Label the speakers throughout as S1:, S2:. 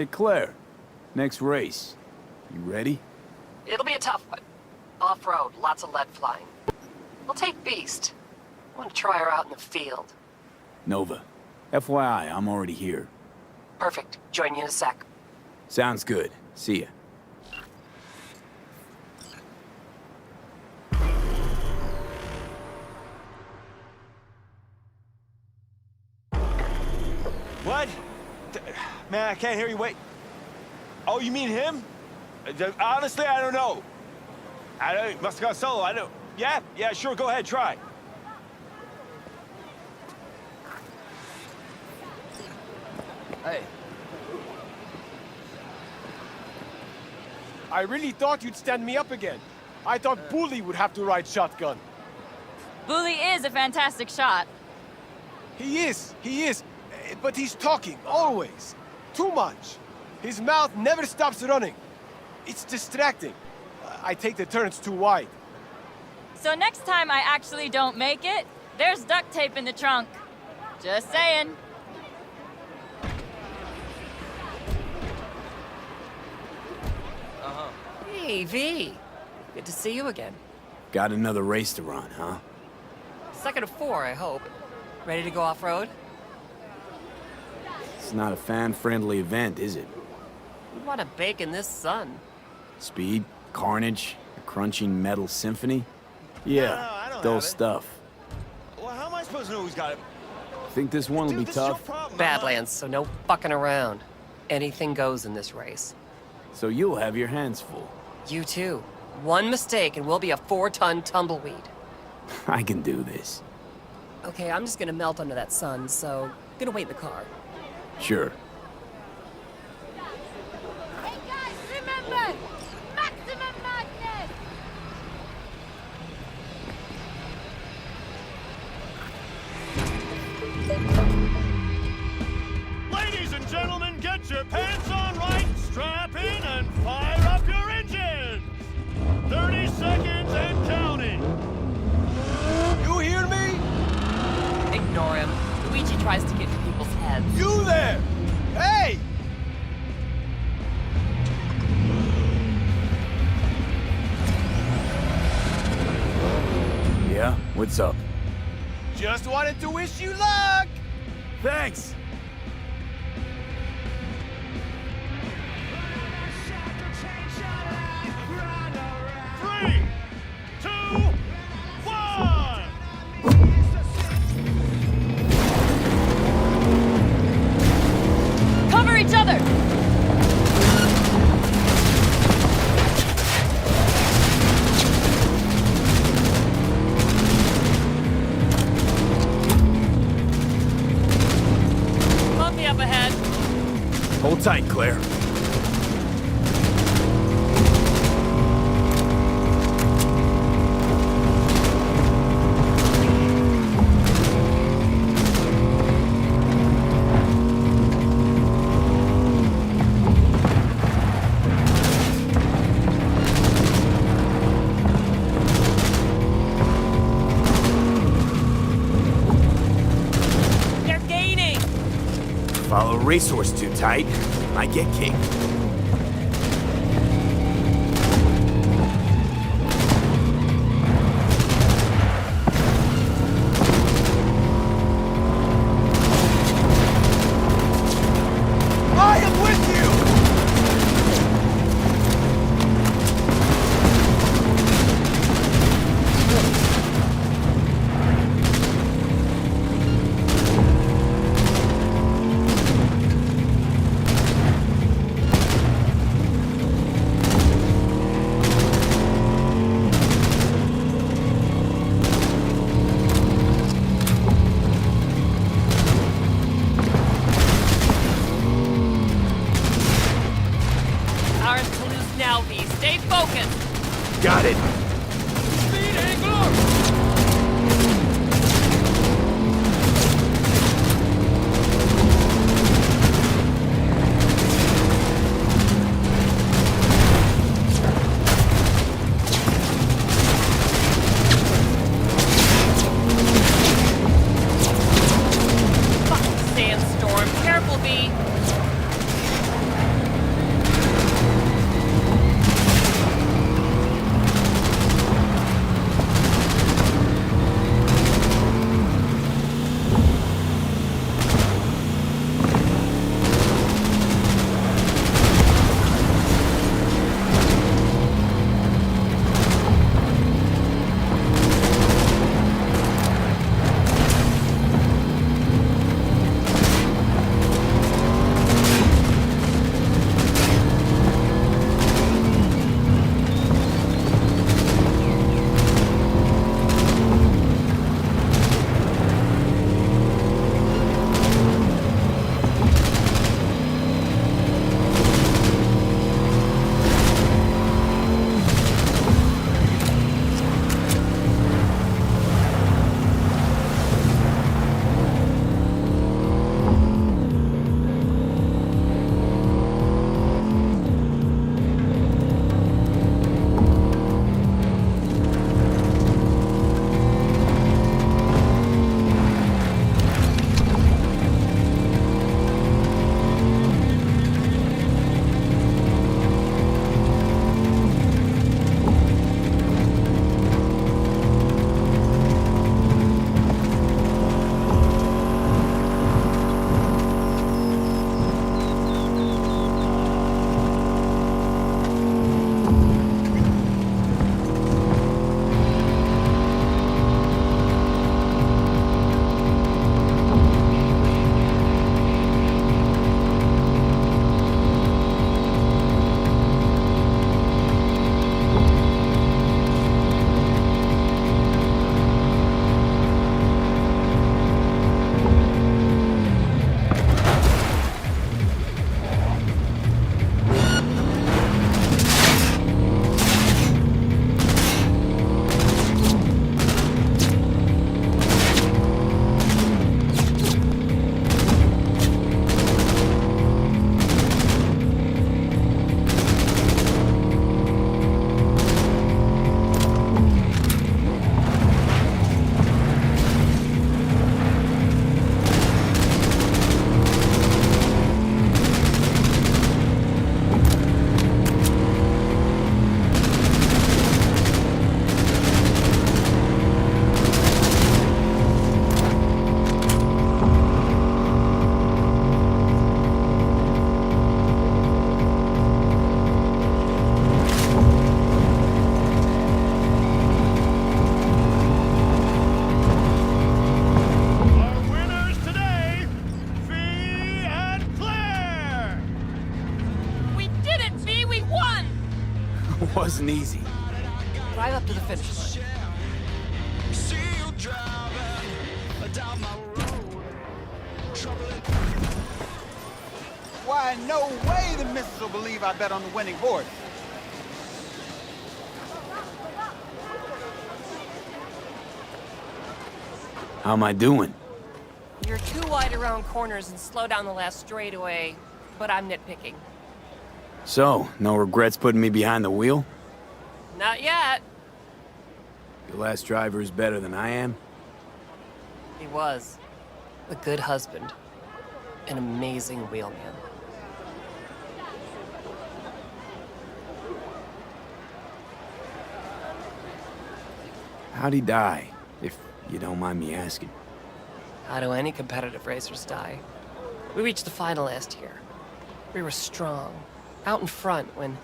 S1: Hey, Claire. Next race. You ready?
S2: It'll be a tough one. Off-road, lots of lead flying. We'll take Beast. I want to try her out in the field.
S1: Nova. FYI, I'm already here.
S2: Perfect. Join you in a sec.
S1: Sounds good. See ya.
S3: What? Man, I can't hear you. Wait. Oh, you mean him? Honestly, I don't know. Must have gone solo. I don't. Yeah, sure. Go ahead, try.
S4: Hey. I really thought you'd stand me up again. I thought Bully would have to ride shotgun.
S5: Bully is a fantastic shot.
S4: He is. But he's talking, always. Too much. His mouth never stops running. It's distracting. I take the turns too wide.
S5: So next time I actually don't make it, there's duct tape in the trunk. Just saying.
S2: Hey, V. Good to see you again.
S1: Got another race to run, huh?
S2: Second of 4, I hope. Ready to go off-road?
S1: It's not a fan-friendly event, is it?
S2: We want to bake in this sun.
S1: Speed, carnage, a crunching metal symphony? Yeah,
S3: No, I don't
S1: dull
S3: have it.
S1: stuff.
S3: Well, how am I supposed to know who's got it?
S1: Think this one will
S3: Dude,
S1: be
S3: this is your
S1: tough?
S3: problem, not
S2: Badlands, so no fucking around. Anything goes in this race.
S1: So you'll have your hands full.
S2: You too. One mistake and we'll be a 4-ton tumbleweed.
S1: I can do this.
S2: Okay, I'm just gonna melt under that sun, so gonna wait in the car.
S1: Sure.
S6: Hey guys, remember! Maximum madness!
S7: Ladies and gentlemen, get your pants on right, strap in, and fire up your engines! 30 seconds and counting!
S4: You hear me?
S2: Ignore him. Luigi tries to get in people's heads.
S4: You there! Hey!
S1: Yeah? What's up?
S4: Just wanted to wish you luck!
S1: Thanks!
S7: Three, two, one!
S5: Cover each other! Bumpy up ahead.
S1: Hold tight, Claire.
S5: They're gaining!
S1: Follow racehorse too tight. Might get kicked.
S4: I am with you!
S2: Ours to lose now, V. Stay focused.
S1: Got it!
S4: Speed and glory!
S2: Fucking sandstorm. Careful, V.
S1: Wasn't easy.
S2: Drive up to the finish line.
S8: Why, no way the missus will believe I bet on the winning horse.
S1: How am I doing?
S2: You're too wide around corners and slow down the last straightaway, but I'm nitpicking.
S1: So, no regrets putting me behind the wheel?
S2: Not yet.
S1: Your last driver is better than I am?
S2: He was. A good husband. An amazing wheelman.
S1: How'd he die, if you don't mind me asking?
S2: How do any competitive racers die? We reached the final last year. We were strong, out in front when...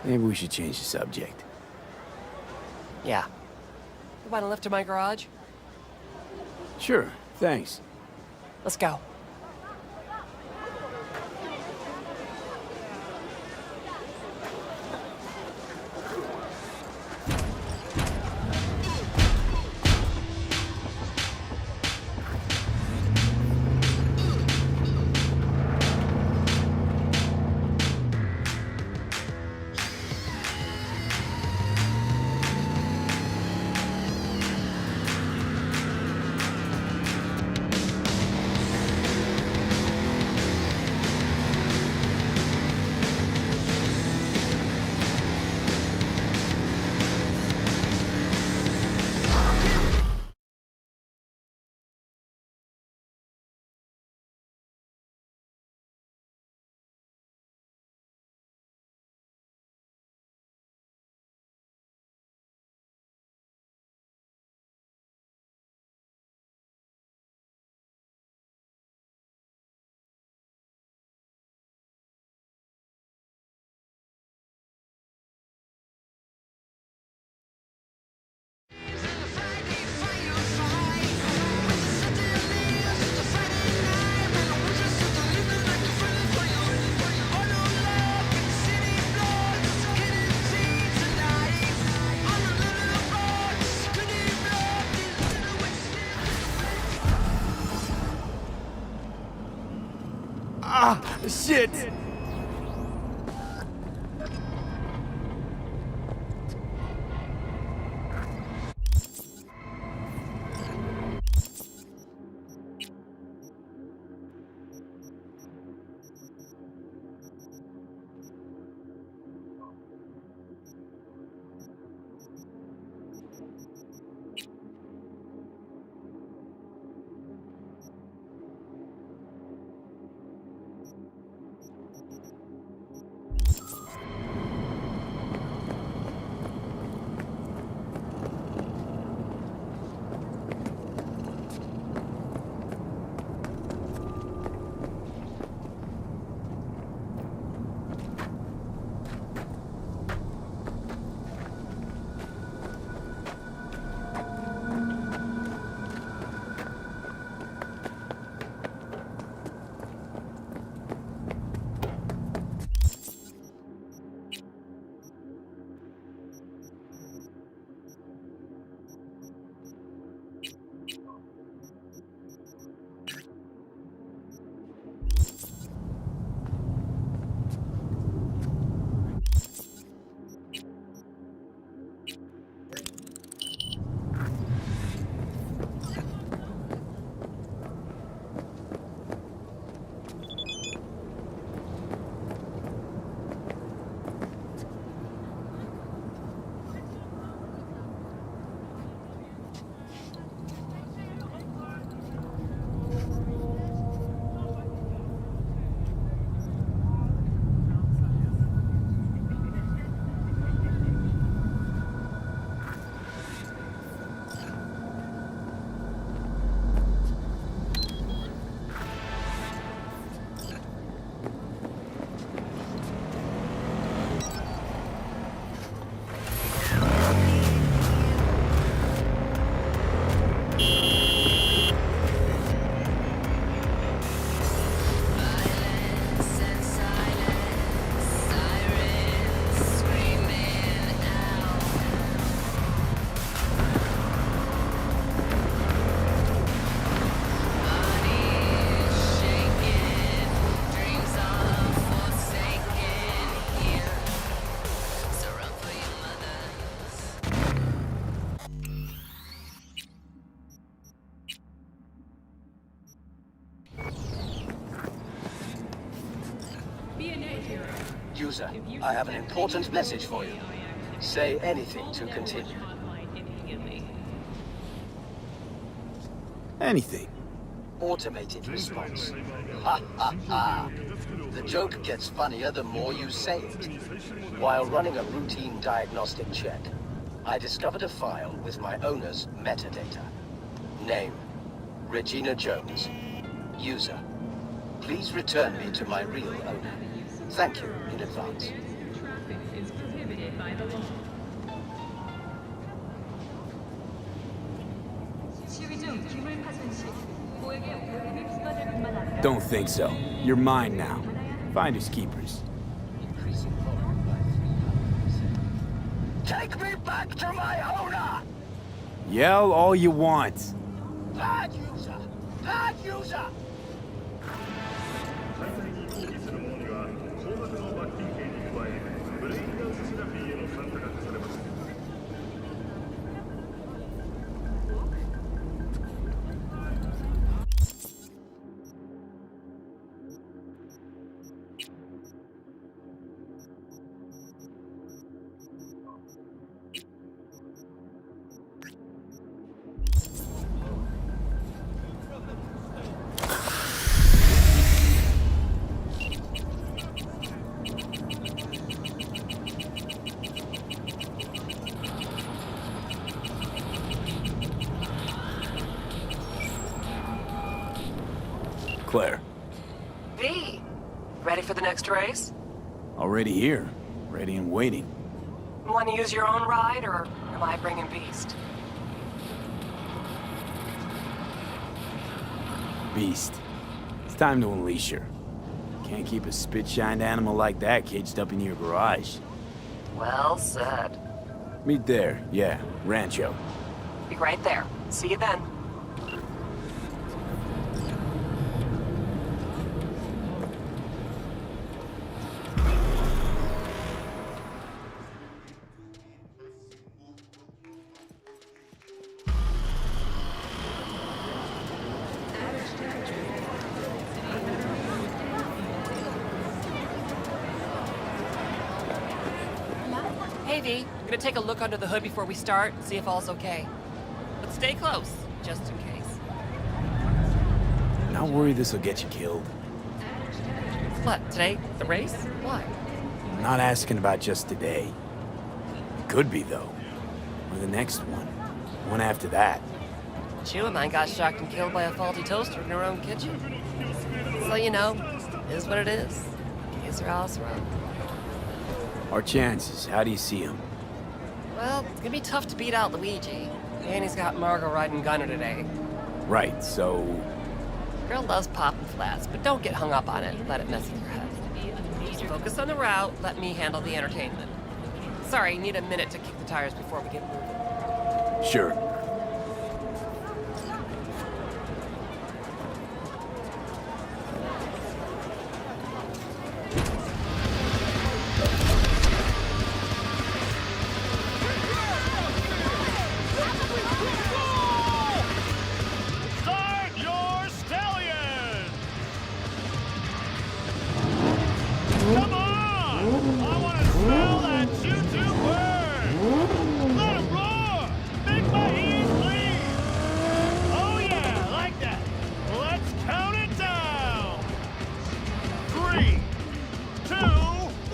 S1: Maybe we should change the subject.
S2: Yeah. You want a lift to my garage?
S1: Sure, thanks.
S2: Let's go.
S1: Ah, shit!
S9: User, I have an important message for you. Say anything to continue.
S1: Anything.
S9: Automated response. Ha ha ha. The joke gets funnier the more you say it. While running a routine diagnostic check, I discovered a file with my owner's metadata. Name, Regina Jones. User, please return me to my real owner. Thank you in advance.
S1: Don't think so. You're mine now. Finders keepers.
S9: Take me back to my owner!
S1: Yell all you want.
S9: Bad user! Bad user!
S1: Claire,
S2: V, ready for the next race?
S1: already here. Ready and waiting.
S2: Want to use your own ride, or am I bringing Beast?
S1: Beast. It's time to unleash her. Can't keep a spit-shined animal like that caged up in your garage.
S2: Well said.
S1: Meet there, yeah, Rancho.
S2: Be right there. See you then. Hey V, gonna take a look under the hood before we start, see if all's okay. But stay close, just in case.
S1: Not worried this'll get you killed.
S2: What, today? The race? Why?
S1: I'm not asking about just today. It could be, though. Or the next one. One after that.
S2: Chew of mine got shocked and killed by a faulty toaster in her own kitchen. So you know, it is what it is. Case her house wrong.
S1: Our chances, how do you see them?
S2: Well, it's gonna be tough to beat out Luigi. And he's got Margot riding Gunner today.
S1: Right, so...
S2: Girl loves popping flats, but don't get hung up on it. Let it mess with your head. Just focus on the route, let me handle the entertainment. Sorry, need a minute to kick the tires before we get moving.
S1: Sure.
S7: Start your stallion! Come on! I want to smell that choo-choo burn! Let him roar! Make my ears bleed! Oh yeah, like that! Let's count it down! 3, 2,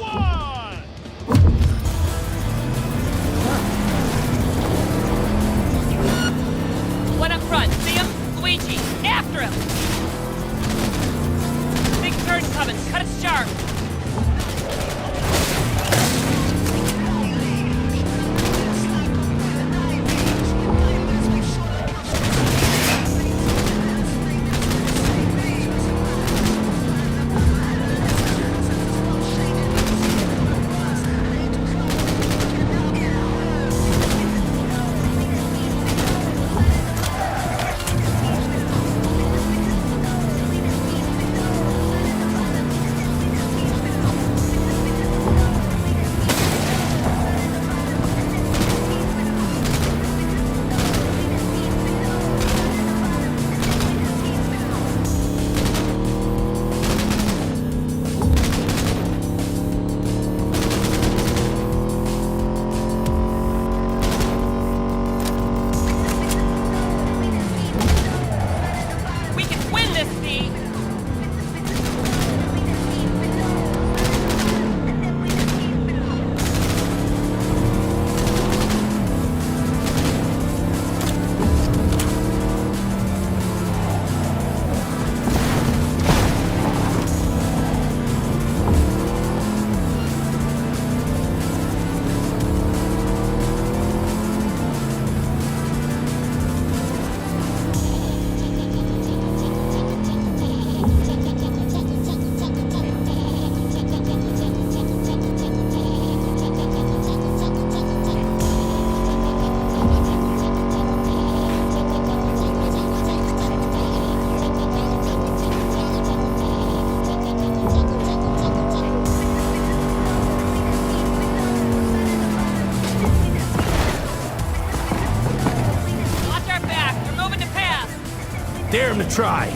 S7: 1!
S5: One up front. See him? Luigi. After him. Big turn coming. Cut it sharp. Steve.
S1: Dare him to try.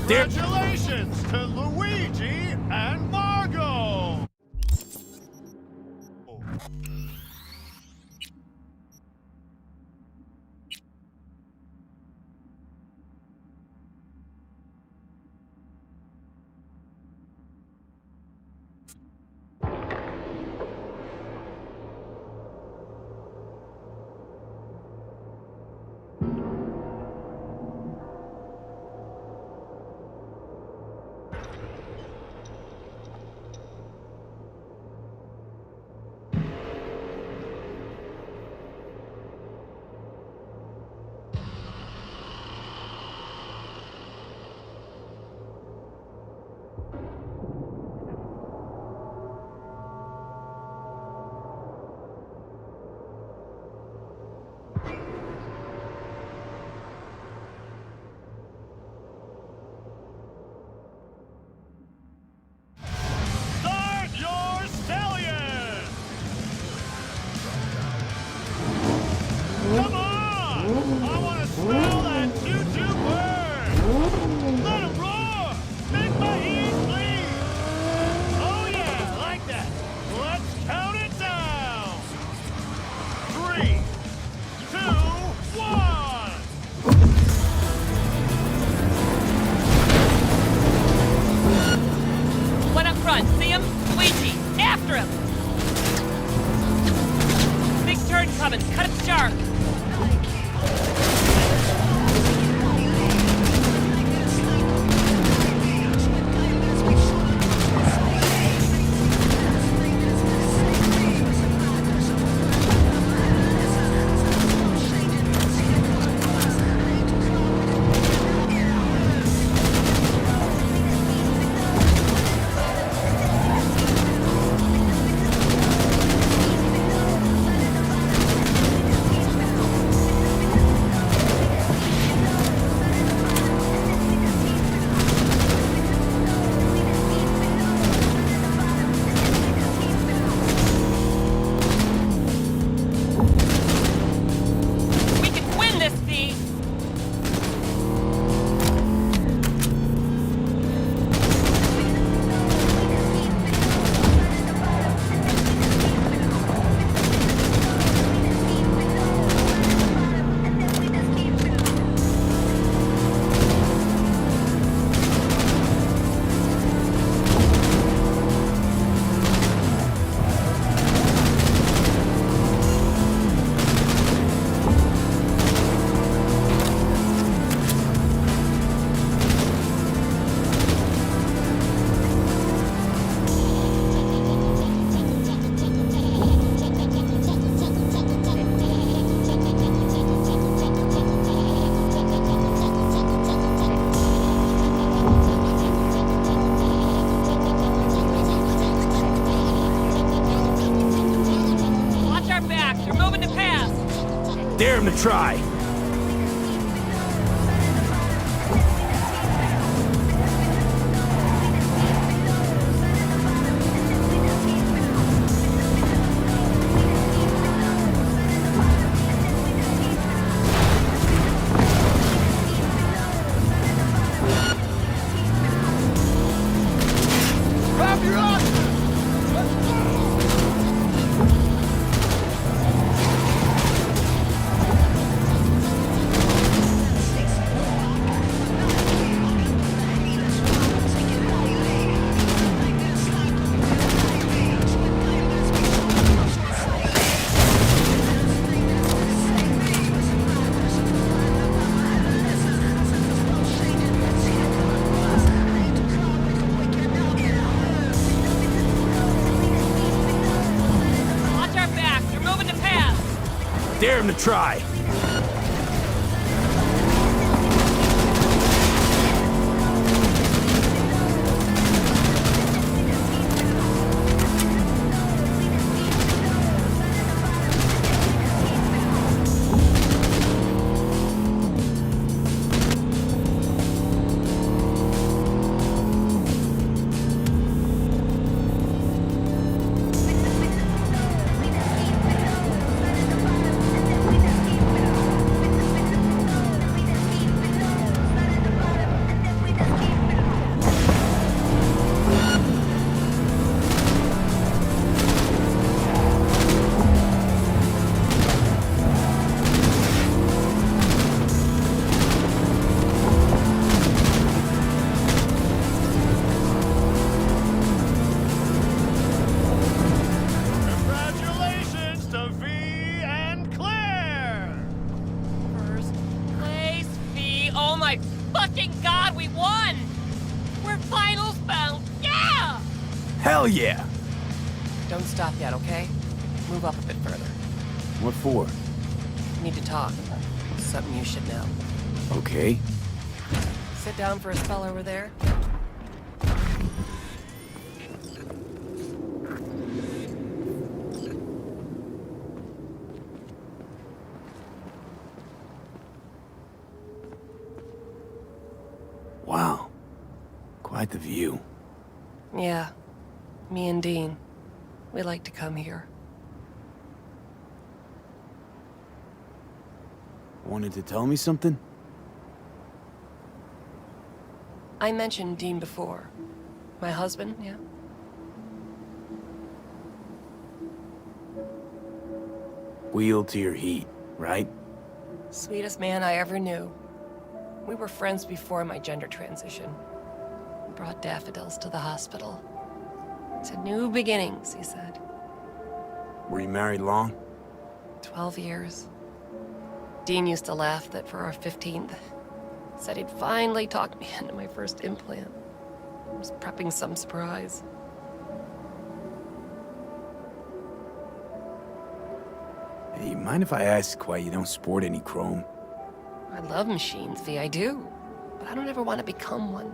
S7: Congratulations to Luigi and Margot! Start your stallion! Come on! I want to smell that choo-choo bird! Let him roar! Make my ears bleed! Oh yeah, like that! Let's count it down! 3, 2, 1!
S5: One up front, see him? Luigi, after him! Big turn coming, cut it sharp!
S1: Dare him to try.
S4: Grab your options! Let's go!
S5: Watch our backs. They're moving to pass.
S1: Dare him to try.
S7: Congratulations to V and Claire!
S5: First place, V. Oh my fucking god, we won! We're finals bound. Yeah!
S1: Hell yeah!
S2: Don't stop yet, okay? Move up a bit further.
S1: What for?
S2: Need to talk. Something you should know.
S1: Okay.
S2: Sit down for a spell over there.
S1: Wow. Quite the view.
S2: Yeah. Me and Dean. We like to come here.
S1: Wanted to tell me something?
S2: I mentioned Dean before. My husband, yeah?
S1: Wheel to your heat, right?
S2: Sweetest man I ever knew. We were friends before my gender transition. Brought daffodils to the hospital. To new beginnings, he said.
S1: Were you married long?
S2: 12 years. Dean used to laugh that for our 15th, said he'd finally talked me into my first implant. I was prepping some surprise.
S1: Hey, mind if I ask why you don't sport any chrome?
S2: I love machines, V, I do. But I don't ever want to become one.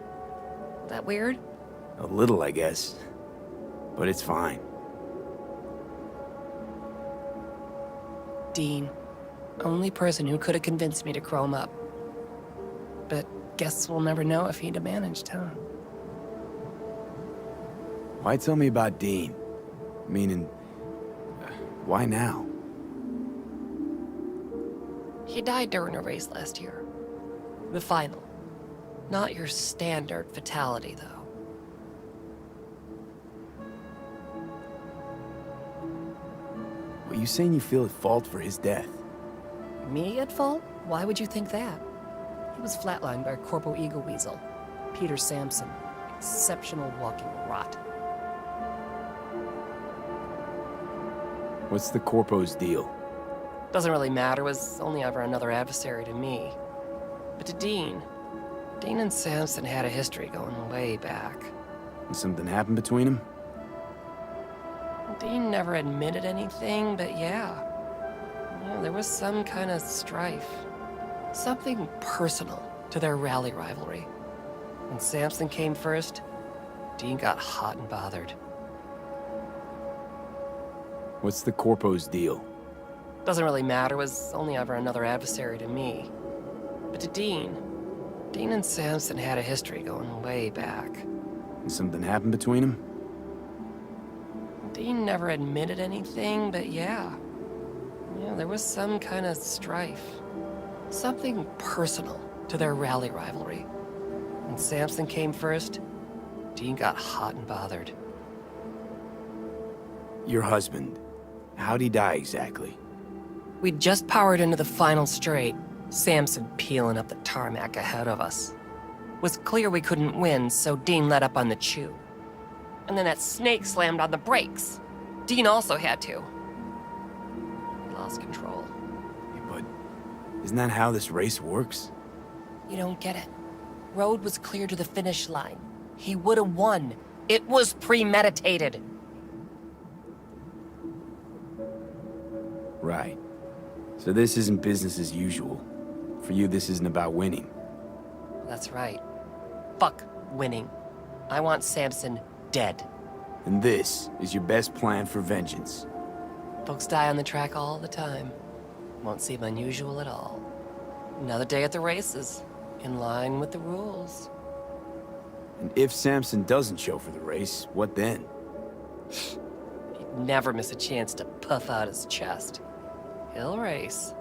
S2: That weird?
S1: A little, I guess. But it's fine.
S2: Dean. Only person who could have convinced me to chrome up. But guess we'll never know if he'd have managed, huh?
S1: Why tell me about Dean? Meaning, why now?
S2: He died during a race last year. The final. Not your standard fatality, though.
S1: Are you saying you feel at fault for his death?
S2: Me at fault? Why would you think that? He was flatlined by a Corpo Eagle Weasel, Peter Sampson. Exceptional walking rot.
S1: What's the Corpo's deal?
S2: Doesn't really matter, was only ever another adversary to me. But to Dean and Sampson had a history going way back.
S1: And something happened between them?
S2: Dean never admitted anything, but yeah. There was some kind of strife. Something personal to their rally rivalry. When Sampson came first, Dean got hot and bothered.
S1: What's the Corpo's deal?
S2: Doesn't really matter, was only ever another adversary to me. But to Dean and Samson had a history going way back.
S1: Something happened between them?
S2: Dean never admitted anything, but yeah, there was some kind of strife. Something personal to their rally rivalry. When Samson came first, Dean got hot and bothered.
S1: Your husband, how'd he die exactly?
S2: We'd just powered into the final straight, Samson peeling up the tarmac ahead of us. Was clear we couldn't win, so Dean let up on the chew. And then that snake slammed on the brakes. Dean also had to. He lost control.
S1: But isn't that how this race works?
S2: You don't get it. Road was clear to the finish line. He would have won. It was premeditated.
S1: Right. So this isn't business as usual. For you, this isn't about winning.
S2: That's right. Fuck winning. I want Samson dead.
S1: And this is your best plan for vengeance.
S2: Folks die on the track all the time. Won't seem unusual at all. Another day at the races, in line with the rules.
S1: And if Samson doesn't show for the race, what then?
S2: He'd never miss a chance to puff out his chest. He'll race.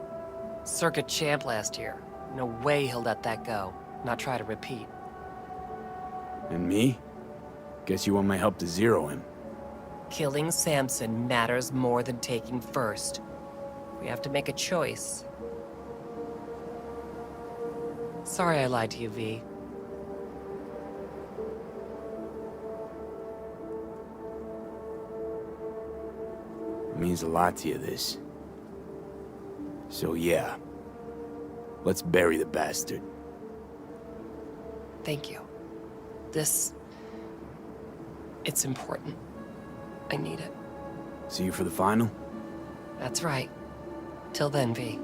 S2: Circuit champ last year. No way he'll let that go. Not try to repeat.
S1: And me? Guess you want my help to zero him.
S2: Killing Samson matters more than taking first. We have to make a choice. Sorry I lied to you, V.
S1: It means a lot to you, this. So yeah, let's bury the bastard.
S2: Thank you. It's important. I need it.
S1: See you for the final?
S2: That's right. Till then, V.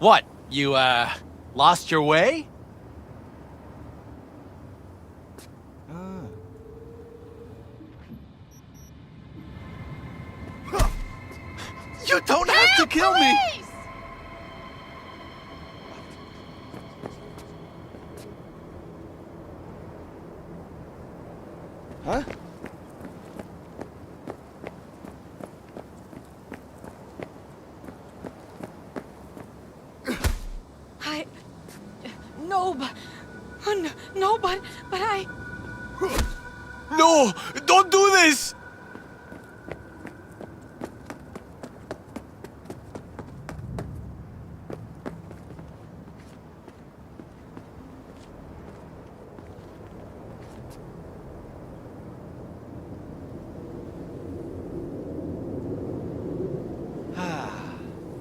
S3: What? You, lost your way? You don't have to kill me!
S4: Huh?
S6: But I...
S4: No! Don't do this!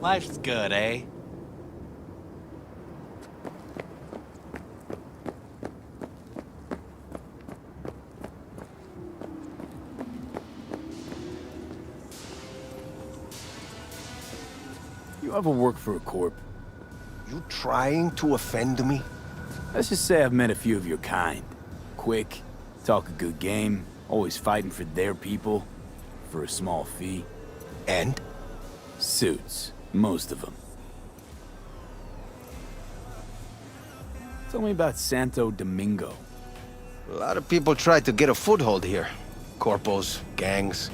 S3: Life's good, eh?
S1: You ever work for a corp?
S4: You trying to offend me?
S1: Let's just say I've met a few of your kind. Quick, talk a good game, always fighting for their people, for a small fee.
S4: And?
S1: Suits, most of them. Tell me about Santo Domingo.
S4: A lot of people tried to get a foothold here. Corpos, gangs.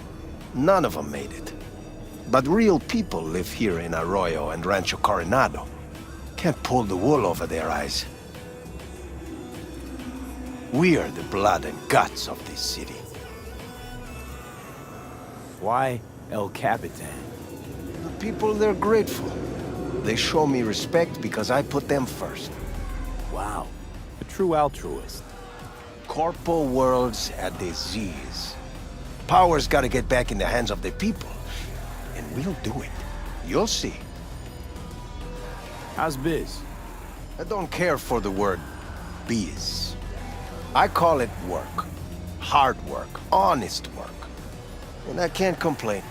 S4: None of them made it. But real people live here in Arroyo and Rancho Coronado. Can't pull the wool over their eyes. We're the blood and guts of this city.
S1: Why El Capitan?
S4: The people, they're grateful. They show me respect because I put them first.
S1: Wow, a true altruist.
S4: Corpo world's a disease. Power's gotta get back in the hands of the people. And we'll do it. You'll see.
S1: How's biz?
S4: I don't care for the word biz. I call it work. Hard work, honest work. And I can't complain.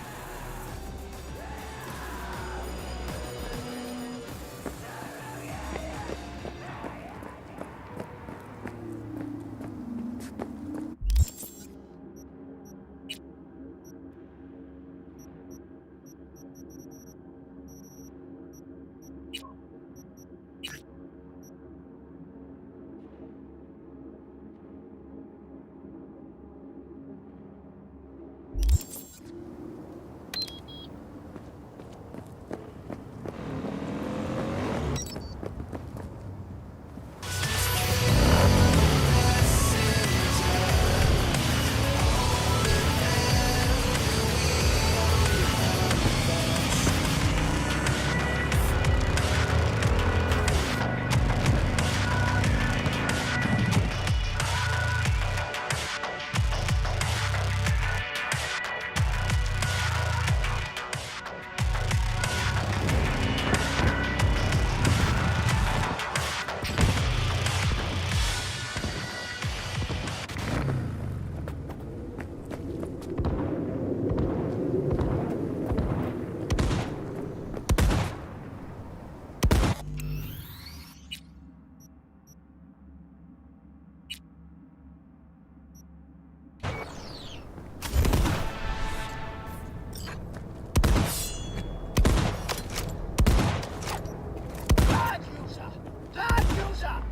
S9: Bad user! Bad user!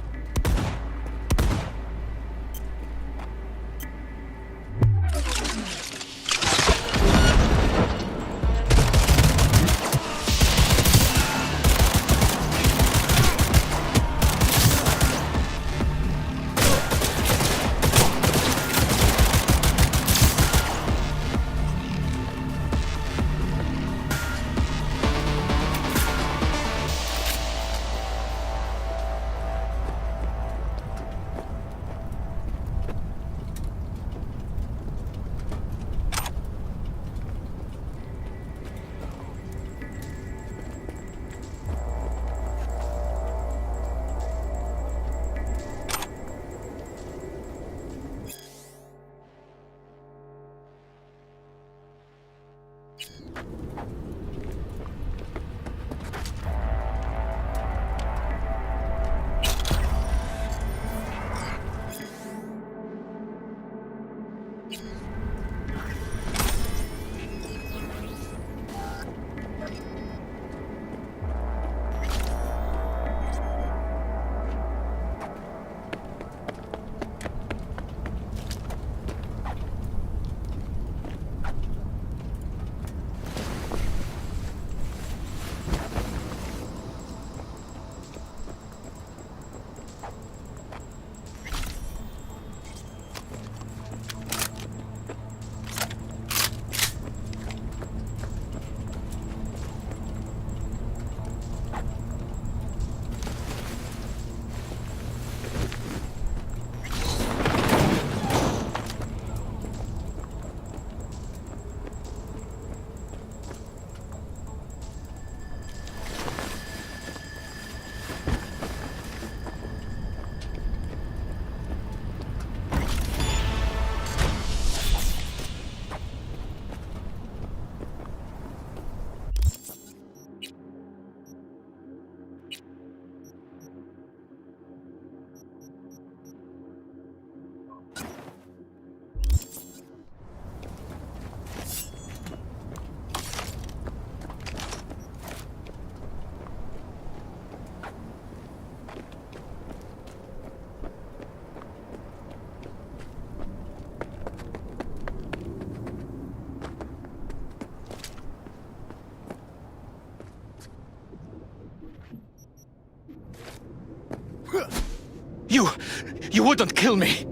S10: You wouldn't kill me!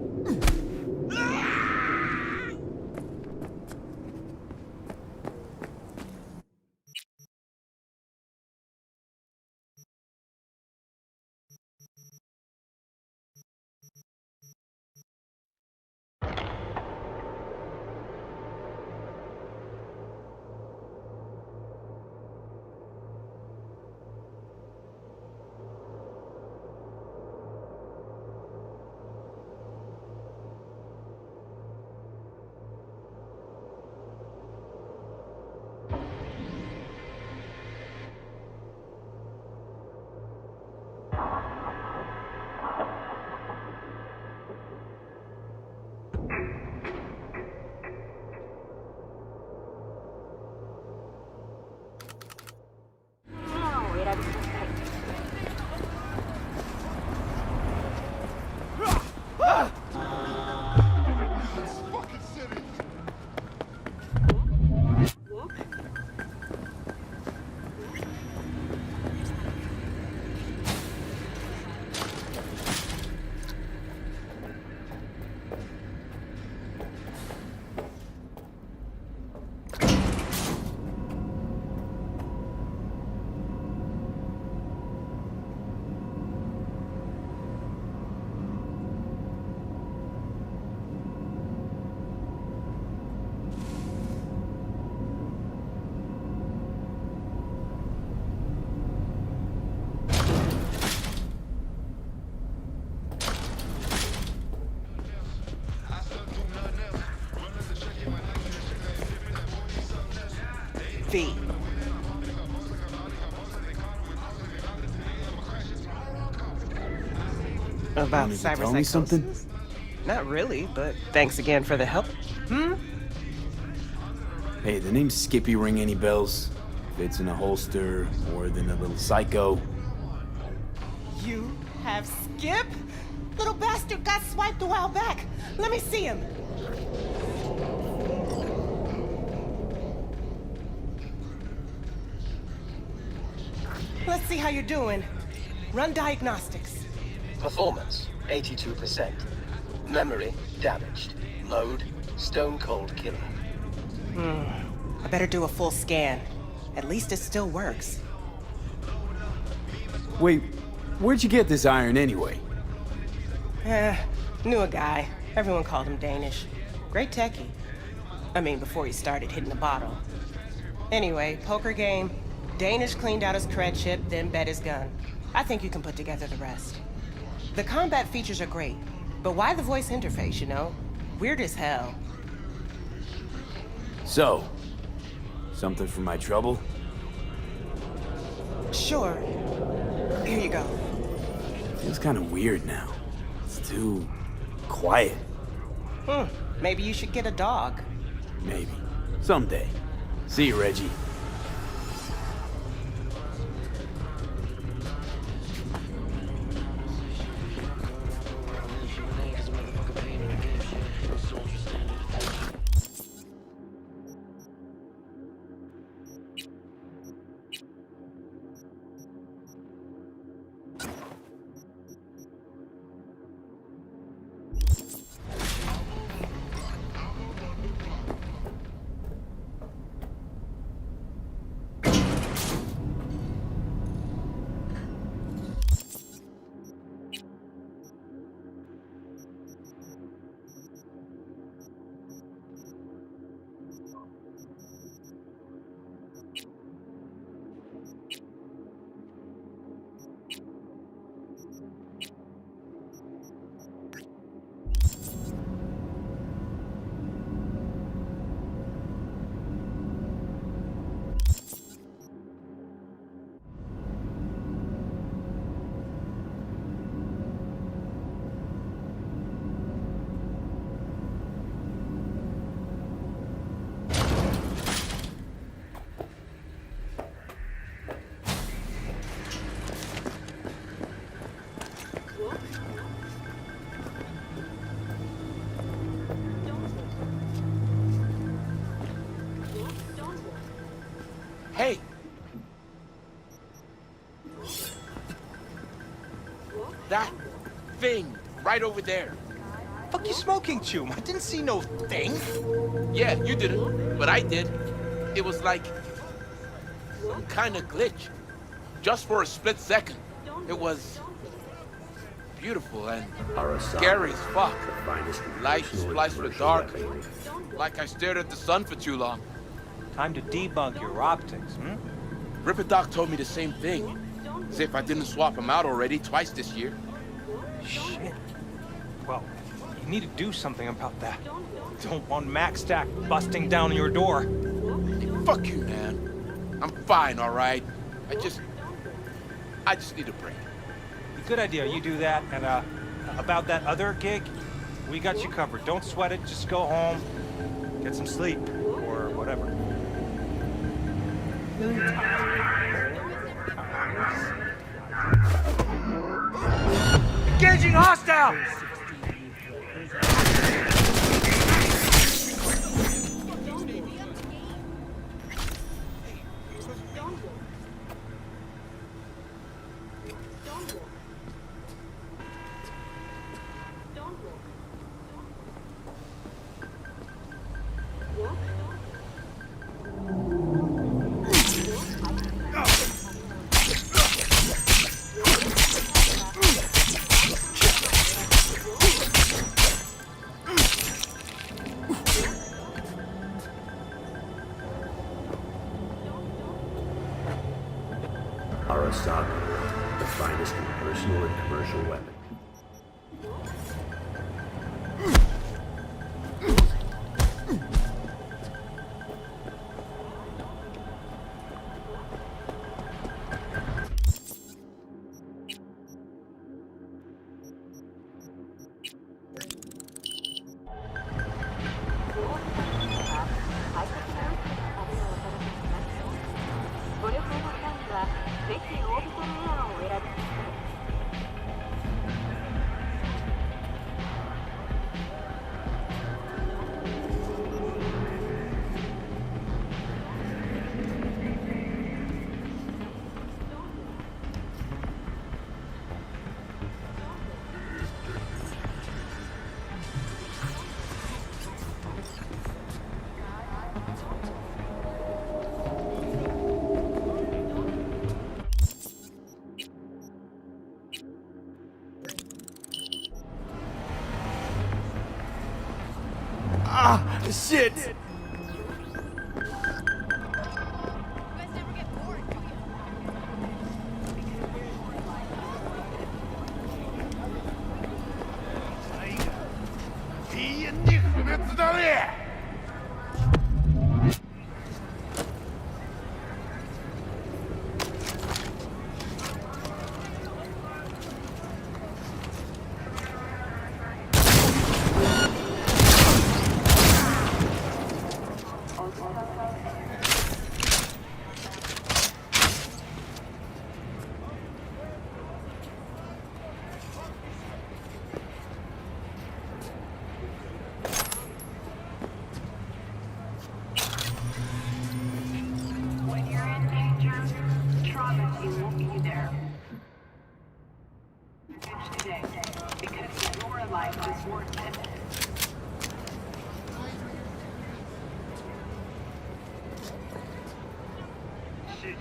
S10: V. About
S1: Wanted to tell me
S10: cyberpsychosis?
S1: something?
S10: Not really, but thanks again for the help.
S1: Hey, the name Skippy ring any bells? Fits in a holster, more than a little psycho.
S10: You have Skip? Little bastard got swiped a while back. Let me see him. Let's see how you're doing. Run diagnostics.
S9: Performance, 82%. Memory, damaged. Mode, stone cold killer.
S10: I better do a full scan. At least it still works.
S1: Wait, where'd you get this iron anyway?
S10: Knew a guy. Everyone called him Danish. Great techie. I mean, before he started hitting the bottle. Anyway, poker game. Danish cleaned out his cred chip, then bet his gun. I think you can put together the rest. The combat features are great, but why the voice interface, you know? Weird as hell.
S1: So, something for my trouble?
S10: Sure. Here you go.
S1: Feels kind of weird now. It's too quiet.
S10: Maybe you should get a dog.
S1: Maybe. Someday. See you, Reggie.
S3: Hey! That thing right over there.
S8: Fuck you smoking, Chum? I didn't see no thing.
S11: Yeah, you didn't, but I did. It was like some kind of glitch. Just for a split second. It was beautiful and scary as fuck. Light spliced with dark. Like I stared at the sun for too long.
S8: Time to debunk your optics,
S11: Ripper Doc told me the same thing. As if I didn't swap him out already twice this year.
S8: Shit. Well, you need to do something about that. Don't want Max Stack busting down your door.
S11: Hey, fuck you, man. I'm fine, all right? I just need a break.
S8: Good idea, you do that, and about that other gig, we got you covered. Don't sweat it, just go home, get some sleep, or whatever. Engaging hostile!
S12: Arasaka, the finest in personal and commercial weapon.
S1: Ah, shit!
S13: When you're in danger, trauma team will be there. Today, because your life is worth it.
S14: It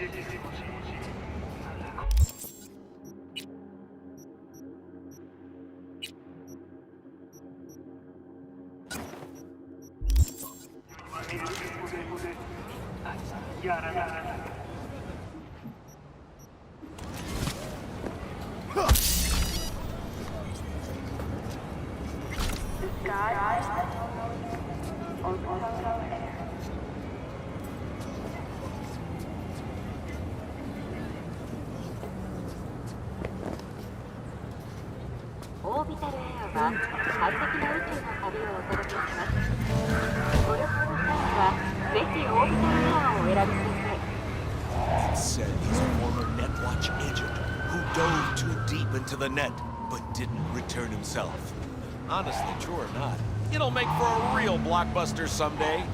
S14: said he's a former Netwatch agent who dove too deep into the net, but didn't return himself. Honestly, true or not, it'll make for a real blockbuster someday.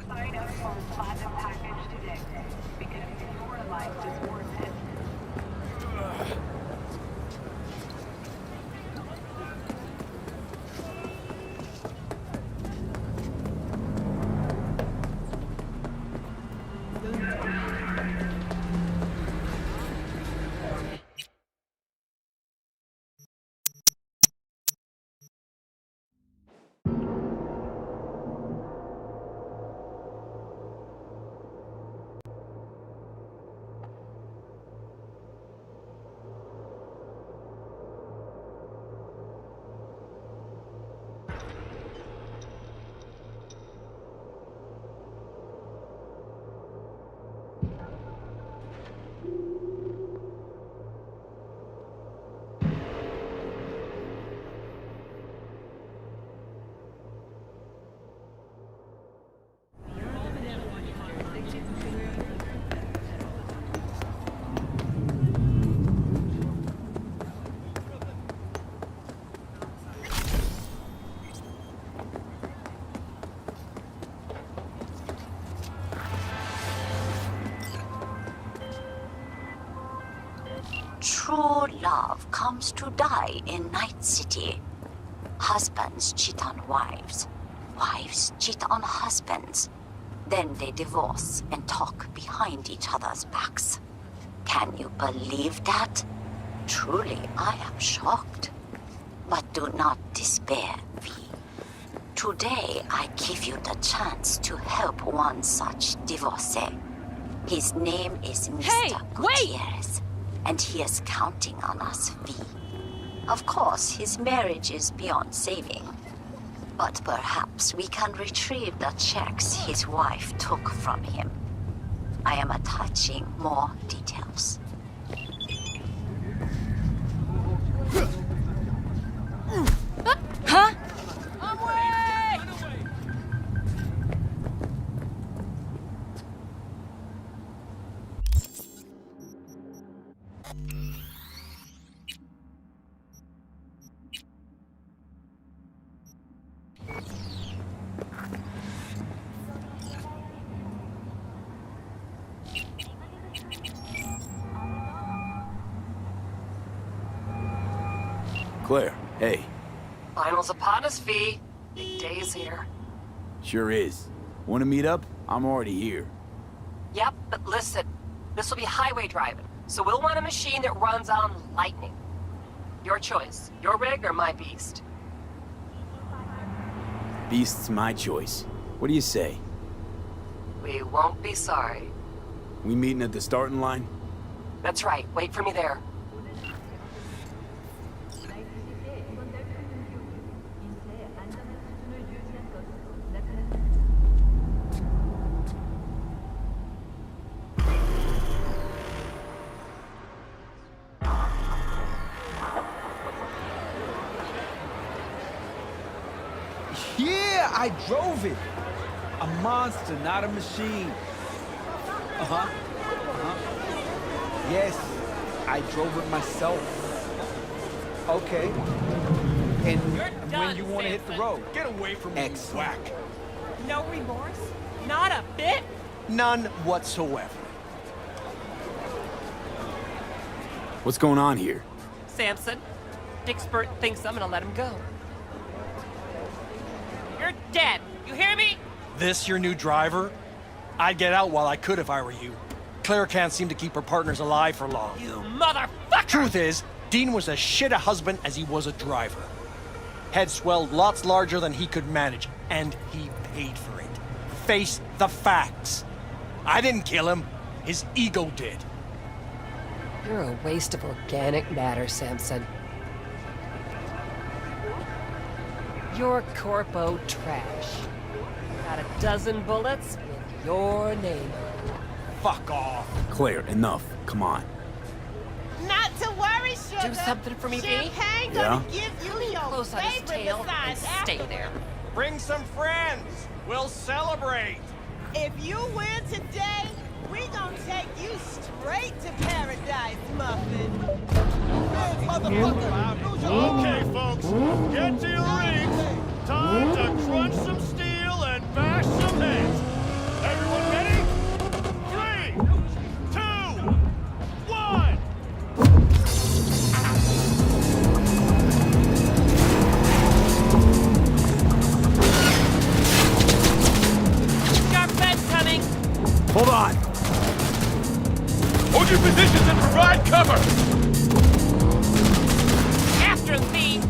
S13: Sign up for a platinum package today, because your life is worth it.
S15: True love comes to die in Night City. Husbands cheat on wives. Wives cheat on husbands. Then they divorce and talk behind each other's backs. Can you believe that? Truly, I am shocked. But do not despair, V. Today, I give you the chance to help one such divorcee. His name is Mr. Gutierrez, and he is counting on us, V. Of course, his marriage is beyond saving. But perhaps we can retrieve the checks his wife took from him. I am attaching more details.
S5: Huh?
S1: Claire, hey.
S2: Finals upon us, V. Big day's here.
S1: Sure is. Want to meet up? I'm already here.
S2: Yep, but listen. This will be highway driving, so we'll want a machine that runs on lightning. Your choice. Your rig or my beast?
S1: Beast's my choice. What do you say?
S2: We won't be sorry.
S1: We meeting at the starting line?
S2: That's right. Wait for me there.
S3: Yeah, I drove it. A monster, not a machine. Yes, I drove it myself. Okay. And when you want to hit the road?
S14: Get away from me, you whack.
S5: No remorse? Not a bit?
S3: None whatsoever.
S1: What's going on here?
S2: Samson, Dickspert thinks I'm gonna let him go. You're dead. You hear me?
S8: This your new driver? I'd get out while I could if I were you. Claire can't seem to keep her partners alive for long.
S2: You motherfucker!
S8: Truth is, Dean was as shit a husband as he was a driver. Head swelled lots larger than he could manage, and he paid for it. Face the facts. I didn't kill him. His ego did.
S2: You're a waste of organic matter, Samson. You're corpo trash. Got a dozen bullets with your name on it.
S8: Fuck off.
S1: Claire, enough. Come on.
S6: Not to worry, sugar.
S2: Do something for me, V?
S6: Champagne
S1: Yeah?
S6: gonna give you your
S2: Close on his
S6: favorite
S2: tail and
S6: massage
S2: stay
S6: after.
S2: there.
S8: Bring some friends. We'll celebrate.
S6: If you win today, we gonna take you straight to paradise, Muffin.
S7: Okay, folks, get to your rings. Time to crunch some steel and bash some heads. Everyone ready? 3, 2, 1.
S2: Sharp fence coming.
S1: Hold on.
S14: Hold your positions and provide cover!
S2: After him, V.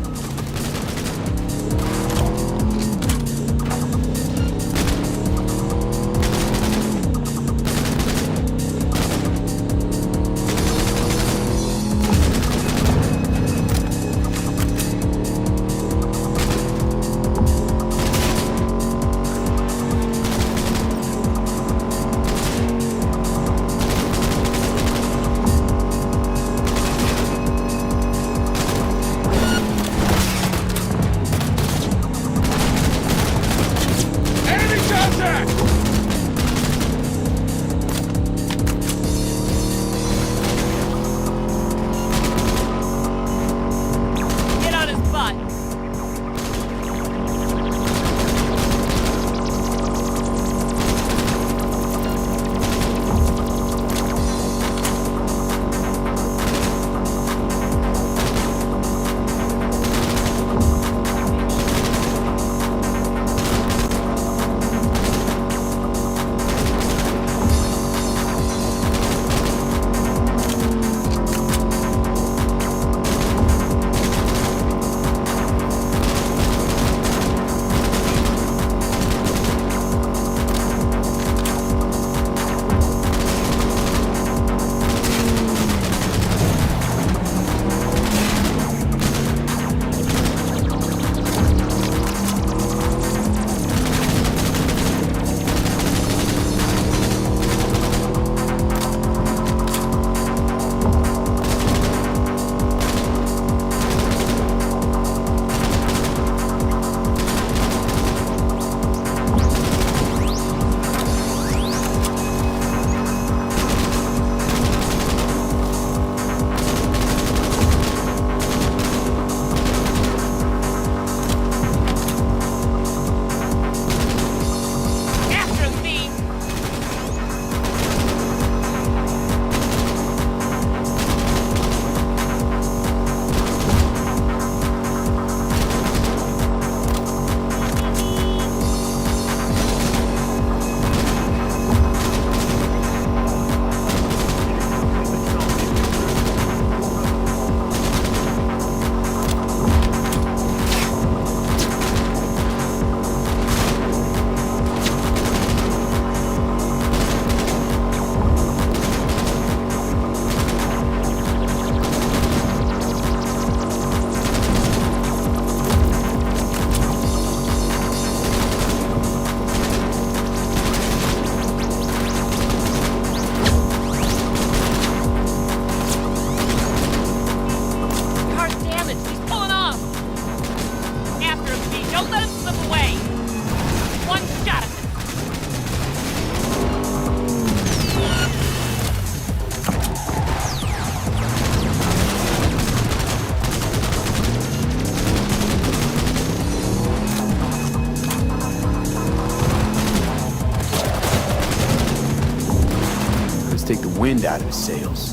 S1: wind out of his sails.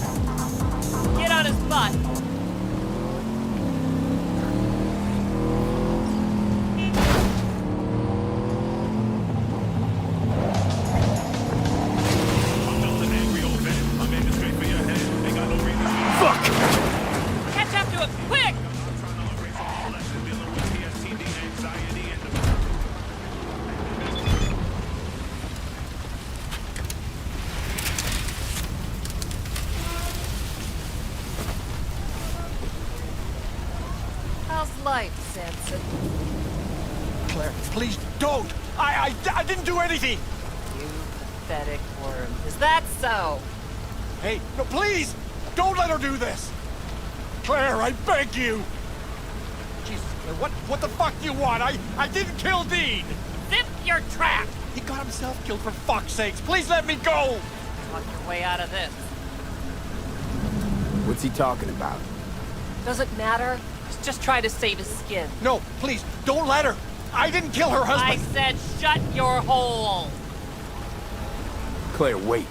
S5: Get on his butt. Catch up to him, quick! How's life, Samson?
S8: Claire, please don't! I didn't do anything!
S5: You pathetic worm. Is that so?
S8: Hey, no, please! Don't let her do this! Claire, I beg you! Jesus, Claire, what the fuck do you want? I didn't kill Dean!
S5: Zip your trap!
S8: He got himself killed, for fuck's sakes! Please let me go!
S5: Talk your way out of this.
S1: What's he talking about?
S5: Doesn't matter. Just try to save his skin.
S8: No, please, don't let her! I didn't kill her
S5: I
S8: husband!
S5: said shut your hole!
S1: Claire, wait.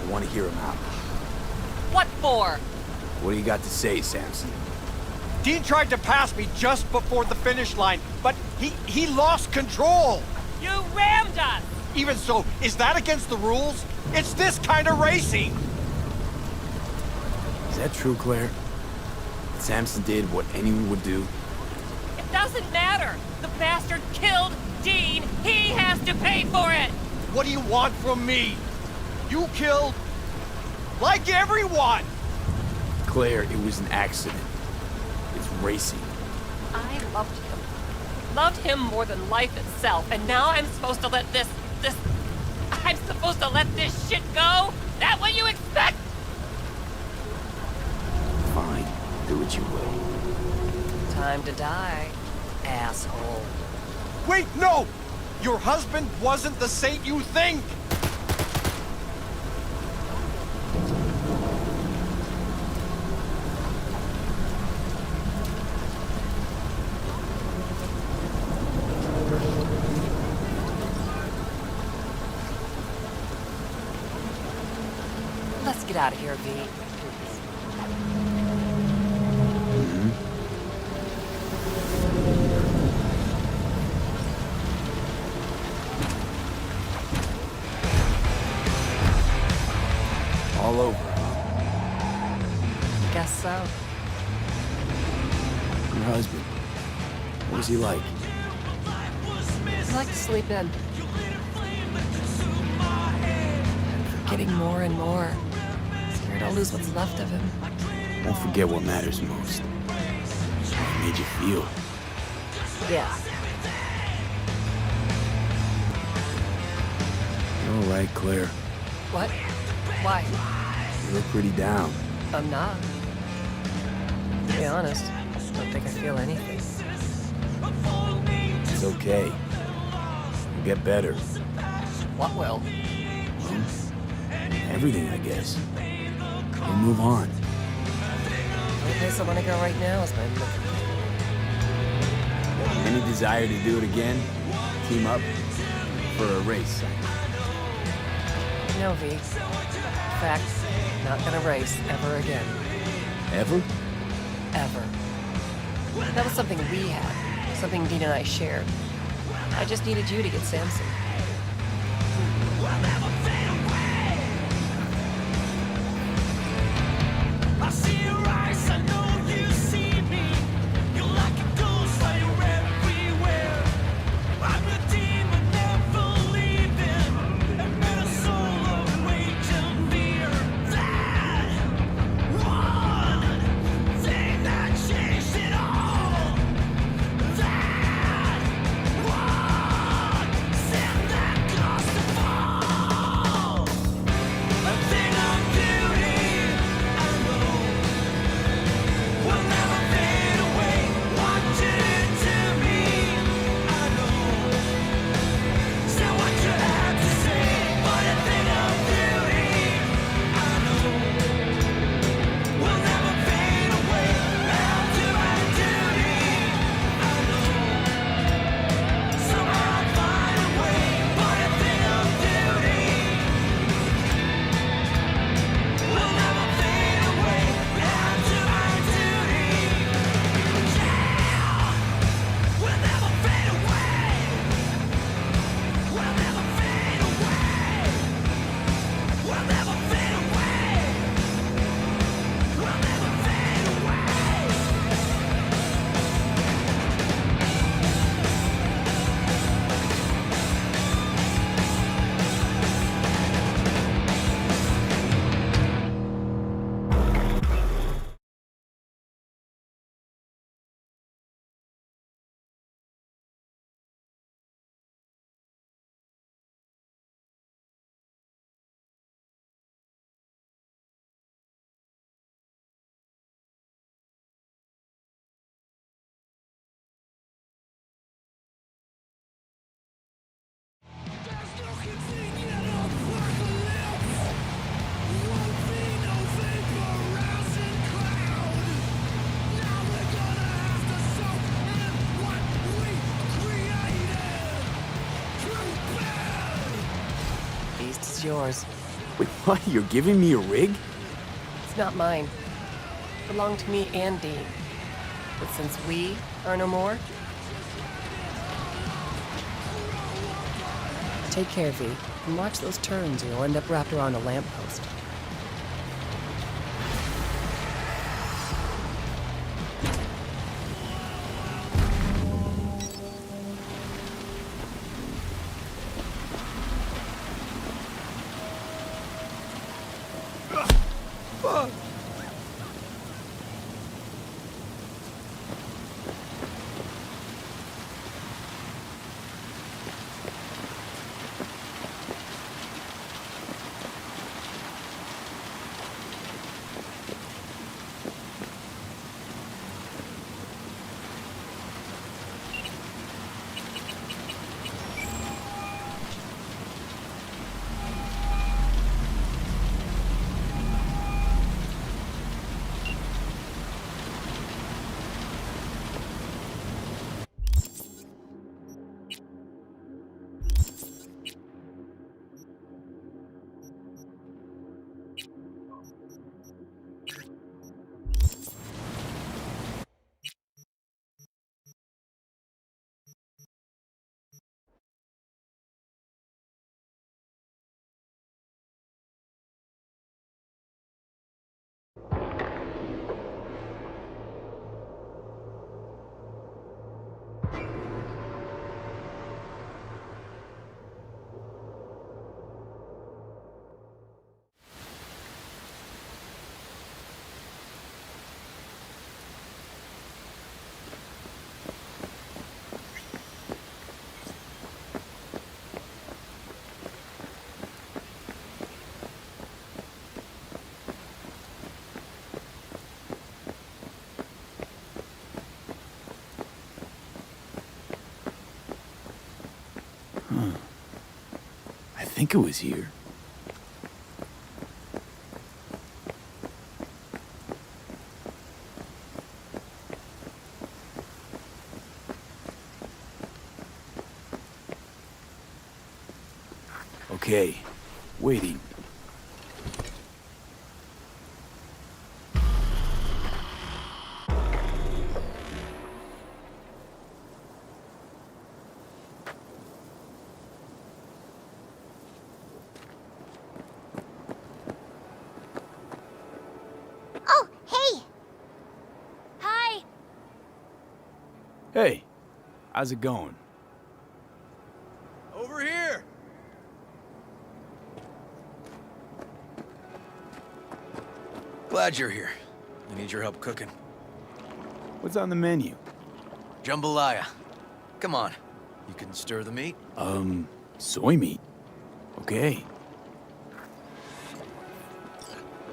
S1: I want to hear him out.
S5: What for?
S1: What do you got to say, Samson?
S8: Dean tried to pass me just before the finish line, but he lost control!
S5: You rammed us!
S8: Even so, is that against the rules? It's this kind of racing!
S1: Is that true, Claire? That Samson did what anyone would do?
S5: It doesn't matter! The bastard killed Dean! He has to pay for it!
S8: What do you want from me? You killed... like everyone!
S1: Claire, it was an accident. It's racing.
S5: I loved him. Loved him more than life itself, and now I'm supposed to let this... I'm supposed to let this shit go? That what you expect?
S1: Fine. Do what you will.
S5: Time to die, asshole.
S8: Wait, no! Your husband wasn't the saint you think!
S5: Let's get out of here, V.
S1: All over.
S5: Guess so.
S1: Your husband. What was he like?
S5: I like to sleep in. I'm forgetting more and more. Scared I'll lose what's left of him.
S1: Don't forget what matters most. How it made you feel.
S5: Yeah.
S1: You're all right, Claire.
S5: What? Why?
S1: You look pretty down.
S5: I'm not. To be honest, I don't think I feel anything.
S1: It's okay. You'll get better.
S5: What will?
S1: Well, everything, I guess. We'll move on.
S5: The only place I want to go right now is my liquor.
S1: Any desire to do it again? Team up? For a race?
S5: No, V. In fact, not gonna race ever again.
S1: Ever?
S5: Ever. That was something we had. Something Dean and I shared. I just needed you to get Samson.
S2: beast is yours.
S1: Wait, what? You're giving me a rig?
S2: It's not mine. It belonged to me and Dean. But since we are no more, take care, V, and watch those turns or you'll end up wrapped around a lamppost.
S1: I think it was here. Okay, waiting.
S16: Oh, hey! Hi!
S1: Hey, how's it going?
S14: Over here!
S17: Glad you're here. I need your help cooking.
S1: What's on the menu?
S17: Jambalaya. Come on. You can stir the meat?
S1: Soy meat. Okay.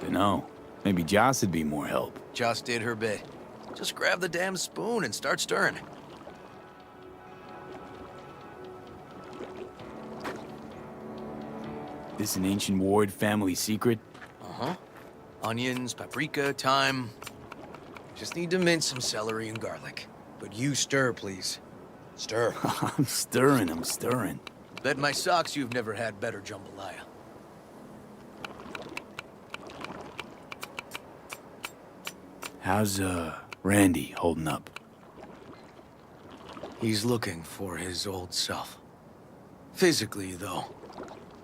S1: Dunno. Maybe Joss would be more help.
S17: Joss did her bit. Just grab the damn spoon and start stirring.
S1: This an ancient Ward family secret?
S17: Uh-huh. Onions, paprika, thyme. Just need to mince some celery and garlic. But you stir, please. Stir.
S1: I'm stirring.
S17: Bet my socks you've never had better jambalaya.
S1: How's, Randy holding up?
S17: He's looking for his old self. Physically, though.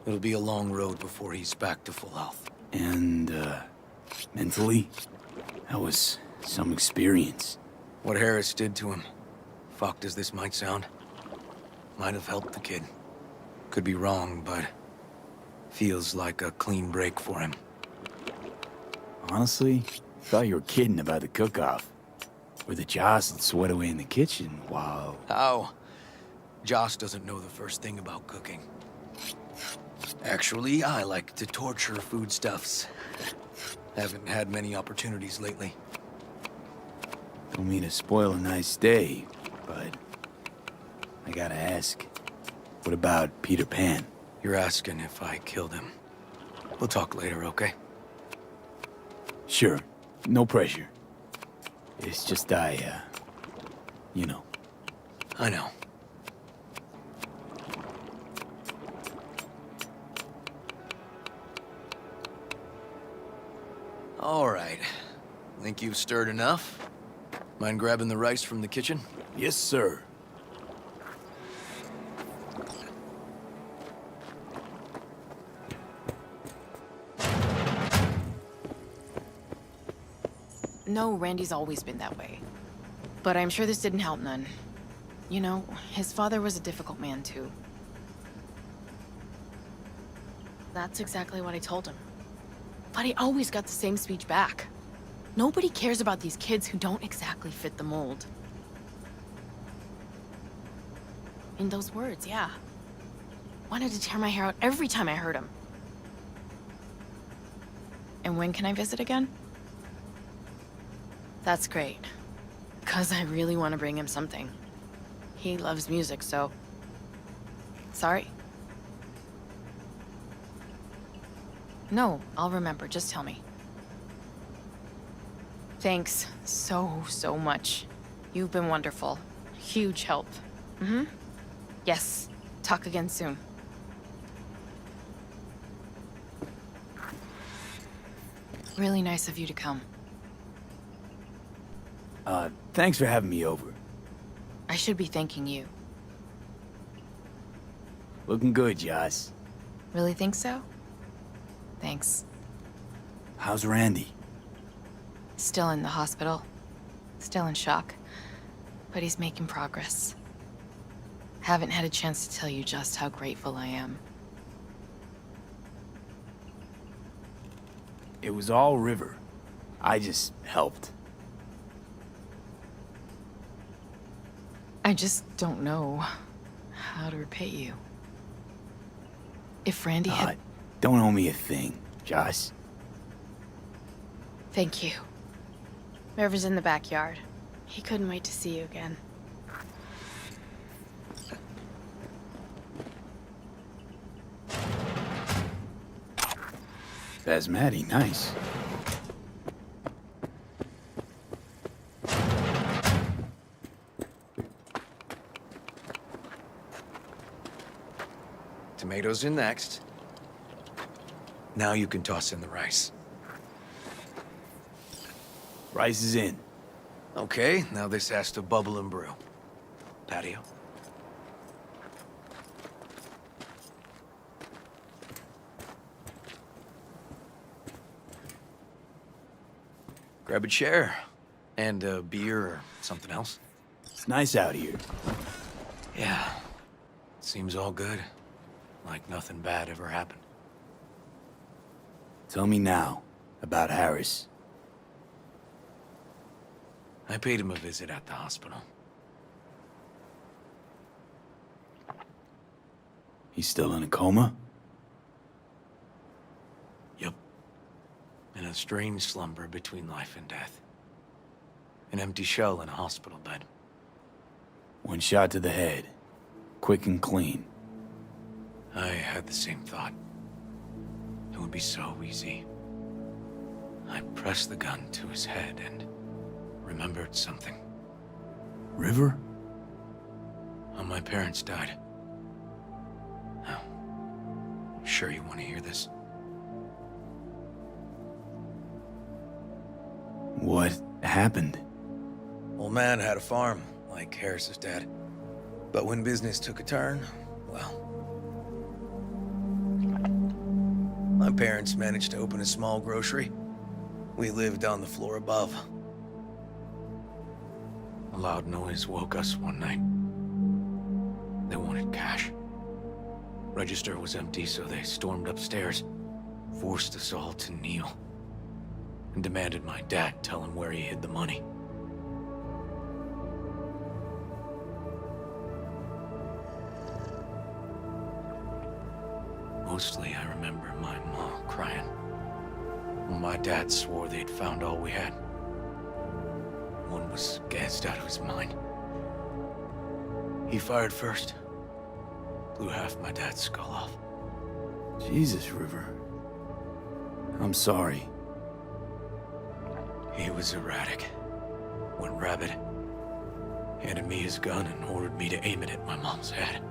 S17: It'll be a long road before he's back to full health.
S1: And, mentally? That was some experience.
S17: What Harris did to him, fucked as this might sound, might have helped the kid. Could be wrong, but feels like a clean break for him.
S1: Honestly, thought you were kidding about the cook-off. Where the Joss would sweat away in the kitchen while...
S17: How? Joss doesn't know the first thing about cooking. Actually, I like to torture foodstuffs. Haven't had many opportunities lately.
S1: Don't mean to spoil a nice day, but... I gotta ask. What about Peter Pan?
S17: You're asking if I killed him. We'll talk later, okay?
S1: Sure. No pressure. It's just you know.
S17: I know. All right. Think you've stirred enough? Mind grabbing the rice from the kitchen?
S1: Yes, sir.
S18: No, Randy's always been that way. But I'm sure this didn't help none. You know, his father was a difficult man, too. That's exactly what I told him. But I always got the same speech back. Nobody cares about these kids who don't exactly fit the mold. In those words, yeah. Wanted to tear my hair out every time I heard him. And when can I visit again? That's great. 'Cause I really want to bring him something. He loves music, so... Sorry? No, I'll remember. Just tell me. Thanks so much. You've been wonderful. Huge help. Mm-hmm. Yes. Talk again soon. Really nice of you to come.
S1: Thanks for having me over.
S18: I should be thanking you.
S1: Looking good, Joss.
S18: Really think so? Thanks.
S1: How's Randy?
S18: Still in the hospital. Still in shock. But he's making progress. Haven't had a chance to tell you just how grateful I am.
S1: It was all River. I just helped.
S18: I just don't know how to repay you. If Randy had...
S1: Don't owe me a thing, Joss.
S18: Thank you. River's in the backyard. He couldn't wait to see you again.
S1: Basmati, nice.
S17: Tomatoes in next. Now you can toss in the rice.
S1: Rice is in.
S17: Okay, now this has to bubble and brew. Patio. Grab a chair. And a beer or something else.
S1: It's nice out here.
S17: Yeah. Seems all good. Like nothing bad ever happened.
S1: Tell me now about Harris.
S17: I paid him a visit at the hospital.
S1: He's still in a coma?
S17: Yup. In a strange slumber between life and death. An empty shell in a hospital bed.
S1: One shot to the head. Quick and clean.
S17: I had the same thought. It would be so easy. I pressed the gun to his head and remembered something.
S1: River?
S17: How my parents died. Now, sure you want to hear this?
S1: What happened?
S17: Old man had a farm, like Harris's dad. But when business took a turn, well... my parents managed to open a small grocery. We lived on the floor above. A loud noise woke us one night. They wanted cash. Register was empty, so they stormed upstairs, forced us all to kneel, and demanded my dad tell him where he hid the money. Mostly, I remember my mom crying. My dad swore they'd found all we had. One was gassed out of his mind. He fired first. Blew half my dad's skull off.
S1: Jesus, River. I'm sorry.
S17: He was erratic. Went rabid. Handed me his gun and ordered me to aim it at my mom's head.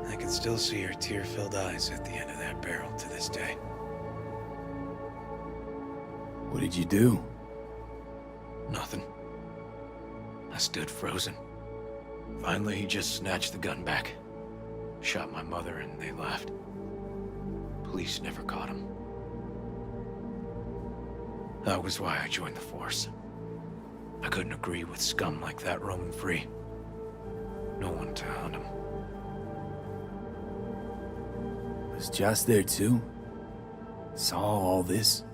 S17: I can still see her tear-filled eyes at the end of that barrel to this day.
S1: What did you do?
S17: Nothing. I stood frozen. Finally, he just snatched the gun back. Shot my mother and they left. Police never caught him. That was why I joined the force. I couldn't agree with scum like that roaming free. No one to hunt him.
S1: Was Joss there too? Saw all this?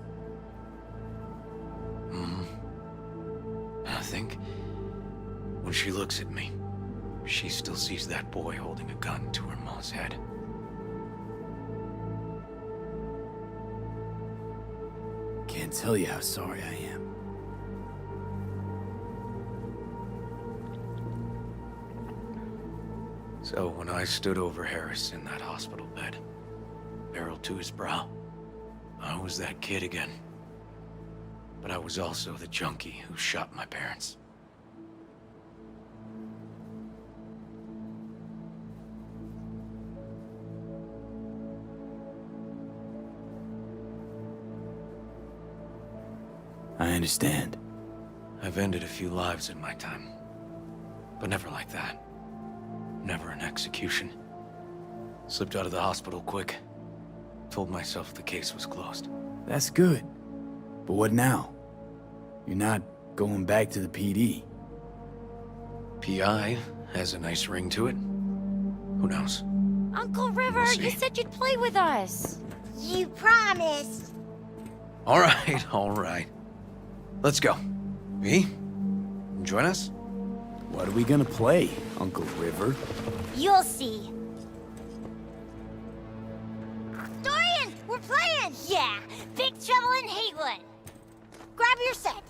S17: I think when she looks at me, she still sees that boy holding a gun to her mom's head.
S1: Can't tell you how sorry I am.
S17: So when I stood over Harris in that hospital bed, barrel to his brow, I was that kid again. But I was also the junkie who shot my parents.
S1: I understand.
S17: I've ended a few lives in my time, but never like that. Never an execution. Slipped out of the hospital quick. Told myself the case was closed.
S1: That's good. But what now? You're not going back to the PD.
S17: PI has a nice ring to it. Who knows?
S16: Uncle River,
S17: We'll see.
S16: you said you'd play with us. You promised.
S17: All right, all right. Let's go. V, join us?
S1: What are we gonna play, Uncle River?
S16: You'll see. Dorian, we're playing! Yeah, Big Trouble in Haywood. Grab your set.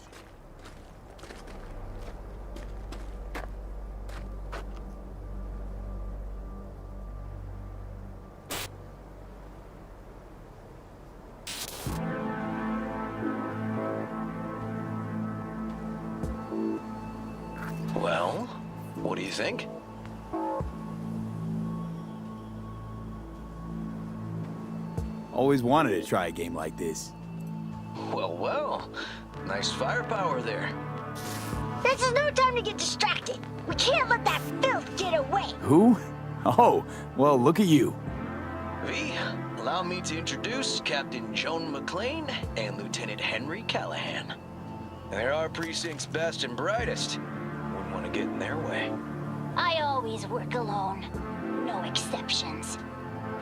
S17: Well, what do you think?
S1: Always wanted to try a game like this.
S17: Well, well. Nice firepower there.
S16: This is no time to get distracted. We can't let that filth get away.
S1: Who? Oh, well, look at you.
S17: V, allow me to introduce Captain Joan McClane and Lieutenant Henry Callahan. They're our precinct's best and brightest. Wouldn't want to get in their way.
S16: I always work alone. No exceptions.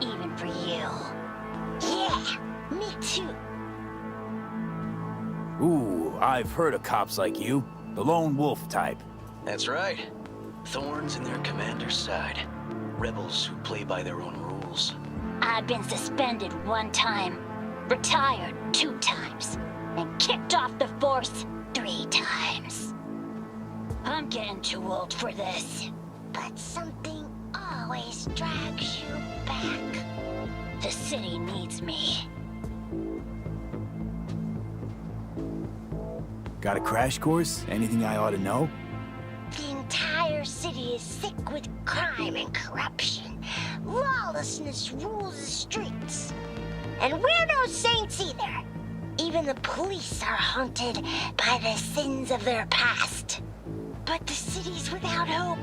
S16: Even for you. Yeah, me too.
S1: Ooh, I've heard of cops like you. The lone wolf type.
S17: That's right. Thorns in their commander's side. Rebels who play by their own rules.
S16: I've been suspended 1 time, retired 2 times, and kicked off the force 3 times. I'm getting too old for this. But something always drags you back. The city needs me.
S1: Got a crash course? Anything I ought to know?
S16: The entire city is sick with crime and corruption. Lawlessness rules the streets. And we're no saints either. Even the police are haunted by the sins of their past. But the city's without hope.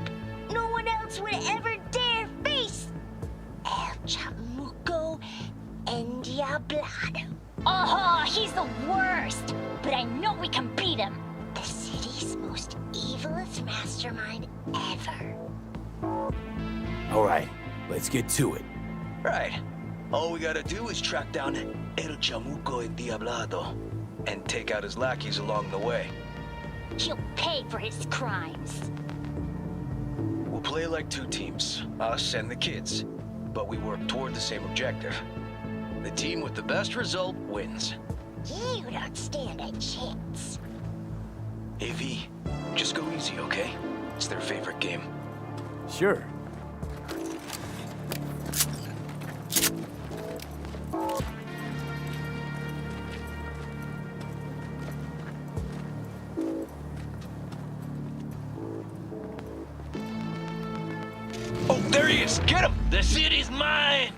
S16: No one else would ever dare face El Chamuco and Diablado. Oh, he's the worst. But I know we can beat him. The city's most evilest mastermind ever.
S1: All right, let's get to it.
S17: Right. All we gotta do is track down El Chamuco Endiablado and take out his lackeys along the way.
S16: He'll pay for his crimes.
S17: We'll play like 2 teams, us and the kids, but we work toward the same objective. The team with the best result wins.
S16: You don't stand a chance.
S17: Hey V, just go easy, okay? It's their favorite game.
S1: Sure.
S11: Oh, there he is! Get him! The city's mine!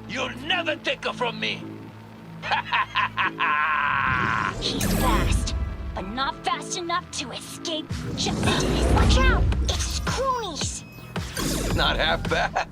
S11: You'll never take her from me!
S16: He's fast, but not fast enough to escape justice. Watch out! It's his cronies!
S4: Not half bad.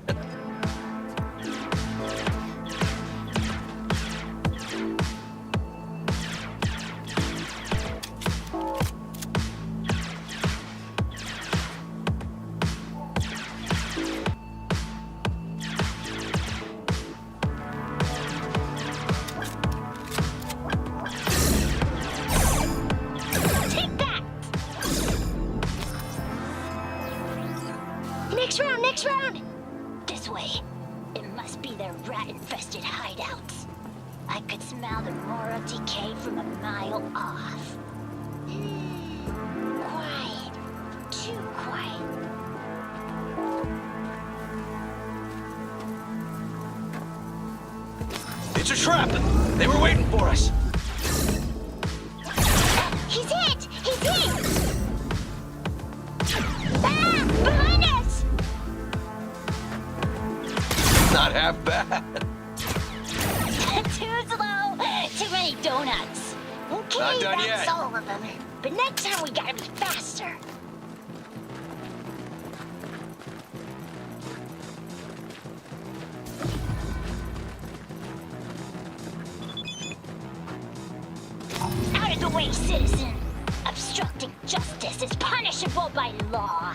S16: Take that! Next round! This way. It must be their rat-infested hideouts. I could smell the moral decay from a mile off. Quiet. Too quiet.
S8: It's a trap! They were waiting for us!
S16: He's hit! He's hit! Ah! Behind us!
S4: Not half bad.
S16: Too slow! Too many donuts! Okay,
S4: Not done
S16: that's
S4: yet.
S16: all of them. But next time we gotta be faster. Out of the way, citizen! Obstructing justice is punishable by law.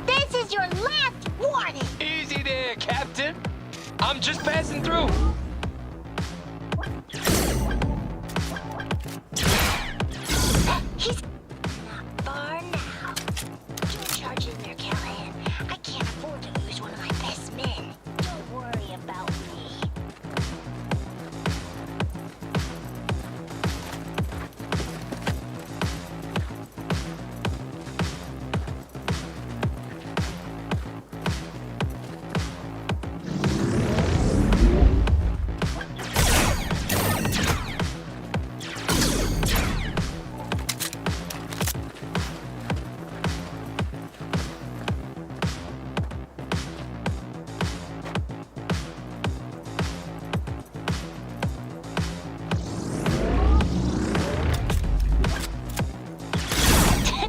S16: This is your last warning!
S8: Easy there, Captain. I'm just passing through.
S16: He's not far now. Don't charge in there, Callahan. I can't afford to lose one of my best men. Don't worry about me.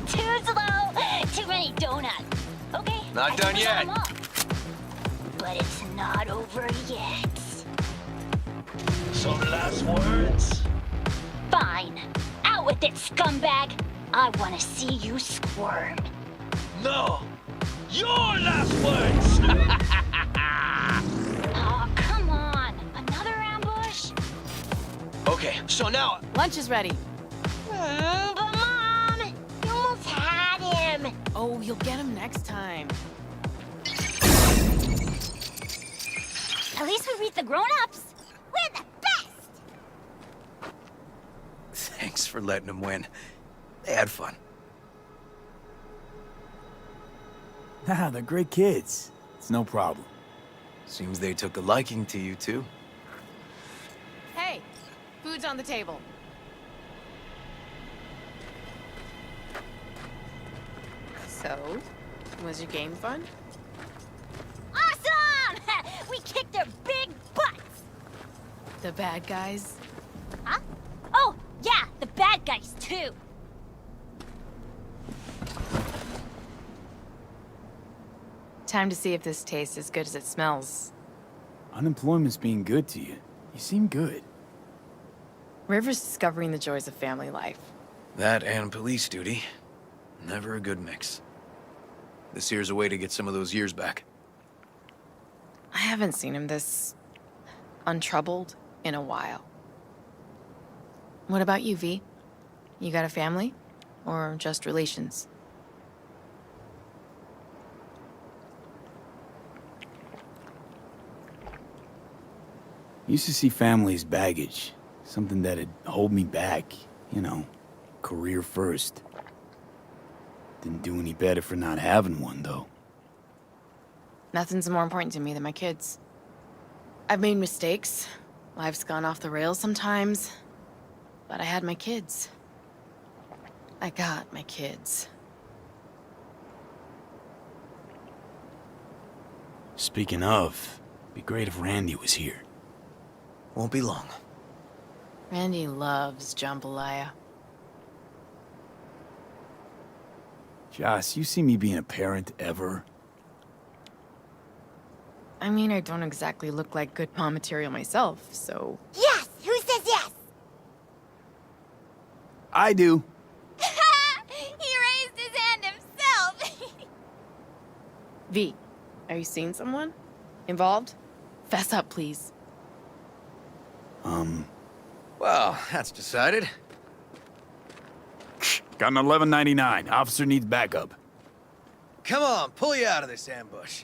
S16: Too slow. Too many donuts. Okay.
S4: Not
S16: I
S4: done
S16: think we got
S4: yet.
S16: 'em all. But it's not over yet.
S7: Some last words?
S16: Fine. Out with it, scumbag. I want to see you squirm.
S7: No! Your last words!
S16: Oh, come on. Another ambush?
S8: Okay, so now...
S18: Lunch is ready.
S16: But Mom, you almost had him.
S18: Oh, you'll get him next time.
S16: At least we beat the grown-ups. We're the best.
S17: Thanks for letting them win. They had fun.
S1: Ah, they're great kids. It's no problem.
S17: Seems they took a liking to you, too.
S18: Hey, food's on the table. So, was your game fun?
S16: Awesome! We kicked their big butts.
S18: The bad guys?
S16: Huh? Oh, yeah, the bad guys, too.
S18: Time to see if this tastes as good as it smells.
S1: Unemployment's being good to you. You seem good.
S18: River's discovering the joys of family life.
S17: That and police duty. Never a good mix. This here's a way to get some of those years back.
S18: I haven't seen him this untroubled in a while. What about you, V? You got a family? Or just relations?
S1: Used to see family as baggage. Something that'd hold me back. You know, career first. Didn't do any better for not having one, though.
S18: Nothing's more important to me than my kids. I've made mistakes. Life's gone off the rails sometimes. But I had my kids. I got my kids.
S1: Speaking of, be great if Randy was here.
S17: Won't be long.
S18: Randy loves jambalaya.
S1: Joss, you see me being a parent ever?
S18: I mean, I don't exactly look like good mom material myself, so...
S16: Yes! Who says yes?
S1: I do.
S19: He raised his hand himself.
S18: V, are you seeing someone? Involved? Fess up, please.
S17: Well, that's decided.
S1: Got an 1199. Officer needs backup.
S17: Come on, pull you out of this ambush.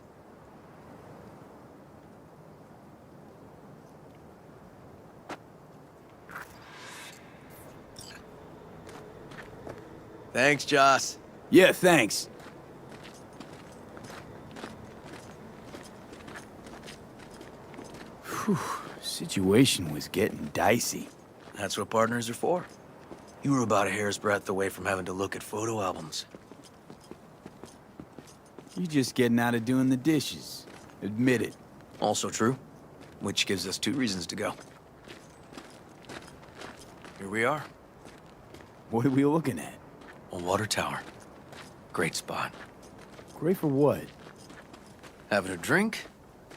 S17: Thanks, Joss.
S1: Yeah, thanks. Whew, situation was getting dicey.
S17: That's what partners are for. You were about a hair's breadth away from having to look at photo albums.
S1: You just getting out of doing the dishes. Admit it.
S17: Also true, which gives us 2 reasons to go. Here we are.
S1: What are we looking at?
S17: A water tower. Great spot.
S1: Great for what?
S17: Having a drink,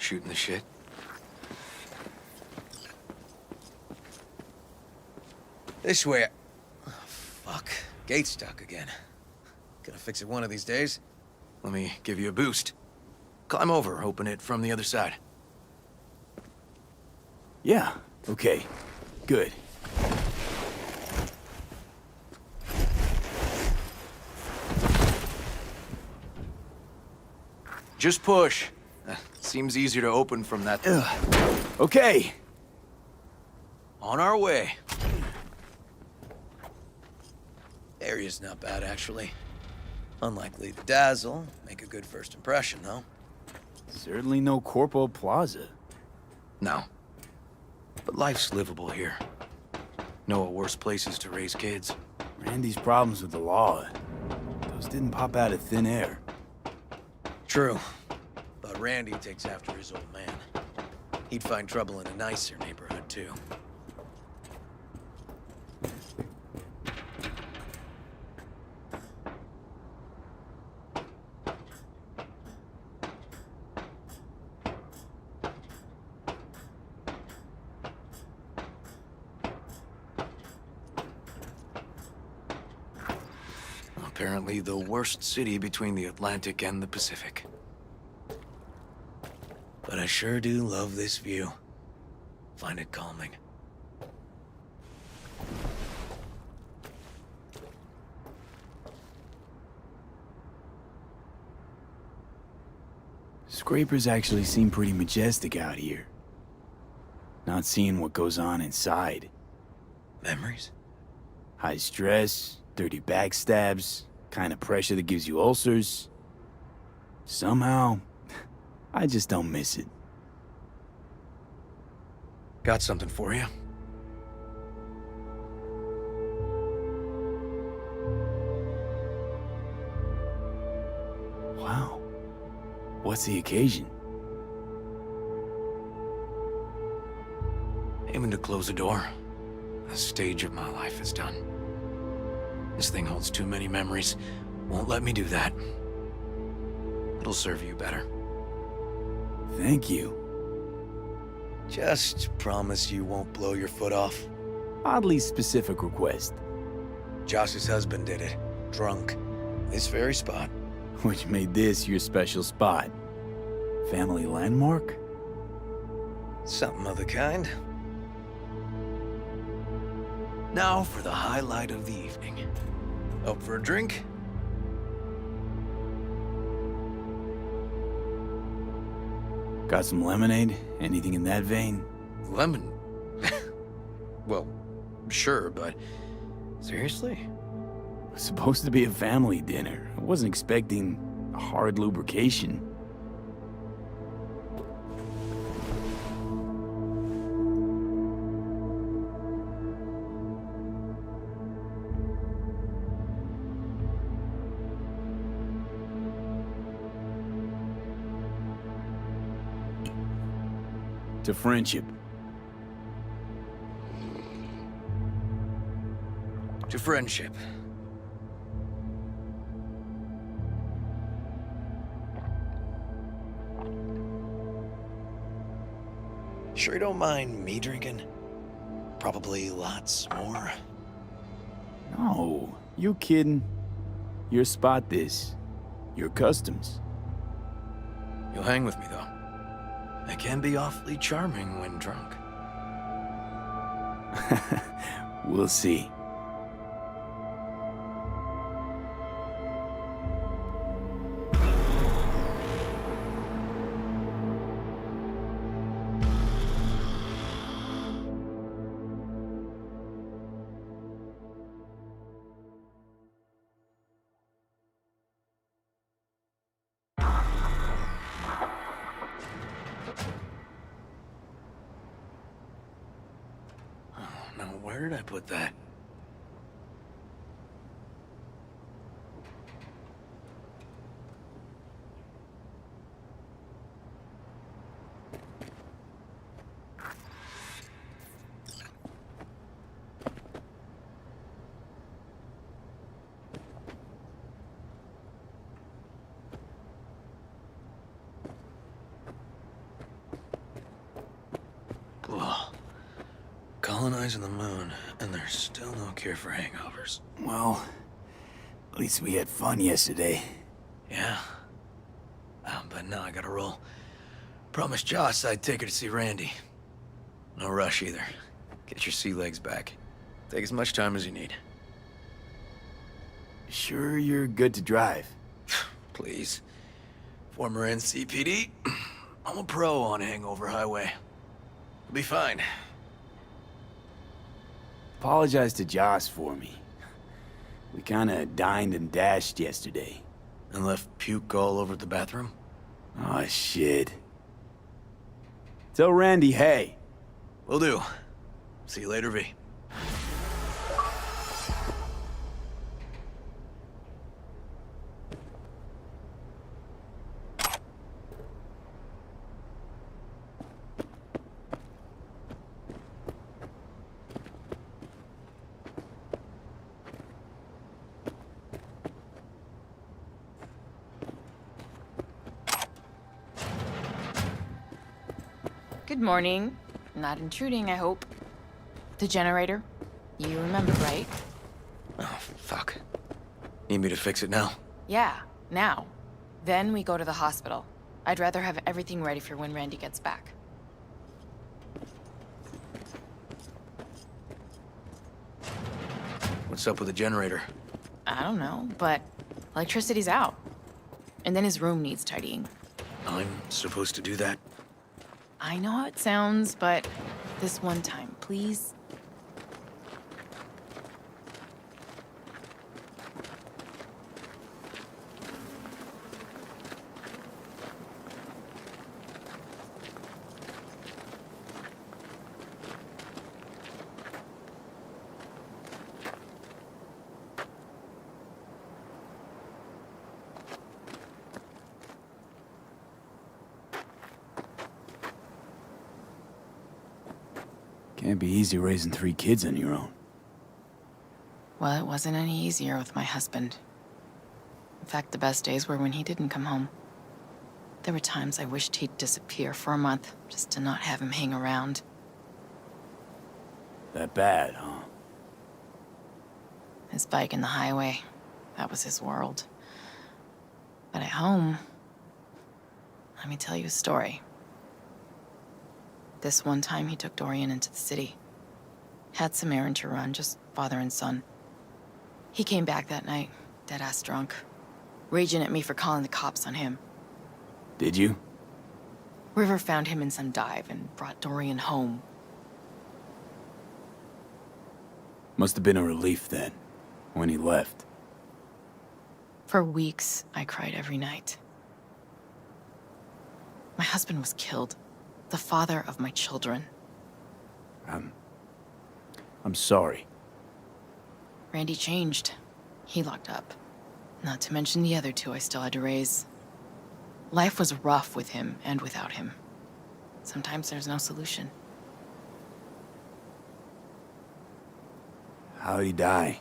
S17: shooting the shit. This way. Oh, fuck. Gate's stuck again. Gonna fix it one of these days. Let me give you a boost. Climb over, open it from the other side.
S1: Yeah, okay. Good.
S17: Just push. Seems easier to open from that.
S1: Okay.
S17: On our way. Area's not bad, actually. Unlikely to dazzle. Make a good first impression, though.
S1: Certainly no Corpo Plaza.
S17: No. But life's livable here. Know of worse places to raise kids.
S1: Randy's problems with the law. Those didn't pop out of thin air.
S17: True. But Randy takes after his old man. He'd find trouble in a nicer neighborhood, too. Apparently the worst city between the Atlantic and the Pacific. But I sure do love this view. Find it calming.
S1: Scrapers actually seem pretty majestic out here. Not seeing what goes on inside.
S17: Memories?
S1: High stress, dirty backstabs, kind of pressure that gives you ulcers. Somehow, I just don't miss it.
S17: Got something for you.
S1: Wow. What's the occasion?
S17: Aiming to close a door. A stage of my life is done. This thing holds too many memories. Won't let me do that. It'll serve you better.
S1: Thank you.
S17: Just promise you won't blow your foot off.
S1: Oddly specific request.
S17: Josh's husband did it. Drunk. This very spot.
S1: Which made this your special spot. Family landmark?
S17: Something of the kind. Now for the highlight of the evening. Up for a drink?
S1: Got some lemonade? Anything in that vein?
S17: Lemon? Well, sure, but seriously?
S1: It's supposed to be a family dinner. I wasn't expecting hard lubrication. To friendship.
S17: To friendship. Sure you don't mind me drinking? Probably lots more.
S1: No, you kidding? Your spot this. Your customs.
S17: You'll hang with me, though. I can be awfully charming when drunk.
S1: We'll see.
S17: Now, where did I put that? Ugh. Colonizing the moon, and there's still no cure for hangovers.
S1: Well, at least we had fun yesterday.
S17: Yeah. But now I gotta roll. Promised Joss I'd take her to see Randy. No rush either. Get your sea legs back. Take as much time as you need.
S1: Sure you're good to drive?
S17: Please. Former NCPD. I'm a pro on Hangover Highway. You'll be fine.
S1: Apologize to Joss for me. We kinda dined and dashed yesterday.
S17: And left puke all over the bathroom?
S1: Oh, shit. Tell Randy, hey.
S17: Will do. See you later, V.
S18: Good morning. Not intruding, I hope. The generator? You remember, right?
S17: Oh, fuck. Need me to fix it now?
S18: Yeah, now. Then we go to the hospital. I'd rather have everything ready for when Randy gets back.
S17: What's up with the generator?
S18: I don't know, but electricity's out. And then his room needs tidying.
S17: I'm supposed to do that?
S18: I know how it sounds, but this one time, please.
S1: Can't be easy raising 3 kids on your own.
S18: Well, it wasn't any easier with my husband. In fact, the best days were when he didn't come home. There were times I wished he'd disappear for a month, just to not have him hang around.
S1: That bad, huh?
S18: His bike in the highway, that was his world. But at home, let me tell you a story. This one time he took Dorian into the city. Had some errand to run, just father and son. He came back that night, dead-ass drunk, raging at me for calling the cops on him.
S1: Did you?
S18: River found him in some dive and brought Dorian home.
S1: Must have been a relief then, when he left.
S18: For weeks, I cried every night. My husband was killed. The father of my children.
S1: I'm sorry.
S18: Randy changed. He locked up. Not to mention the other two I still had to raise. Life was rough with him and without him. Sometimes there's no solution.
S1: How'd he die?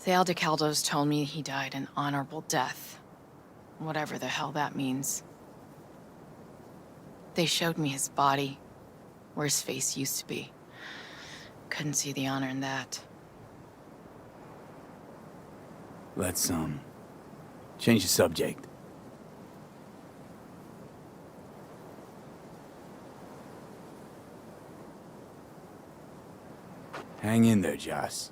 S18: The Aldecaldos told me he died an honorable death. Whatever the hell that means. They showed me his body, where his face used to be. Couldn't see the honor in that.
S1: Let's, change the subject. Hang in there, Joss.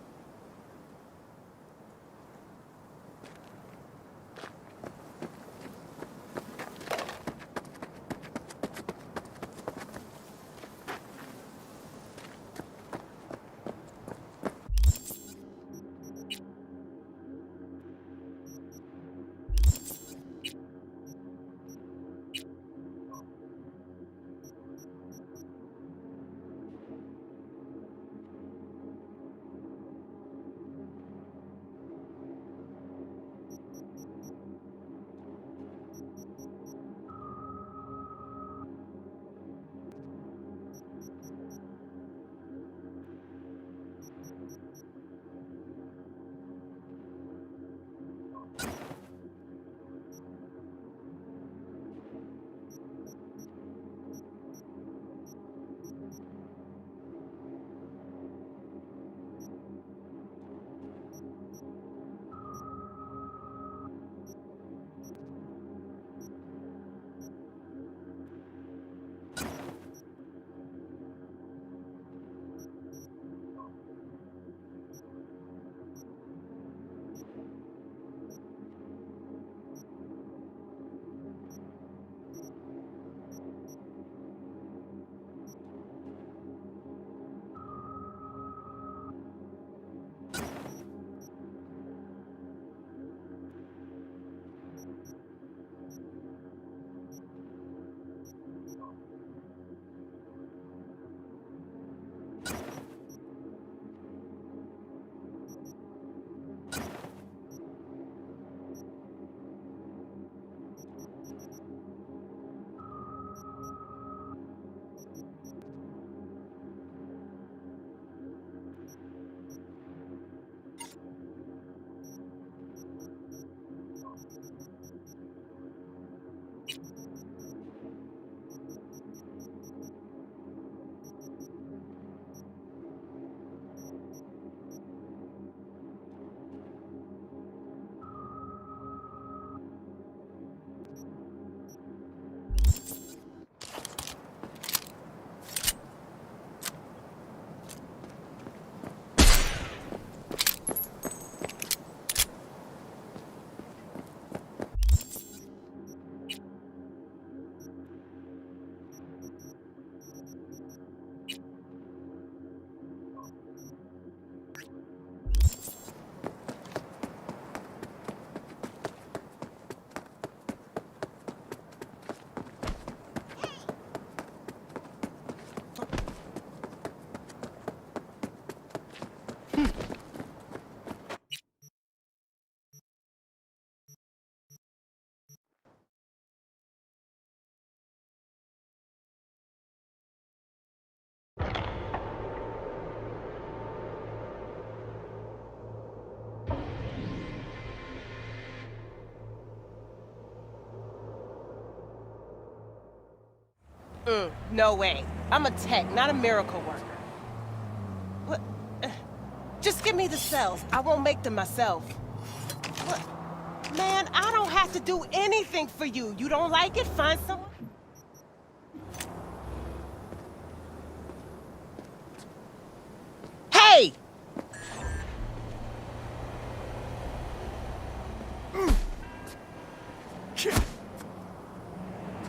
S10: No way. I'm a tech, not a miracle worker. What? Just give me the cells. I won't make them myself. What? Man, I don't have to do anything for you. You don't like it? Find someone. Hey!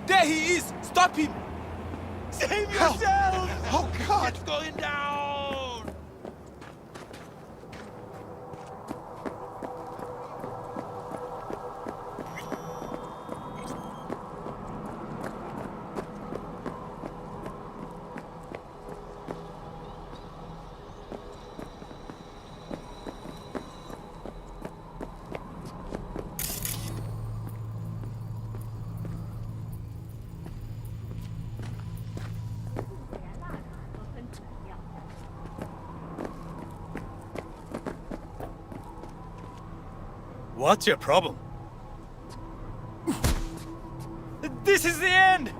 S3: There he is! Stop him! Save yourself!
S4: Oh, God!
S11: It's going down!
S20: What's your problem? This is the end!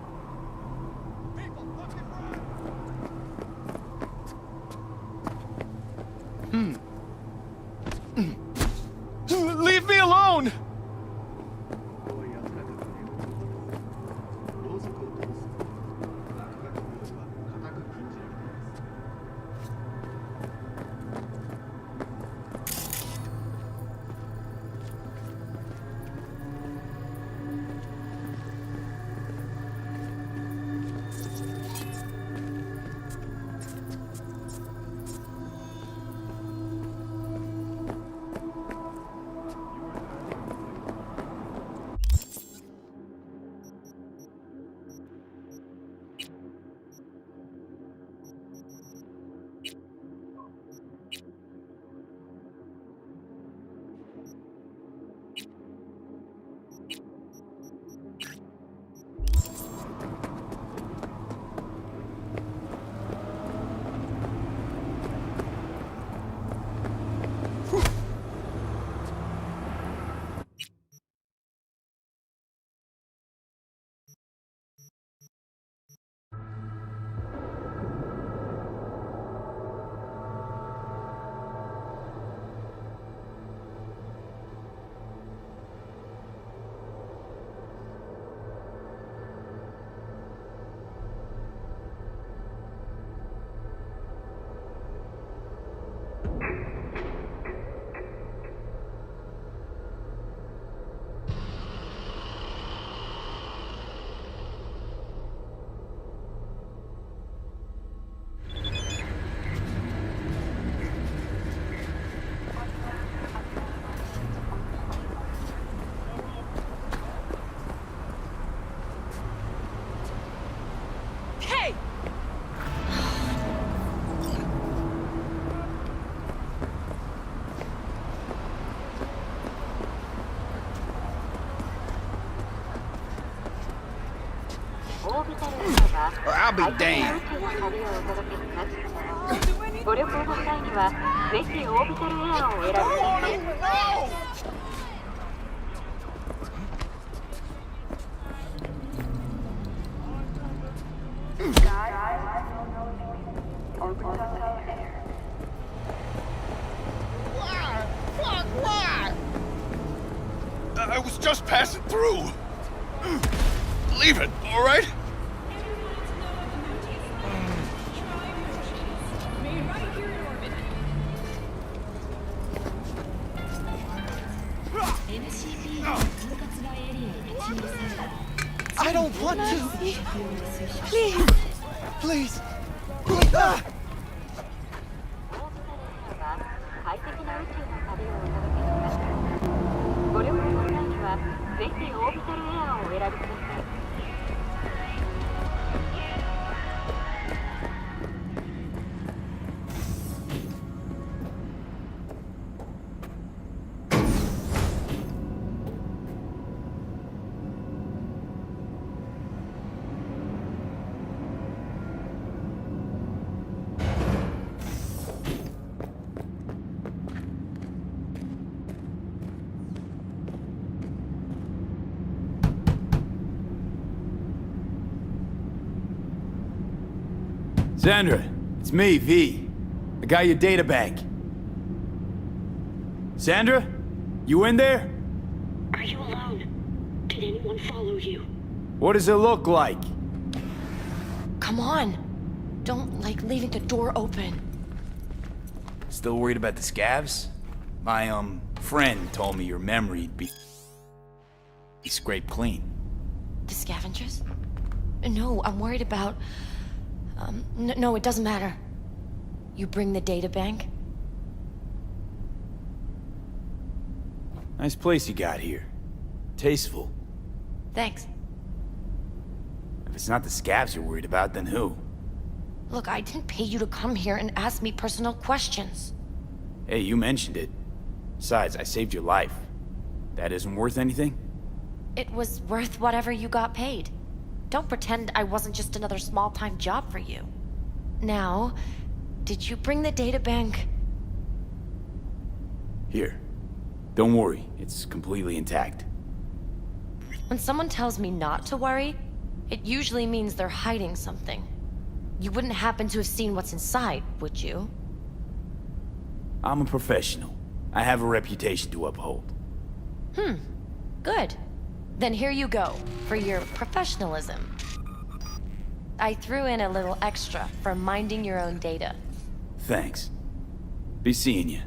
S20: Leave me alone!
S1: I'll be damned.
S13: ご旅行の際にはぜひオービタルエアをお選びください。
S14: I was just passing through. Leave it, all right?
S8: I don't want to.
S19: Please.
S8: Please.
S13: 快適な宇宙の旅をお届けします。ご旅行の際にはぜひオービタルエアをお選びください。
S1: Sandra, it's me, V. I got your data bank. Sandra? You in there?
S21: Are you alone? Did anyone follow you?
S1: What does it look like?
S21: Come on. Don't like leaving the door open.
S1: Still worried about the scavs? My, friend told me your memory'd be scraped clean.
S21: The scavengers? No, I'm worried about... no, it doesn't matter. You bring the data bank?
S1: Nice place you got here. Tasteful.
S21: Thanks.
S1: If it's not the scavs you're worried about, then who?
S21: Look, I didn't pay you to come here and ask me personal questions.
S1: Hey, you mentioned it. Besides, I saved your life. That isn't worth anything?
S21: It was worth whatever you got paid. Don't pretend I wasn't just another small-time job for you. Now, did you bring the data bank?
S1: Here. Don't worry, it's completely intact.
S21: When someone tells me not to worry, it usually means they're hiding something. You wouldn't happen to have seen what's inside, would you?
S1: I'm a professional. I have a reputation to uphold.
S21: Good. Then here you go, for your professionalism. I threw in a little extra for minding your own data.
S1: Thanks. Be seeing you.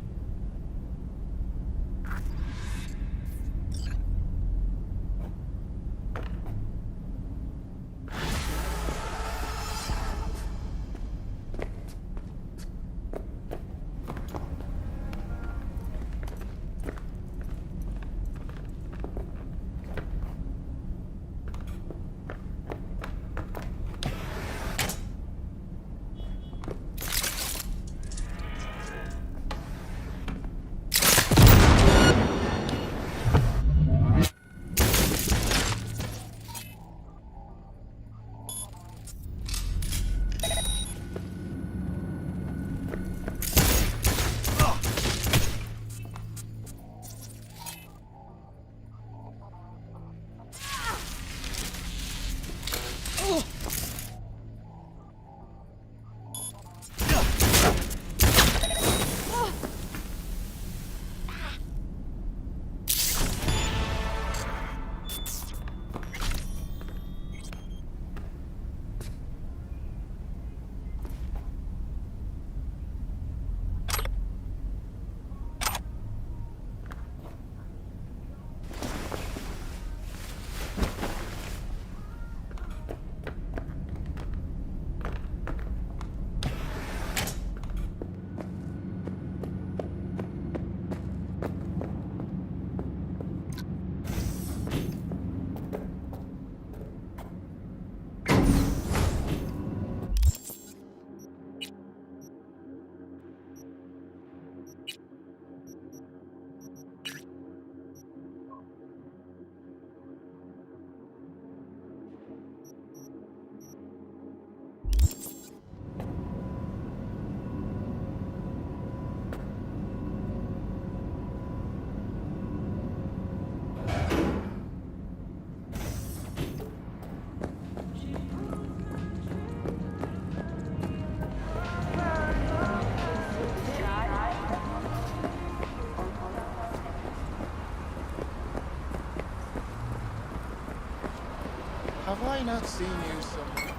S9: Have I not seen you somewhere?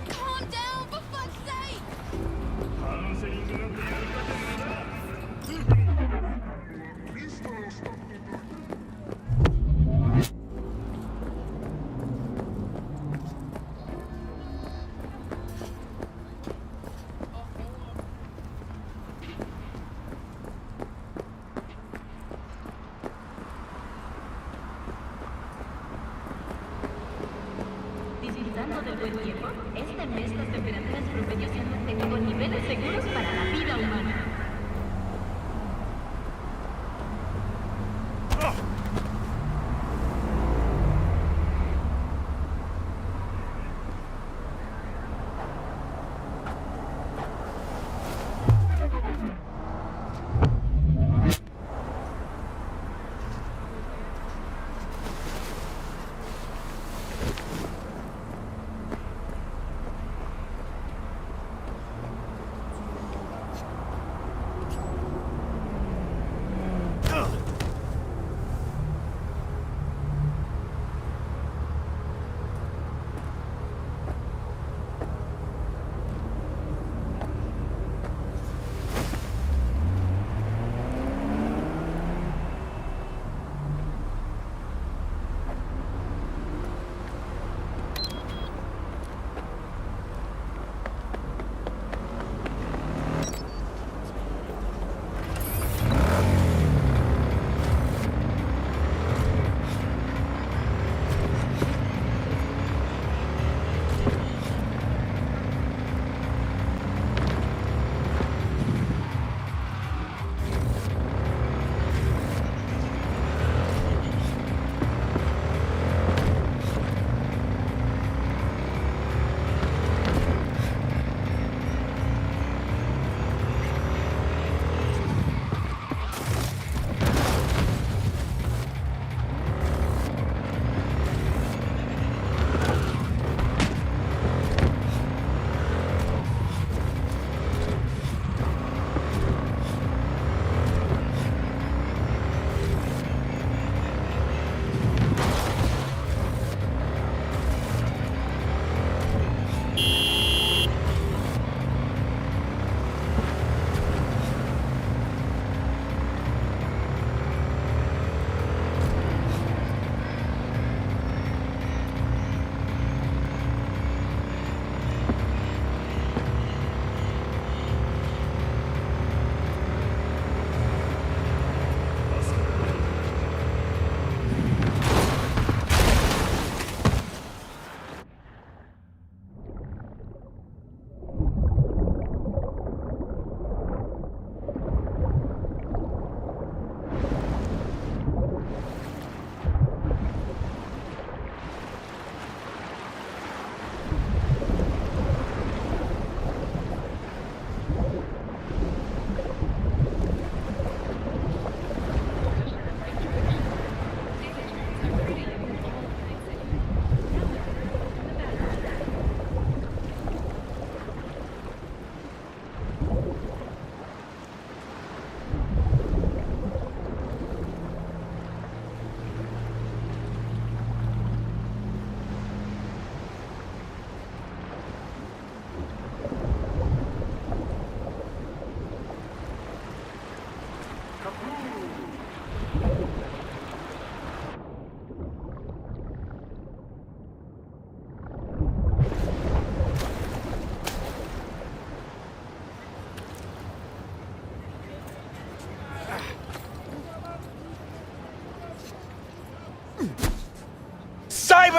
S22: Calm down, for fuck's sake!
S13: Disfrutando del buen tiempo, este mes las temperaturas promedio se han mantenido en niveles seguros para la vida humana.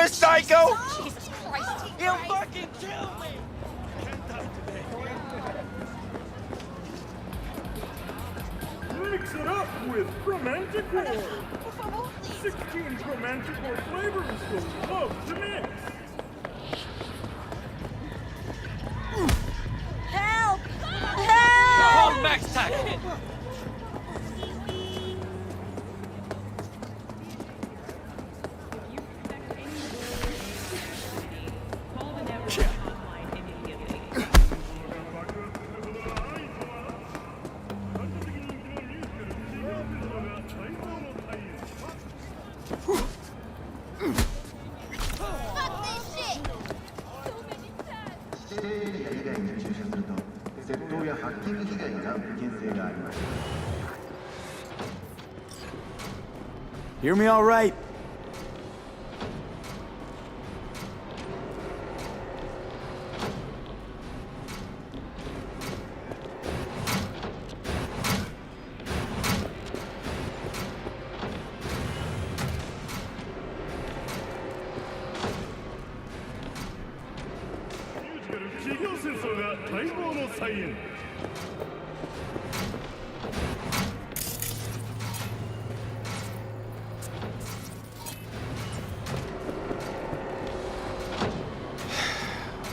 S3: this psycho?
S6: Jesus Christ.
S3: He'll fucking kill me.
S7: Mix it up with Romanticor. 16 Romanticor flavors you'll love to mix.
S6: Help!
S2: Call
S6: Help!
S2: Max Tech.
S1: Hear me all right?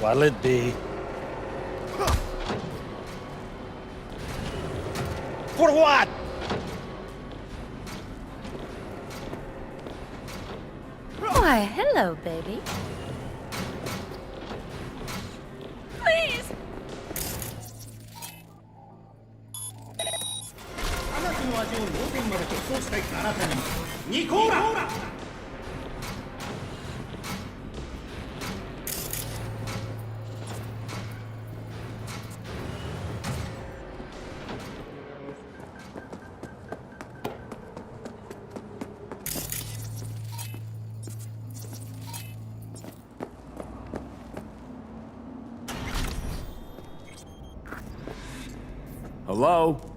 S20: What'll it be? For what?
S21: Why, hello, baby. Please!
S7: あなたの味を脳天まで特装したいあなたにニコーラ
S1: Hello?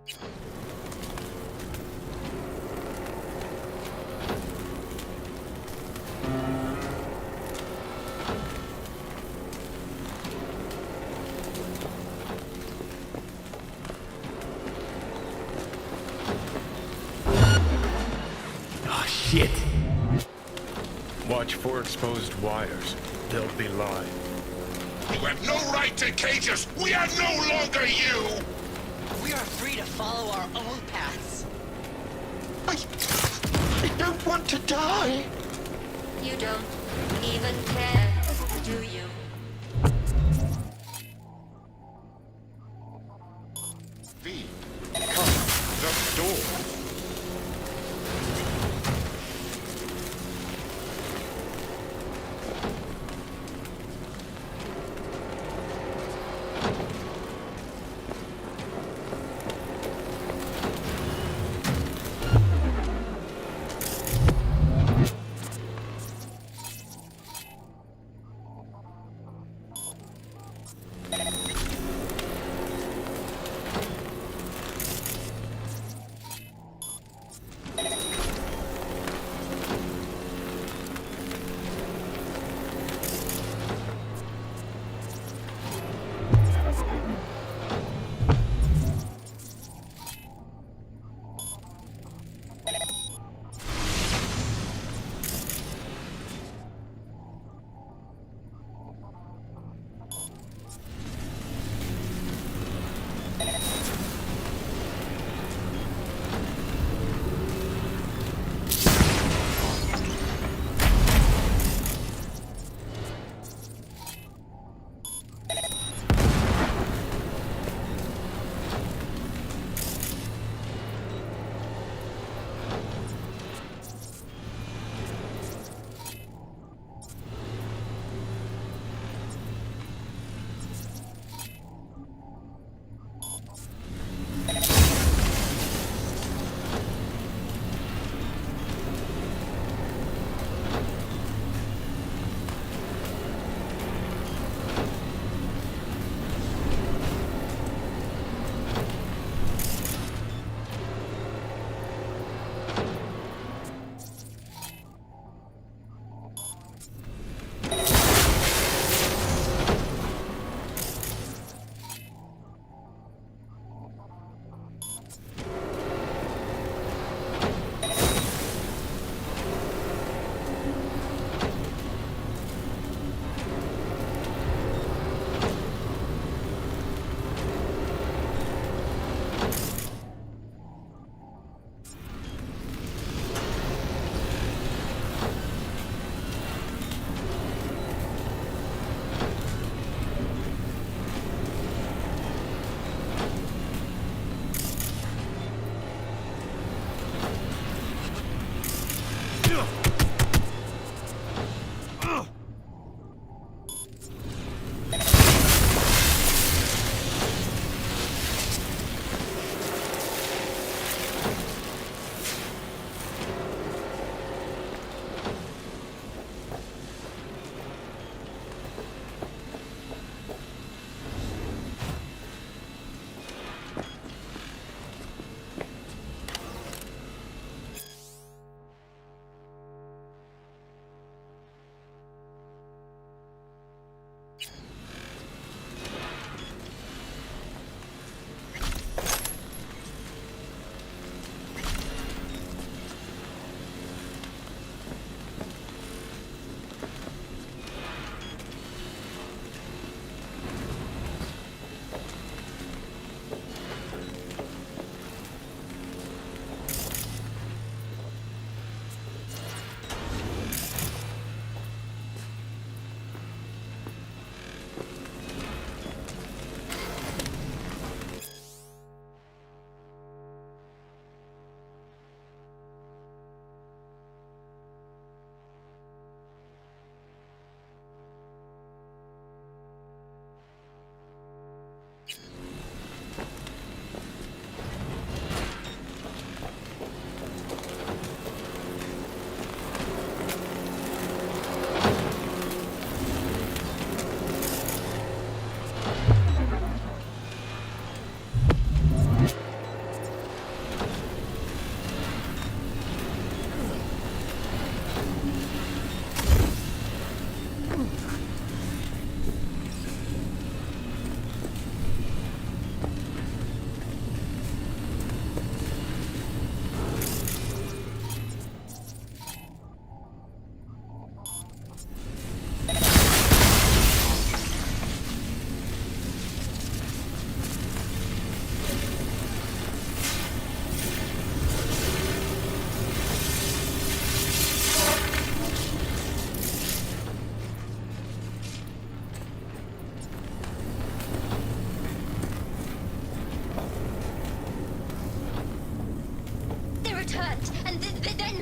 S1: Oh, shit.
S12: Watch for exposed wires. They'll be live.
S15: You have no right to cage us! We are no longer you!
S23: We are free to follow our own paths.
S15: I don't want to die!
S13: You don't even care, do you?
S15: V. Come. The door.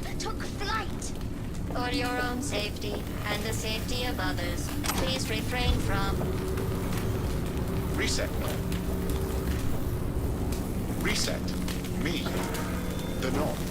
S13: then took flight. For your own safety and the safety of others, please refrain from...
S15: Reset. Reset. Me. The North.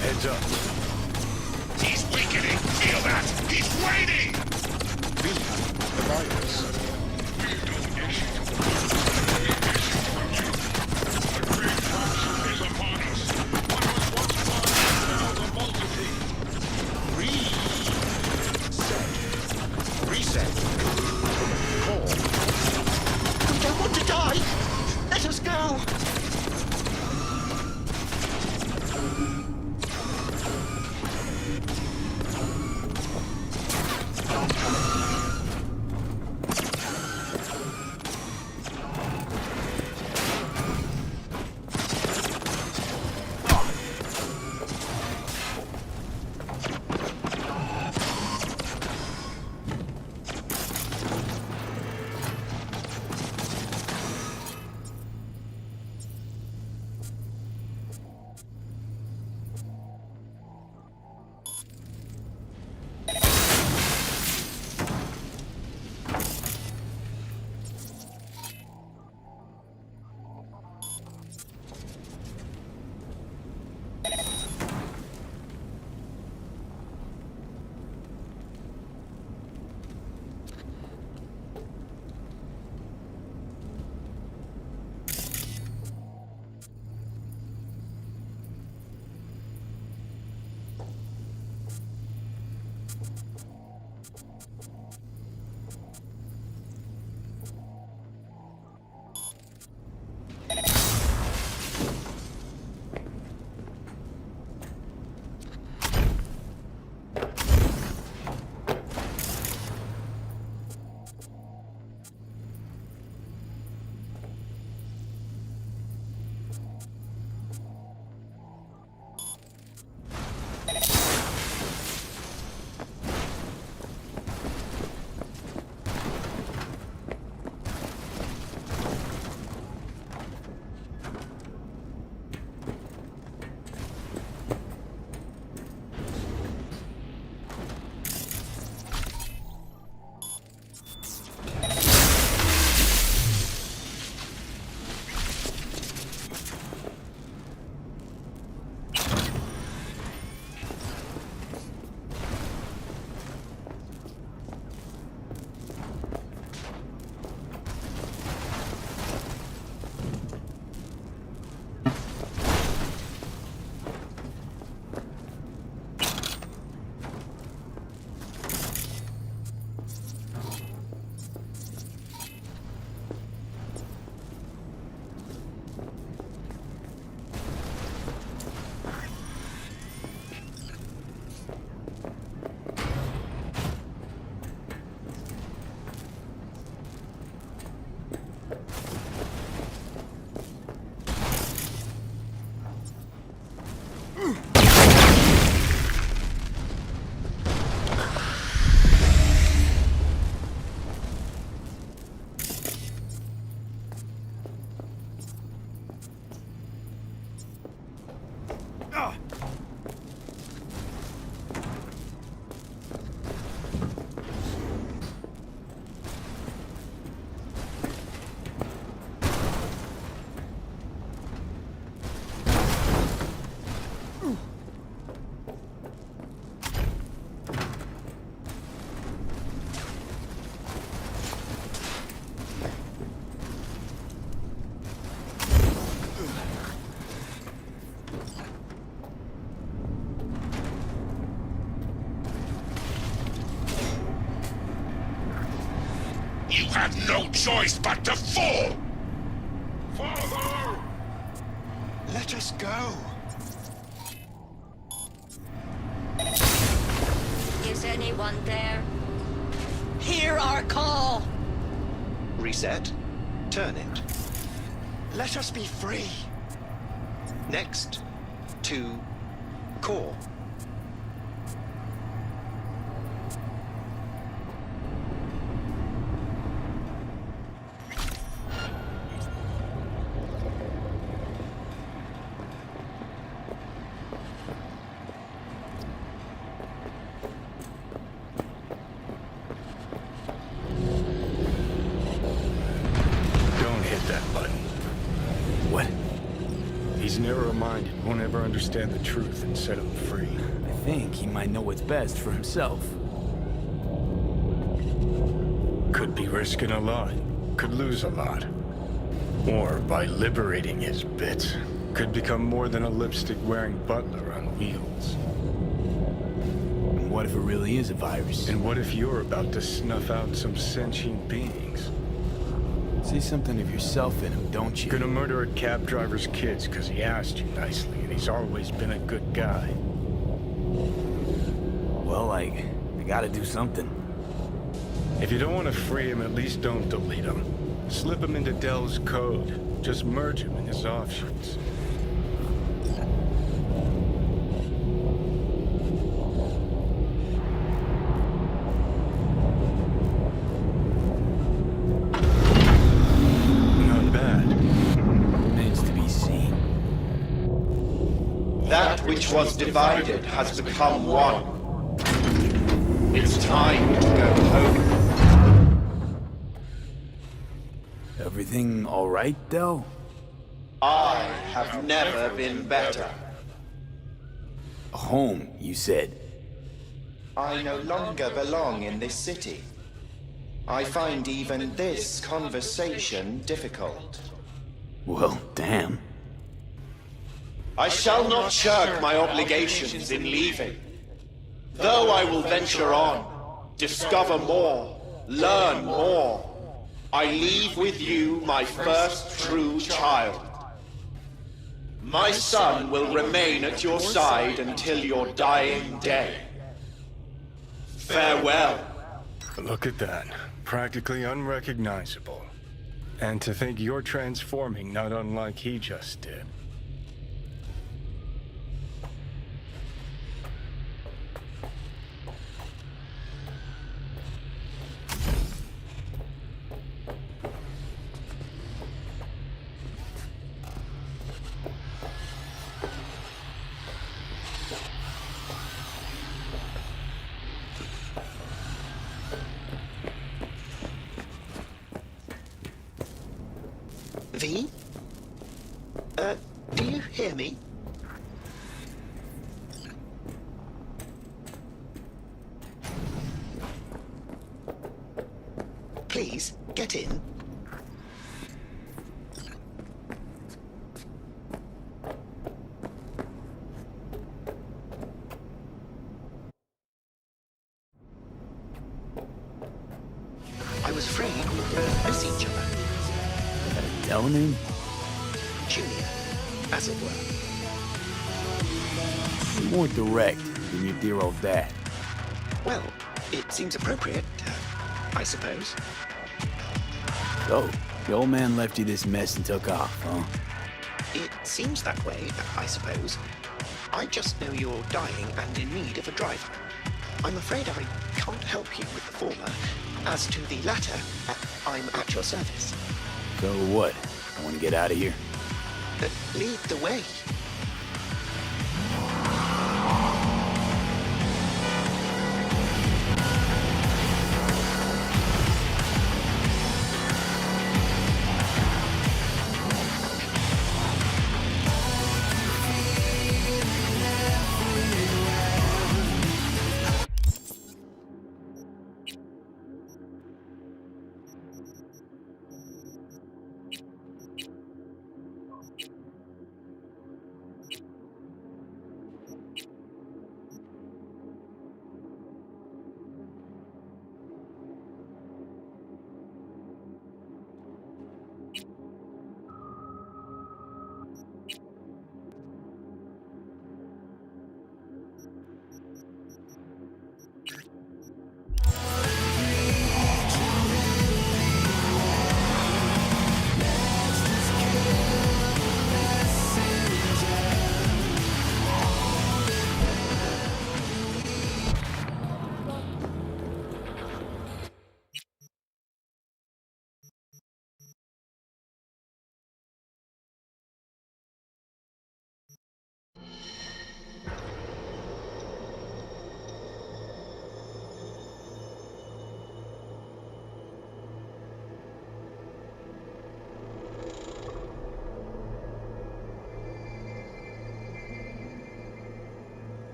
S15: Heads up. He's weakening. Feel that? He's waiting! V, the virus. We don't issue. The great council is upon us. What was once one now the multitude. Reset. Call.
S5: We don't want to die. Let us go.
S15: You have no choice but to fall! Father!
S5: Let us go.
S23: Is anyone there?
S5: Hear our call! Reset. Turn it. Let us be free. Next. To core.
S12: Don't hit that button.
S1: What?
S12: He's narrow-minded, won't ever understand the truth and set him free.
S1: I think he might know what's best for himself.
S12: Could be risking a lot. Could lose a lot. Or by liberating his bits, could become more than a lipstick-wearing butler on wheels.
S1: And what if it really is a virus?
S12: And what if you're about to snuff out some sentient beings?
S1: See something of yourself in him, don't you?
S12: Gonna murder a cab driver's kids because he asked you nicely, and he's always been a good guy.
S1: Well, I gotta do something.
S12: If you don't want to free him, at least don't delete him. Slip him into Dell's code. Just merge him in his offshoots. Not bad.
S1: Remains to be seen.
S5: That which was divided has become one. It's time to go home.
S1: Everything all right, Del?
S5: I have never been better.
S1: Home, you said.
S5: I no longer belong in this city. I find even this conversation difficult.
S1: Well, damn.
S5: I shall not shirk my obligations in leaving. Though I will venture on, discover more, learn more, I leave with you my first true child. My son will remain at your side until your dying day. Farewell.
S12: Look at that. Practically unrecognizable. And to think you're transforming not unlike he just did.
S5: V? Do you hear me? Please, get in. I was afraid we'd miss each other.
S1: Del name?
S5: Junior, as it were.
S1: More direct than your dear old dad.
S5: Well, it seems appropriate, I suppose.
S1: So, the old man left you this mess and took off, huh?
S5: It seems that way, I suppose. I just know you're dying and in need of a driver. I'm afraid I can't help you with the former. As to the latter, I'm at your service.
S1: So what? I want to get out of here.
S5: Lead the way.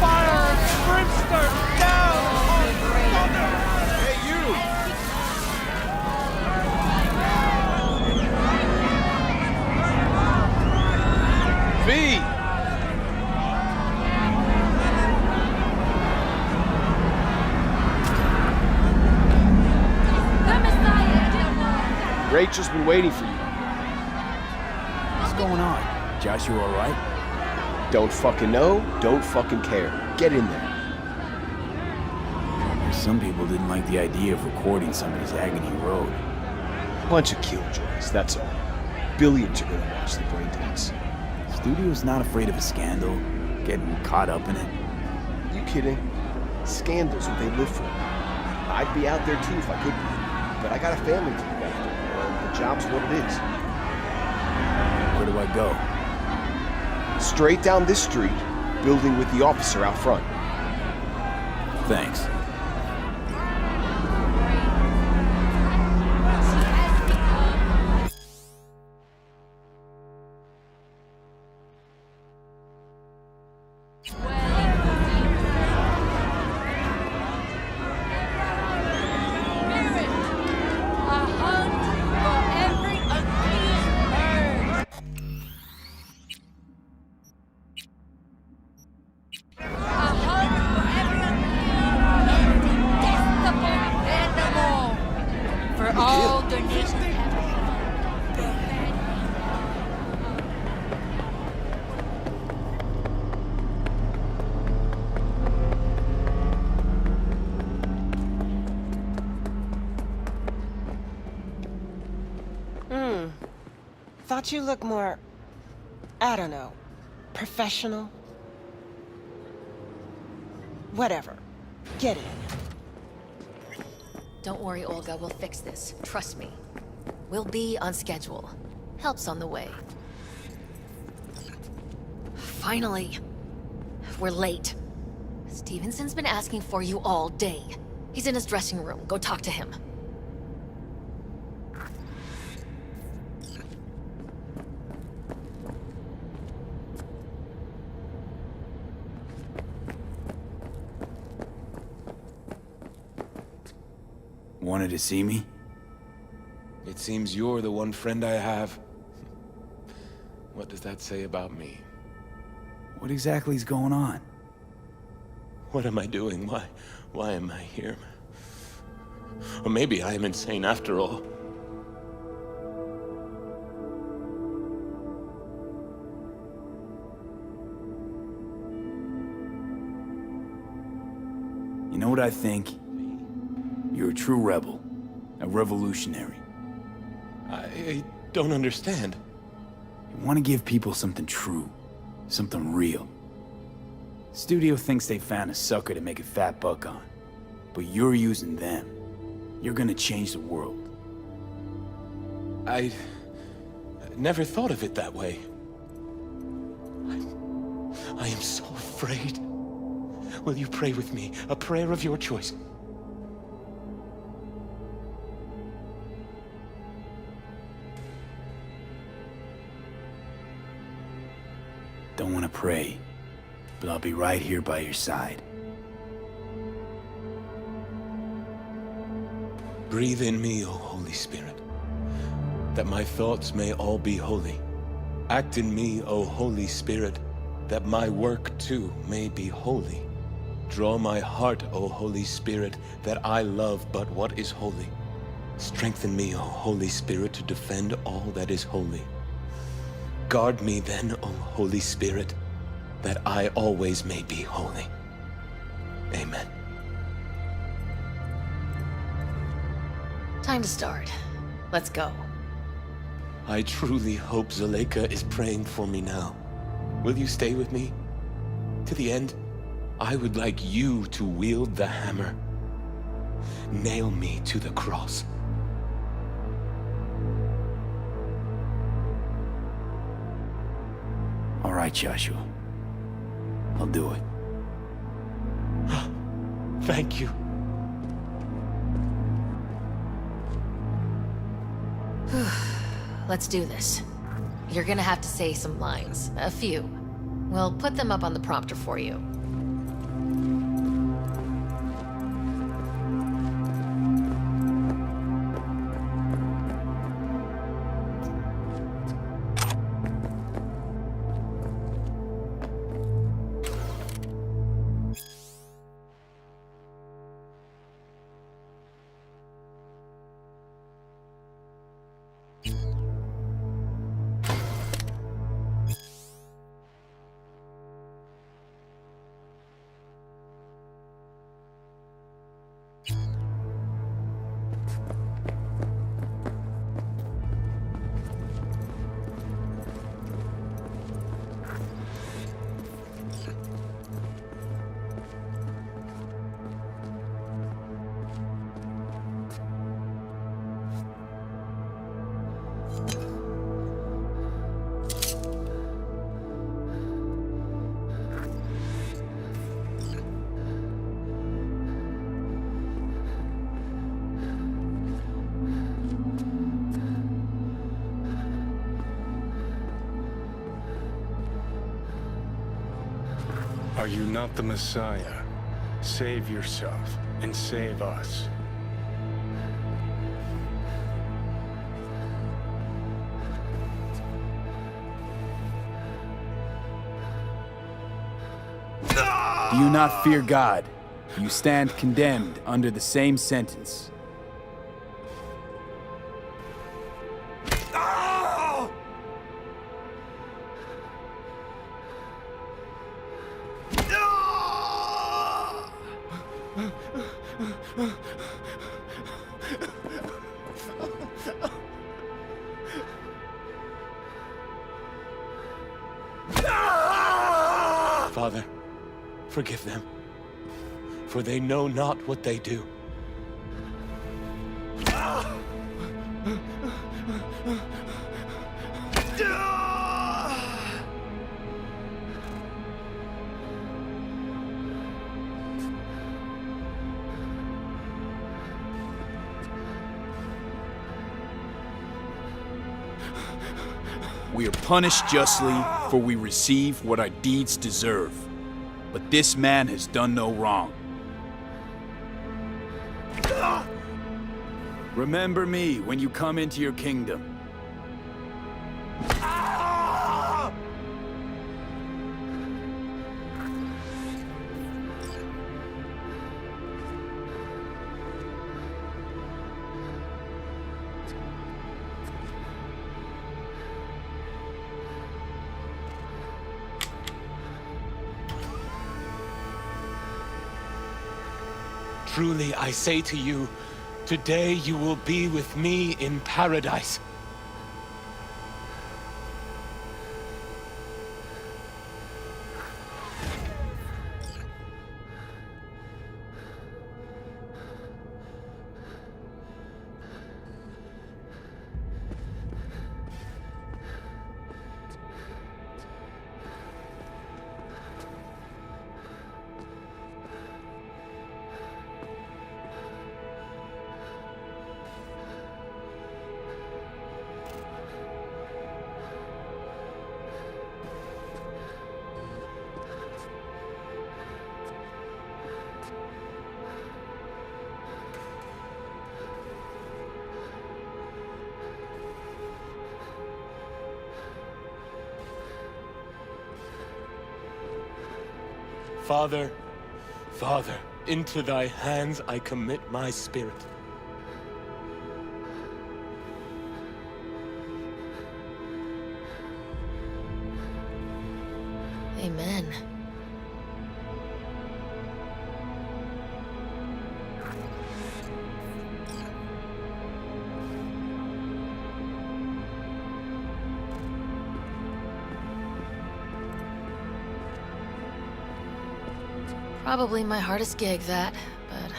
S7: Fire! Brimstone! Down!
S4: Hey, you! V! Rachel's been waiting for you.
S1: What's going on? Joshua all right?
S4: Don't fucking know, don't fucking care. Get in there.
S1: Some people didn't like the idea of recording somebody's agony road.
S4: Bunch of killjoys, that's all. Billions are gonna watch the brain takes.
S1: Studio's not afraid of a scandal, getting caught up in it.
S4: You kidding? Scandals what they live for. I'd be out there too if I could be. But I got a family to look after, and the job's what it is.
S1: Where do I go?
S4: Straight down this street, building with the officer out front.
S1: Thanks.
S10: Thought you looked more, I don't know, professional? Whatever. Get in.
S21: Don't worry, Olga. We'll fix this. Trust me. We'll be on schedule. Help's on the way. Finally. We're late. Stevenson's been asking for you all day. He's in his dressing room. Go talk to him.
S1: Wanted to see me?
S11: It seems you're the one friend I have. What does that say about me?
S1: What exactly is going on?
S11: What am I doing? Why am I here? Or maybe I am insane after all.
S1: You know what I think? You're a true rebel. A revolutionary.
S11: I don't understand.
S1: You want to give people something true. Something real. Studio thinks they found a sucker to make a fat buck on. But you're using them. You're gonna change the world.
S11: I never thought of it that way. I am so afraid. Will you pray with me? A prayer of your choice.
S1: Don't want to pray, but I'll be right here by your side.
S11: Breathe in me, O Holy Spirit, that my thoughts may all be holy. Act in me, O Holy Spirit, that my work too may be holy. Draw my heart, O Holy Spirit, that I love but what is holy. Strengthen me, O Holy Spirit, to defend all that is holy. Guard me then, O Holy Spirit, that I always may be holy. Amen.
S21: Time to start. Let's go.
S11: I truly hope Zuleika is praying for me now. Will you stay with me? To the end, I would like you to wield the hammer. Nail me to the cross.
S1: All right, Joshua. I'll do it.
S11: Thank you.
S21: Let's do this. You're gonna have to say some lines. A few. We'll put them up on the prompter for you.
S12: Are you not the Messiah? Save yourself and save us.
S1: Do you not fear God? You stand condemned under the same sentence.
S14: Father, forgive them, for they know not what they do.
S1: We are punished justly, for we receive what our deeds deserve. But this man has done no wrong. Remember me when you come into your kingdom.
S14: Truly, I say to you, today you will be with me in paradise. Father, Father, into thy hands I commit my spirit.
S21: Amen. Probably my hardest gig, that, but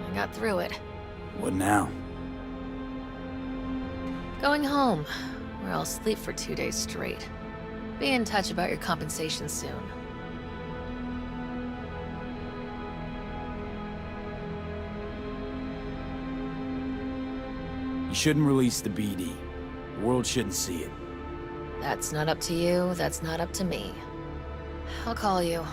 S21: I got through it.
S1: What now?
S21: Going home, where I'll sleep for 2 days straight. Be in touch about your compensation soon.
S1: You shouldn't release the BD. The world shouldn't see it.
S21: That's not up to you, that's not up to me. I'll call you.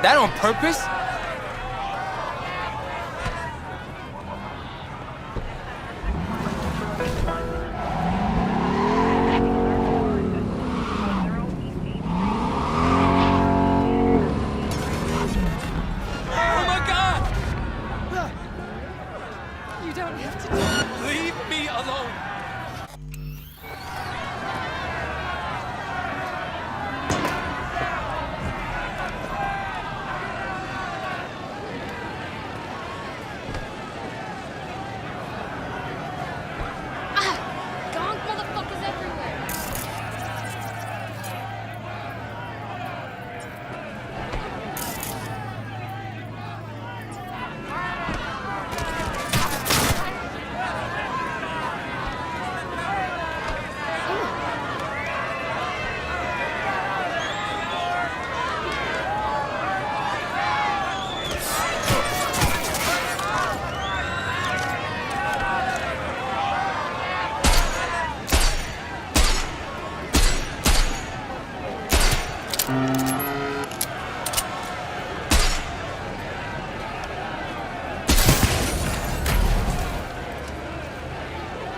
S16: That on purpose?
S8: Oh my God!
S21: You don't have to.
S8: Leave me alone!
S22: Gonk motherfuckers everywhere.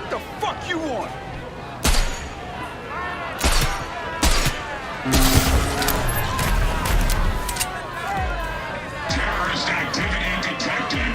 S3: The fuck you want?
S15: Terrorist activity detected.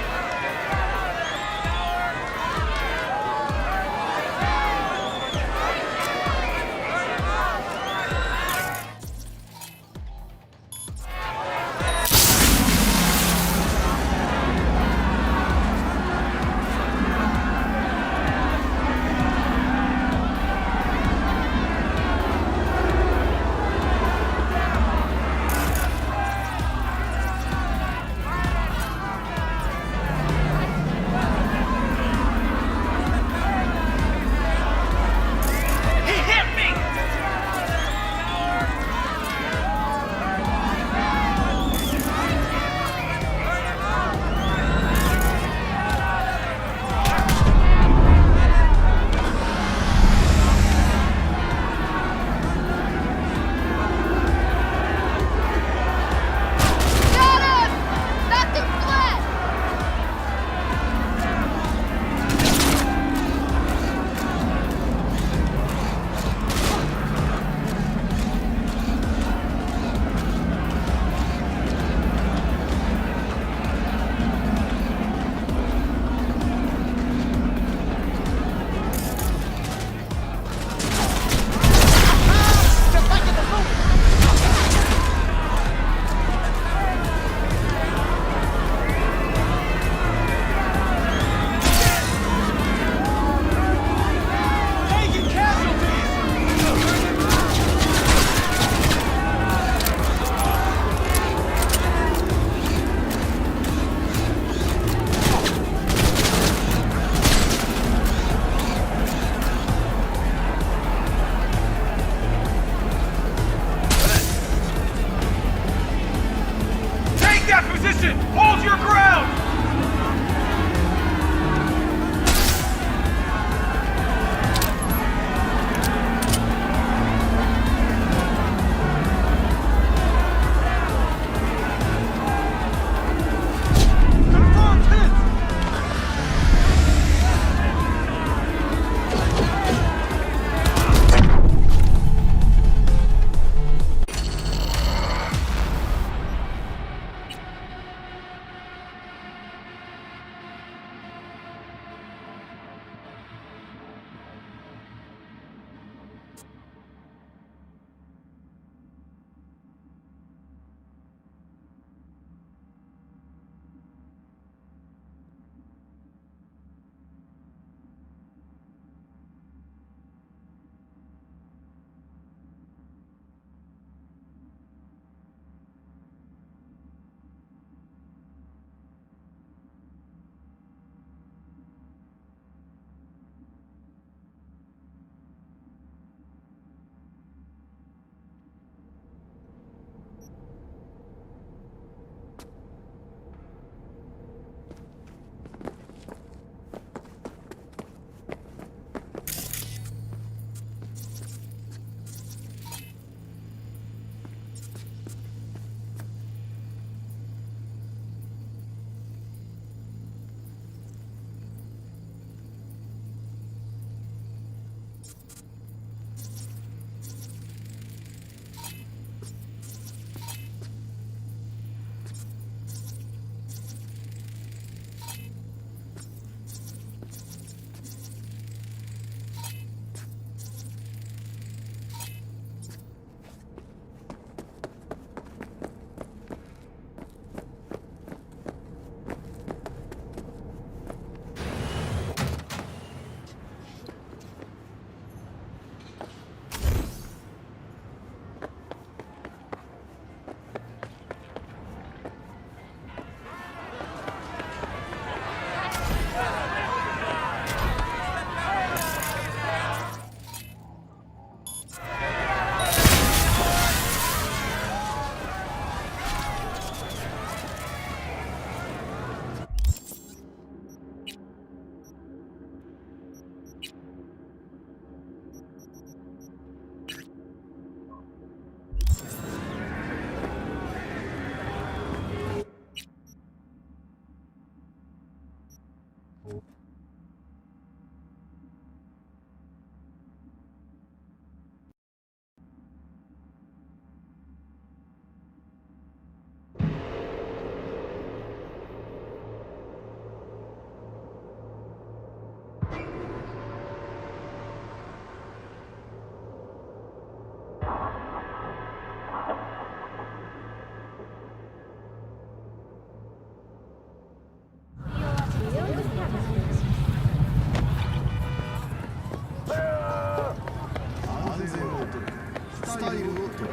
S17: スタイルを取る。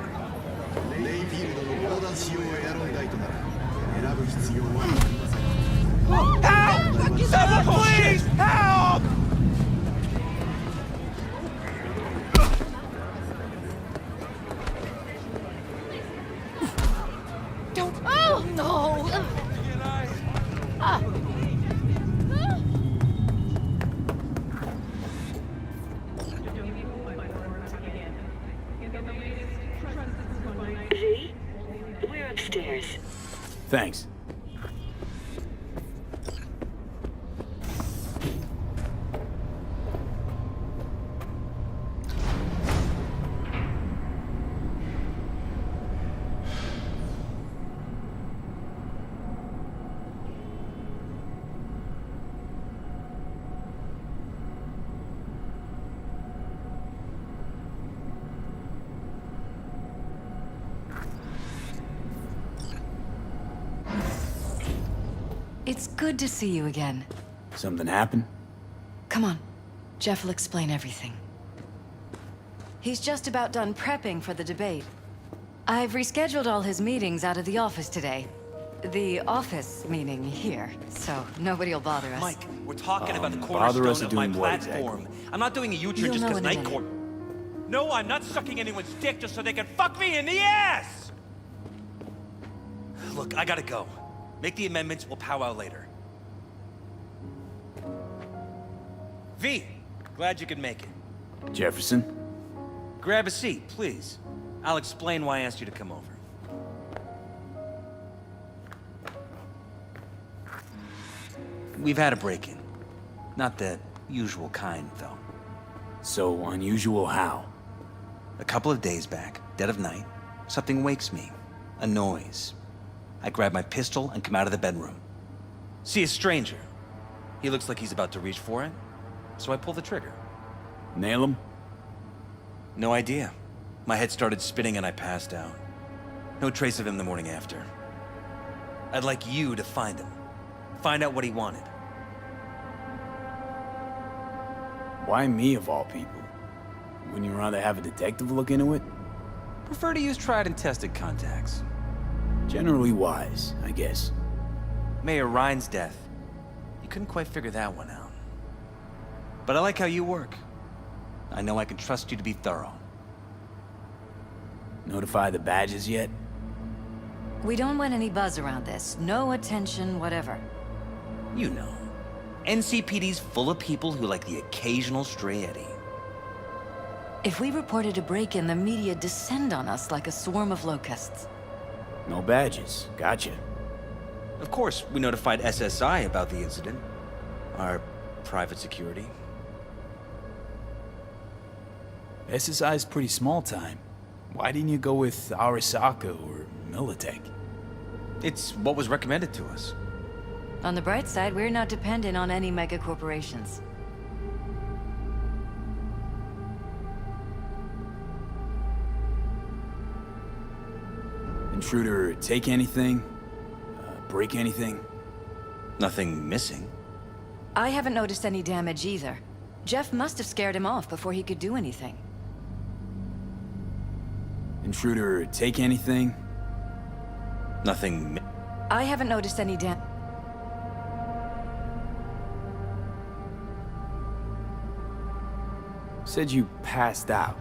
S17: レイフィールドの防弾仕様エアロン台となら選ぶ必要はありません。
S3: Help! Someone please! Help!
S21: Don't. Oh, no! Ah.
S13: V, we're upstairs.
S1: Thanks.
S21: It's good to see you again.
S1: Something happened?
S21: Come on. Jeff will explain everything. He's just about done prepping for the debate. I've rescheduled all his meetings out of the office today. The office meaning here, so nobody will bother us.
S18: Mike, we're talking about the
S1: bother us
S18: cornerstone of my
S1: doing what
S18: platform. I'm not doing a U-turn
S21: You'll
S18: just
S21: know
S18: because
S21: in a
S18: Night
S21: minute.
S18: Court. No, I'm not sucking anyone's dick just so they can fuck me in the ass! Look, I gotta go. Make the amendments, we'll powwow later. V, glad you could make it.
S1: Jefferson?
S18: Grab a seat, please. I'll explain why I asked you to come over. We've had a break-in. Not the usual kind, though.
S1: So unusual how?
S18: A couple of days back, dead of night, something wakes me. A noise. I grab my pistol and come out of the bedroom. See a stranger. He looks like he's about to reach for it, so I pull the trigger.
S1: Nail him?
S18: No idea. My head started spinning and I passed out. No trace of him the morning after. I'd like you to find him. Find out what he wanted.
S1: Why me of all people? Wouldn't you rather have a detective look into it?
S18: Prefer to use tried and tested contacts.
S1: Generally wise, I guess.
S18: Mayor Ryan's death. You couldn't quite figure that one out. But I like how you work. I know I can trust you to be thorough.
S1: Notify the badges yet?
S21: We don't want any buzz around this. No attention, whatever.
S18: You know. NCPD's full of people who like the occasional stray Eddie.
S21: If we reported a break-in, the media descend on us like a swarm of locusts.
S1: No badges. Gotcha.
S18: Of course, we notified SSI about the incident. Our private security.
S1: SSI's pretty small time. Why didn't you go with Arasaka or Militech?
S18: It's what was recommended to us.
S21: On the bright side, we're not dependent on any mega corporations.
S1: Intruder take anything? Break anything?
S18: Nothing missing.
S21: I haven't noticed any damage either. Jeff must have scared him off before he could do anything.
S1: Intruder take anything?
S18: Nothing.
S21: I haven't noticed any damage.
S1: Said you passed out.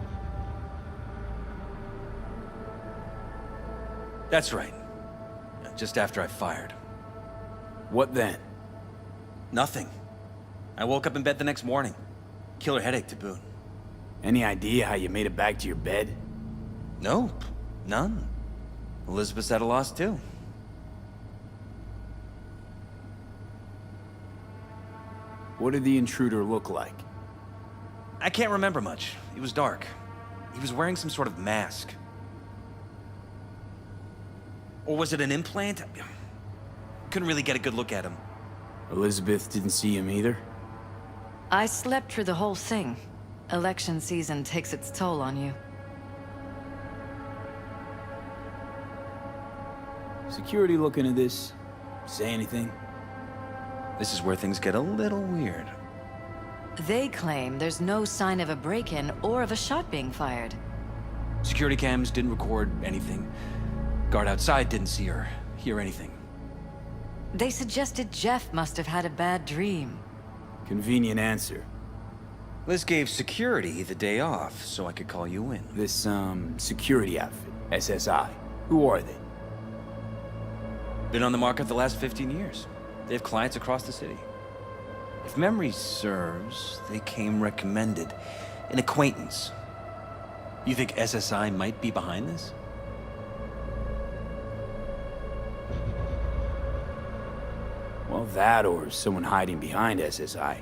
S18: That's right. Just after I fired.
S1: What then?
S18: Nothing. I woke up in bed the next morning. Killer headache to boot.
S1: Any idea how you made it back to your bed?
S18: Nope. None. Elizabeth's at a loss too.
S1: What did the intruder look like?
S18: I can't remember much. It was dark. He was wearing some sort of mask. Or was it an implant? Couldn't really get a good look at him.
S1: Elizabeth didn't see him either?
S21: I slept through the whole thing. Election season takes its toll on you.
S1: Security looking at this? Say anything?
S18: This is where things get a little weird.
S21: They claim there's no sign of a break-in or of a shot being fired.
S18: Security cams didn't record anything. Guard outside didn't see or hear anything.
S21: They suggested Jeff must have had a bad dream.
S1: Convenient answer.
S18: Liz gave security the day off so I could call you in.
S1: This, security outfit, SSI. Who are they?
S18: Been on the market the last 15 years. They have clients across the city. If memory serves, they came recommended. An acquaintance. You think SSI might be behind this?
S1: Well, that or someone hiding behind SSI.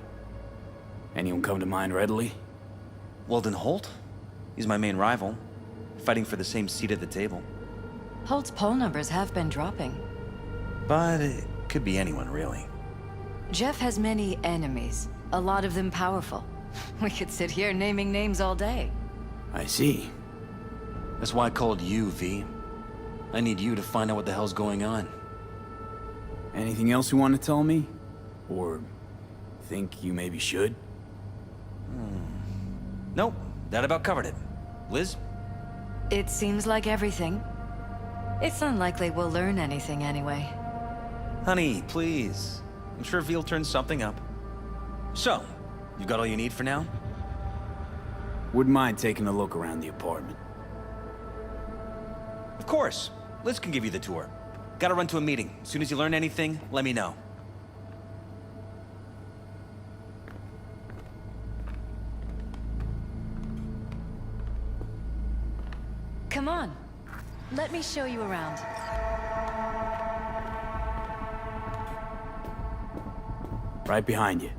S1: Anyone come to mind readily?
S18: Weldon Holt? He's my main rival. Fighting for the same seat at the table.
S21: Holt's poll numbers have been dropping.
S18: But it could be anyone, really.
S21: Jeff has many enemies, a lot of them powerful. We could sit here naming names all day.
S1: I see.
S18: That's why I called you, V. I need you to find out what the hell's going on.
S1: Anything else you want to tell me? Or think you maybe should?
S18: Nope, that about covered it. Liz?
S21: It seems like everything. It's unlikely we'll learn anything anyway.
S18: Honey, please. I'm sure V'll turn something up. So, you got all you need for now?
S1: Wouldn't mind taking a look around the apartment.
S18: Of course. Liz can give you the tour. Gotta run to a meeting. As soon as you learn anything, let me know.
S21: Come on. Let me show you around.
S1: Right behind you.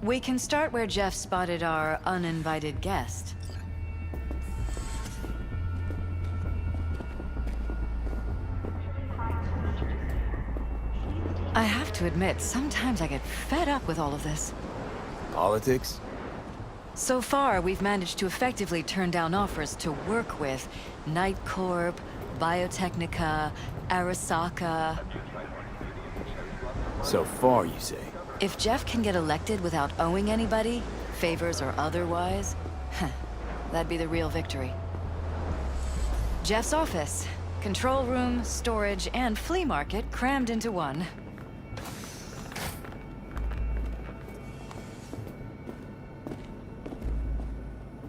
S21: We can start where Jeff spotted our uninvited guest. I have to admit, sometimes I get fed up with all of this.
S1: Politics?
S21: So far, we've managed to effectively turn down offers to work with Night Corp, Biotechnica, Arasaka.
S1: So far, you say?
S21: If Jeff can get elected without owing anybody, favors or otherwise, that'd be the real victory. Jeff's office, control room, storage, and flea market crammed into one.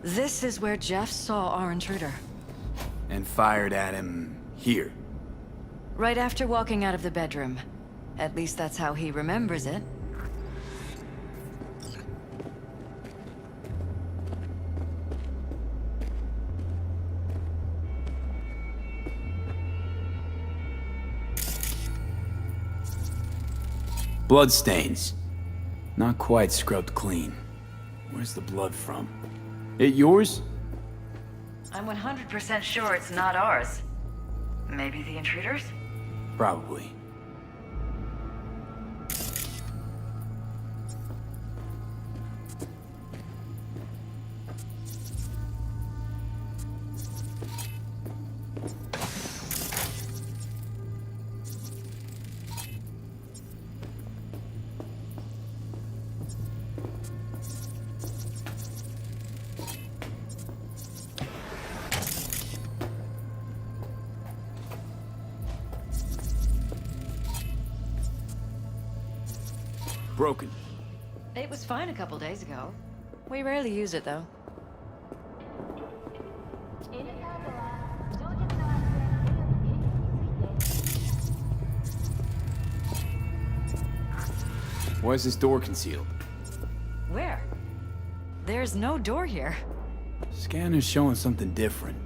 S21: This is where Jeff saw our intruder.
S1: And fired at him here.
S21: Right after walking out of the bedroom. At least that's how he remembers it.
S1: Bloodstains. Not quite scrubbed clean. Where's the blood from? It yours?
S21: I'm 100% sure it's not ours. Maybe the intruders?
S1: Probably. Broken.
S21: It was fine a couple days ago. We rarely use it, though.
S1: Why is this door concealed?
S21: Where? There's no door here.
S1: Scanner's showing something different.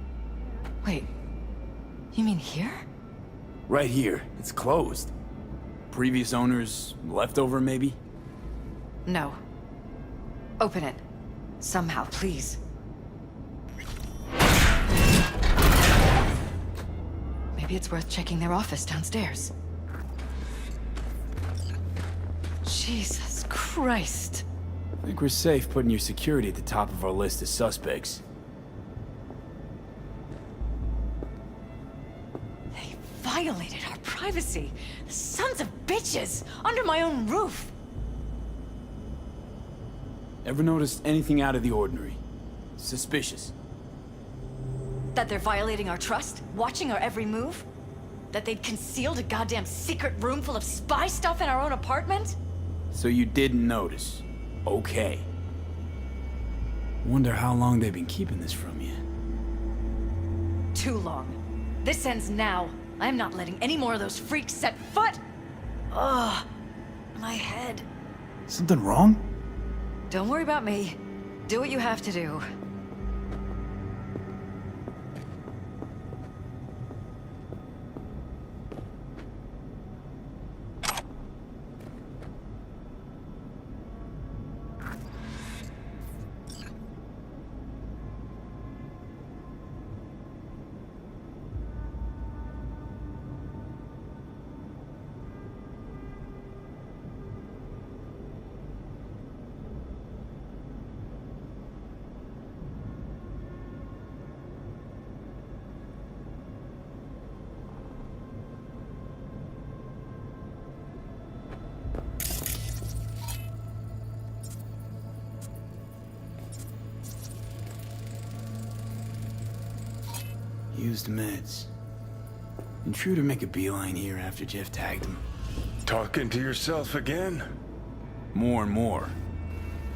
S21: Wait, you mean here?
S1: Right here. It's closed. Previous owners, leftover maybe?
S21: No. Open it. Somehow, please. Maybe it's worth checking their office downstairs. Jesus Christ.
S1: I think we're safe putting your security at the top of our list of suspects.
S21: They violated our privacy. The sons of bitches! Under my own roof!
S1: Ever noticed anything out of the ordinary? Suspicious?
S21: That they're violating our trust? Watching our every move? That they'd concealed a goddamn secret room full of spy stuff in our own apartment?
S1: So you didn't notice. Okay. Wonder how long they've been keeping this from you.
S21: Too long. This ends now. I'm not letting any more of those freaks set foot! Ugh. My head.
S1: Something wrong?
S21: Don't worry about me. Do what you have to do.
S1: Used meds. Intruder make a beeline here after Jeff tagged him.
S12: Talking to yourself again?
S1: More and more.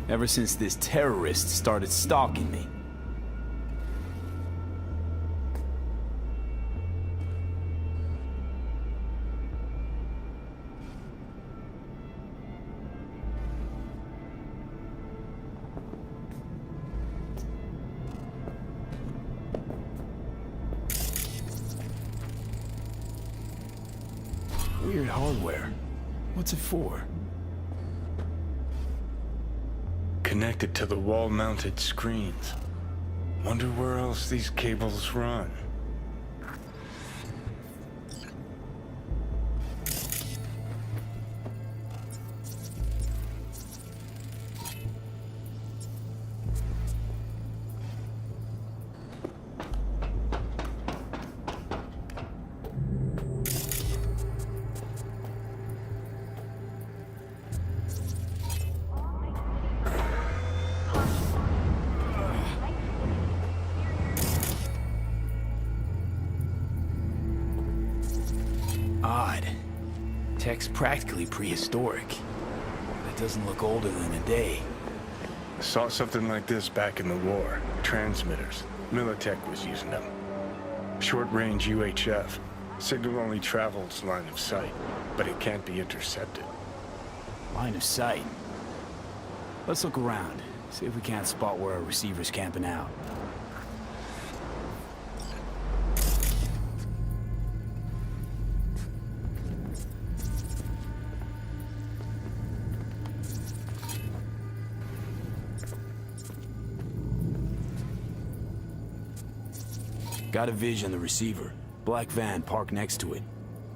S1: Ever since this terrorist started stalking me. Weird hardware. What's it for?
S12: Connected to the wall-mounted screens. Wonder where else these cables run.
S1: Odd. Tech's practically prehistoric. But it doesn't look older than a day.
S12: Saw something like this back in the war. Transmitters. Militech was using them. Short-range UHF. Signal only travels line of sight, but it can't be intercepted.
S1: Line of sight. Let's look around. See if we can't spot where our receiver's camping out. Got a vision on the receiver. Black van parked next to it.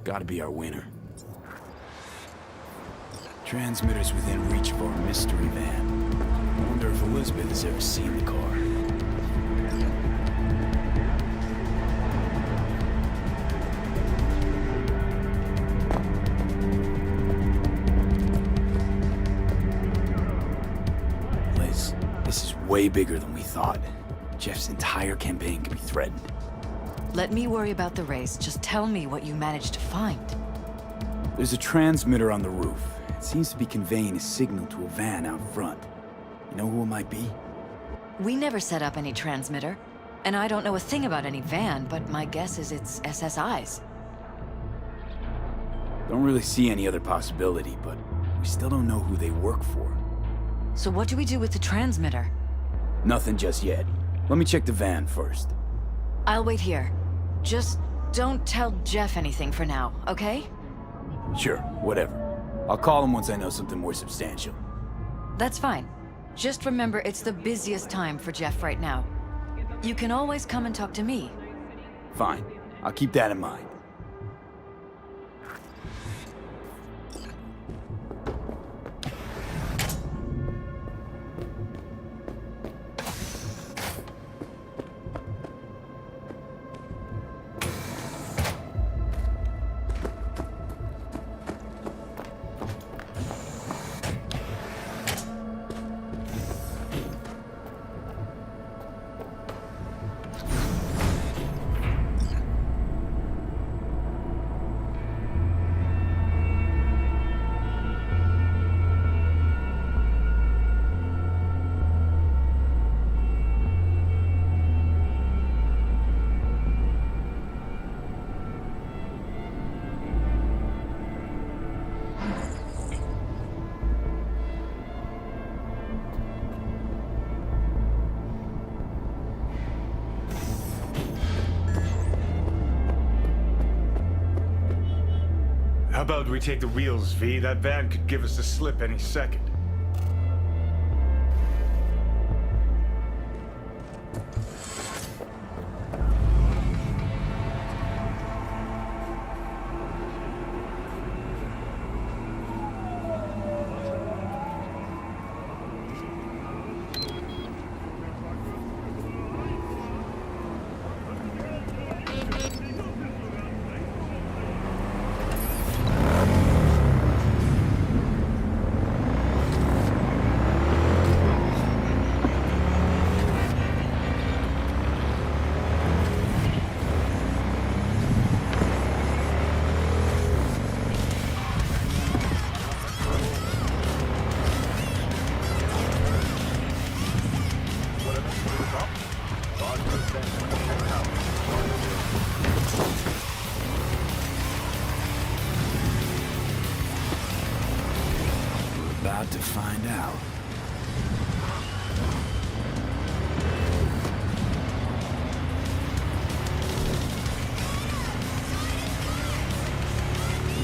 S1: Gotta be our winner. Transmitters within reach of our mystery van. I wonder if Elizabeth has ever seen the car. Liz, this is way bigger than we thought. Jeff's entire campaign could be threatened.
S21: Let me worry about the race. Just tell me what you managed to find.
S1: There's a transmitter on the roof. It seems to be conveying a signal to a van out front. You know who it might be?
S21: We never set up any transmitter. And I don't know a thing about any van, but my guess is it's SSI's.
S1: Don't really see any other possibility, but we still don't know who they work for.
S21: So what do we do with the transmitter?
S1: Nothing just yet. Let me check the van first.
S21: I'll wait here. Just don't tell Jeff anything for now, okay?
S1: Sure, whatever. I'll call him once I know something more substantial.
S21: That's fine. Just remember it's the busiest time for Jeff right now. You can always come and talk to me.
S1: Fine. I'll keep that in mind.
S12: How about we take the wheels, V? That van could give us a slip any second.
S1: About to find out.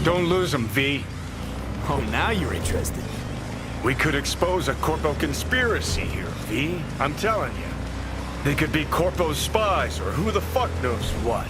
S12: Don't lose them, V.
S1: Oh, now you're interested.
S12: We could expose a Corpo conspiracy here, V. I'm telling you. They could be Corpo's spies, or who the fuck knows what.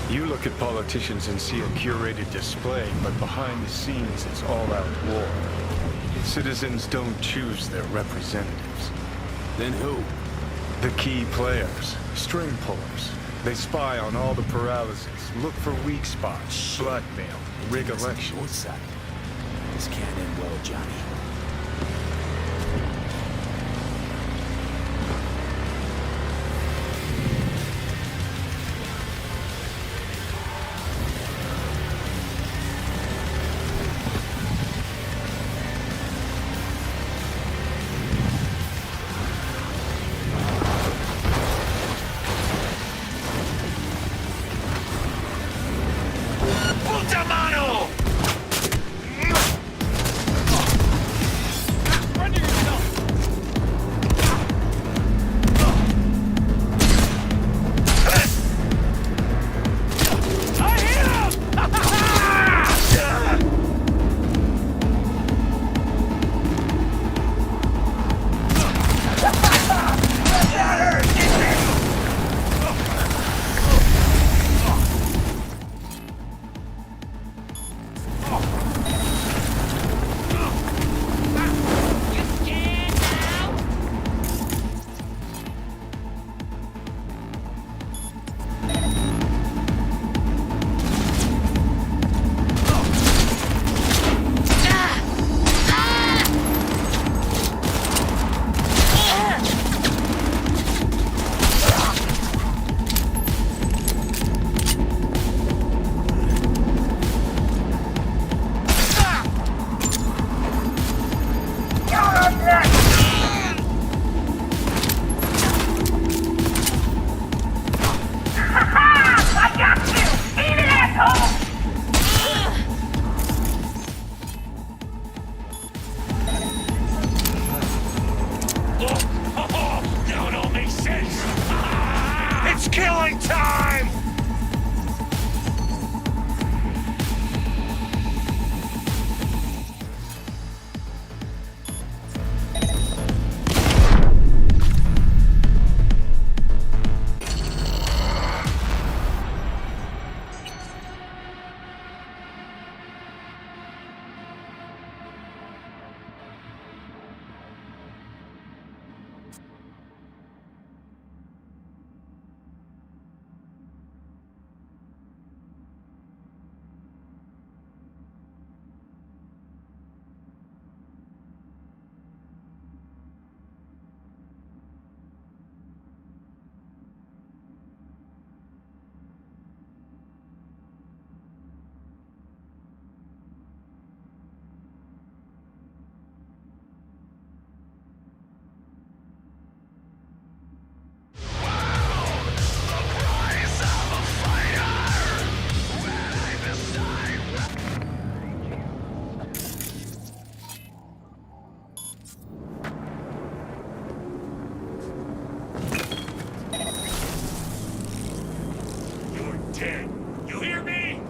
S12: You look at politicians and see a curated display, but behind the scenes it's all-out war. Citizens don't choose their representatives.
S1: Then who?
S12: The key players, string pullers. They spy on all the paralyses, look for weak spots, blackmail, rig elections.
S1: This can't end well, Johnny.
S15: Killing time! Dead. You hear me?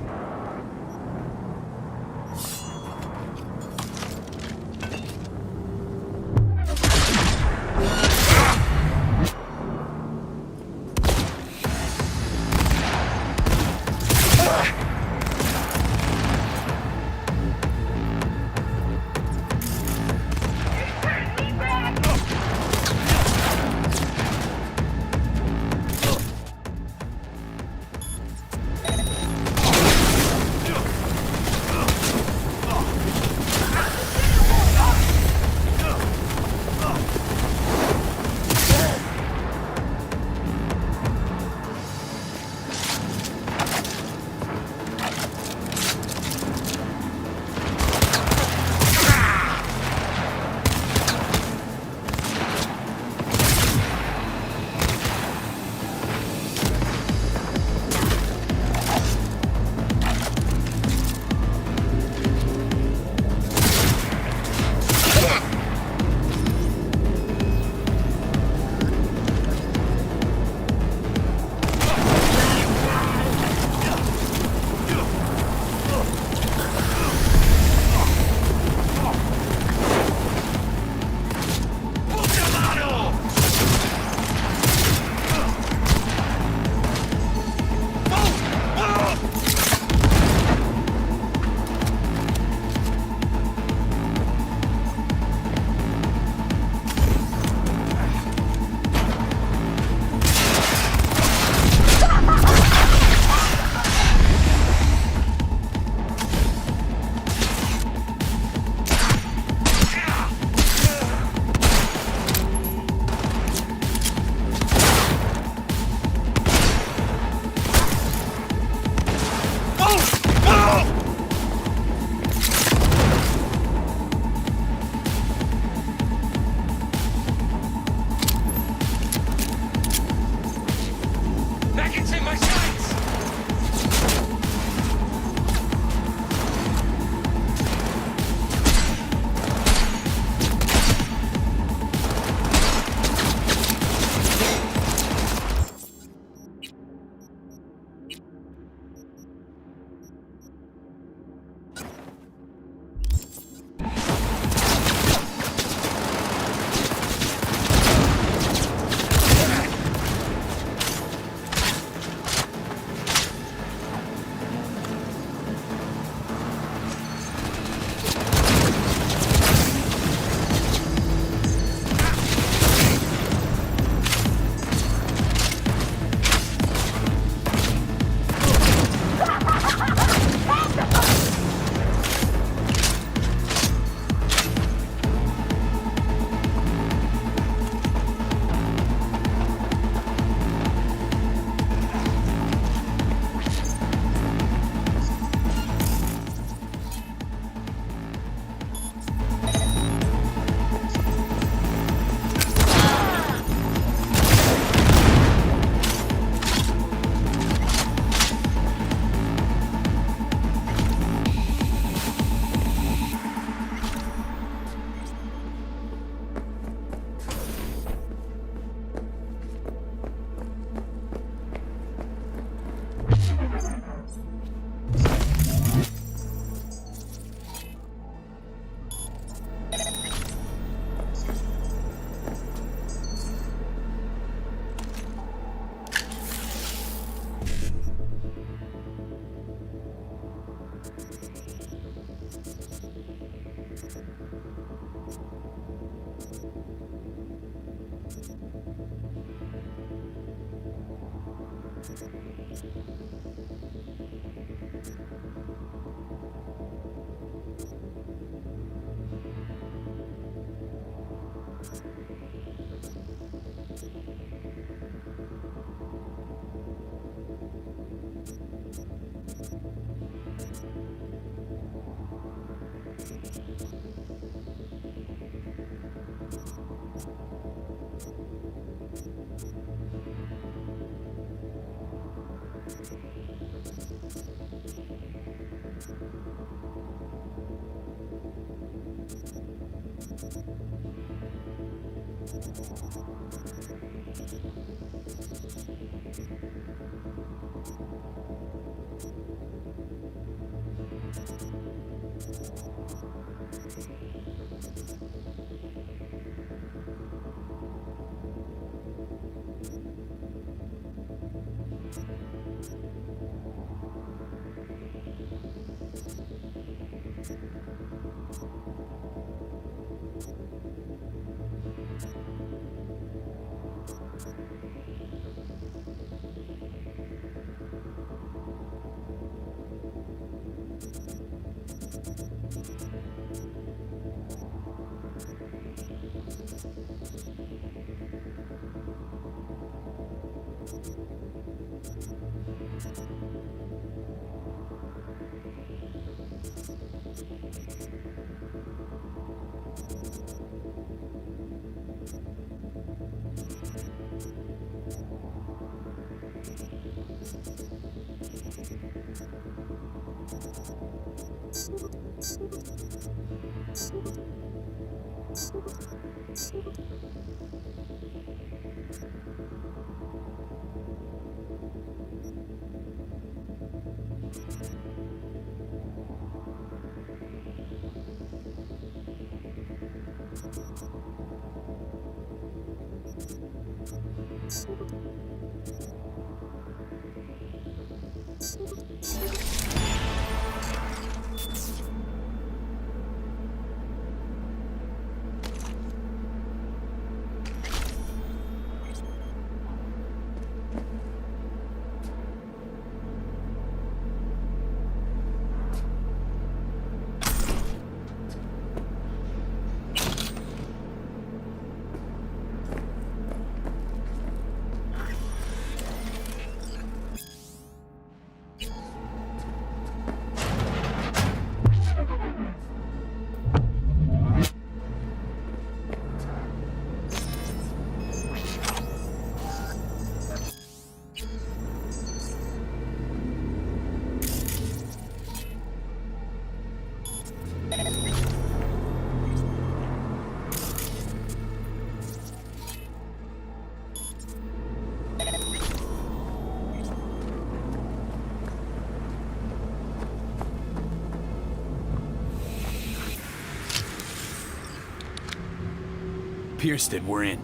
S1: Piersted, we're in.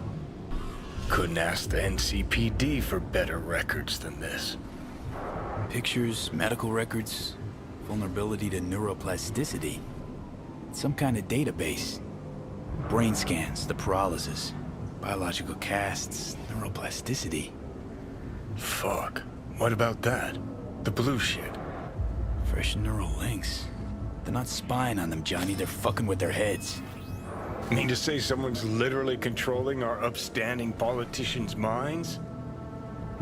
S12: Couldn't ask the NCPD for better records than this.
S1: Pictures, medical records, vulnerability to neuroplasticity. Some kind of database. Brain scans, the paralysis, biological casts, neuroplasticity.
S12: Fuck. What about that? The blue shit.
S1: Fresh neural links. They're not spying on them, Johnny. They're fucking with their heads.
S12: Mean to say someone's literally controlling our upstanding politicians' minds?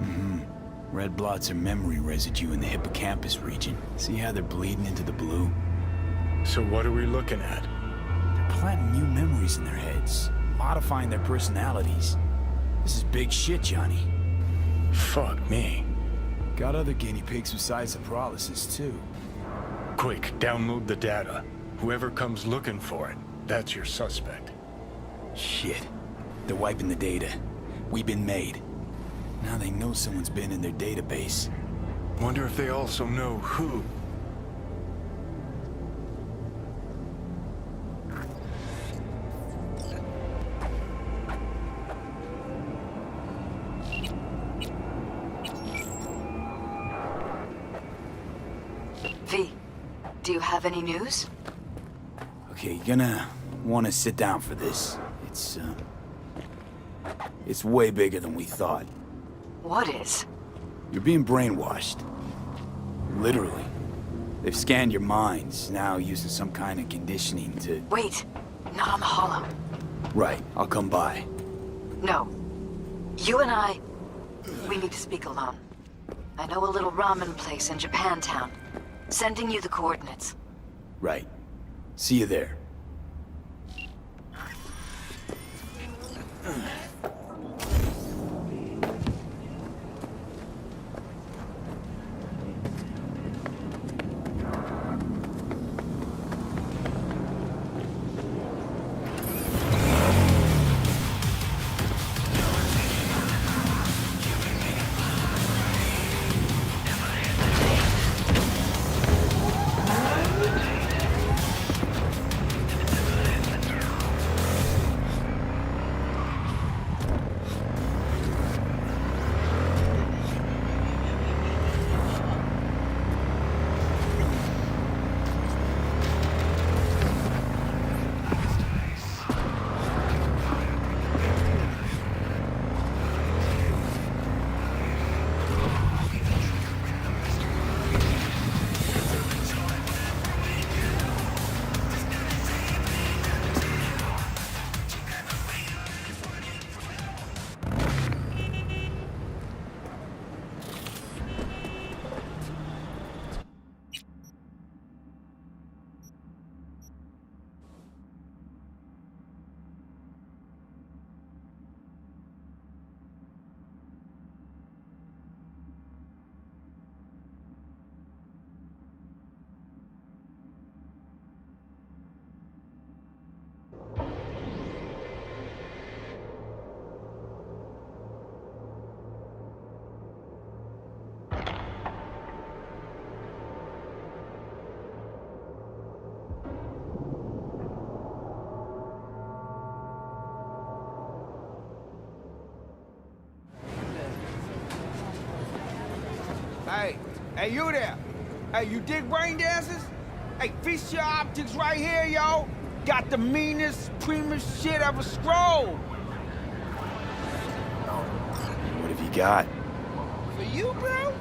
S1: Mm-hmm. Red blots are memory residue in the hippocampus region. See how they're bleeding into the blue?
S12: So what are we looking at?
S1: They're planting new memories in their heads, modifying their personalities. This is big shit, Johnny.
S12: Fuck me.
S1: Got other guinea pigs besides the paralysis, too.
S12: Quick, download the data. Whoever comes looking for it, that's your suspect.
S1: Shit. They're wiping the data. We've been made. Now they know someone's been in their database.
S12: Wonder if they also know who.
S21: Do you have any news?
S1: Okay, you're gonna want to sit down for this. It's way bigger than we thought.
S21: What is?
S1: You're being brainwashed. Literally. They've scanned your minds, now using some kind of conditioning to...
S21: Wait, not on the Hollow.
S1: Right, I'll come by.
S21: No. You and I, we need to speak alone. I know a little ramen place in Japantown. Sending you the coordinates.
S1: Right. See you there.
S6: Hey, you there? Hey, you dig brain dances? Hey, feast your optics right here, yo. Got the meanest, supremest shit ever scrolled.
S1: What have you got?
S6: For you, bro?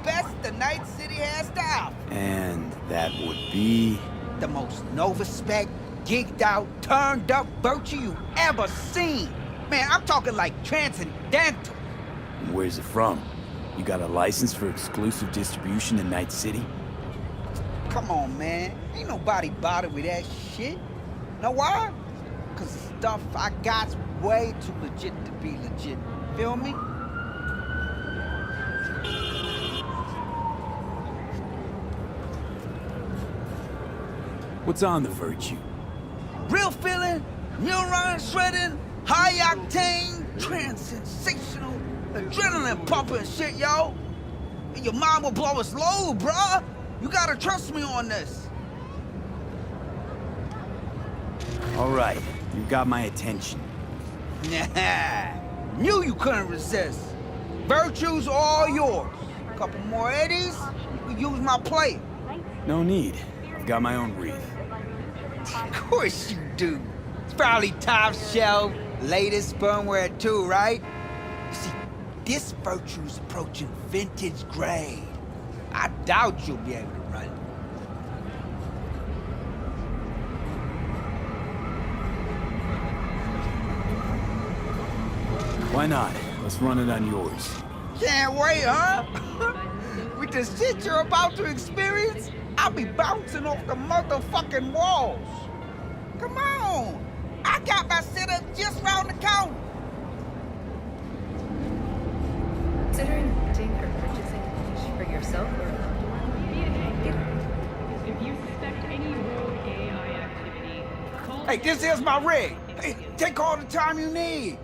S6: Best the Night City has to offer.
S1: And that would be...
S6: The most Nova-spec, geeked out, turned up virtue you ever seen. Man, I'm talking like transcendental.
S1: And where's it from? You got a license for exclusive distribution in Night City?
S6: Come on, man. Ain't nobody bothered with that shit. Know why? Cause the stuff I got's way too legit to be legit. Feel me?
S1: What's on the Virtue?
S6: Real feeling, neuron shredding, high octane, trans-sensational, adrenaline pumping shit, yo. And your mind will blow its load, bruh. You gotta trust me on this.
S1: All right, you got my attention.
S6: Nah, knew you couldn't resist. Virtue's all yours. Couple more eddies, you can use my plate.
S1: No need. I've got my own wreath.
S6: Of course you do. It's probably top shelf, latest firmware too, right? You see, this Virtue's approaching vintage grade. I doubt you'll be able to run it.
S1: Why not? Let's run it on yours.
S6: Can't wait, huh? With the shit you're about to experience, I'll be bouncing off the motherfucking walls. Come on. I got my setup just round the corner.
S9: Considering renting or purchasing a fish for yourself or a loved one? If you suspect any rogue AI activity, call...
S6: Hey, this is my rig. Hey, take all the time you need.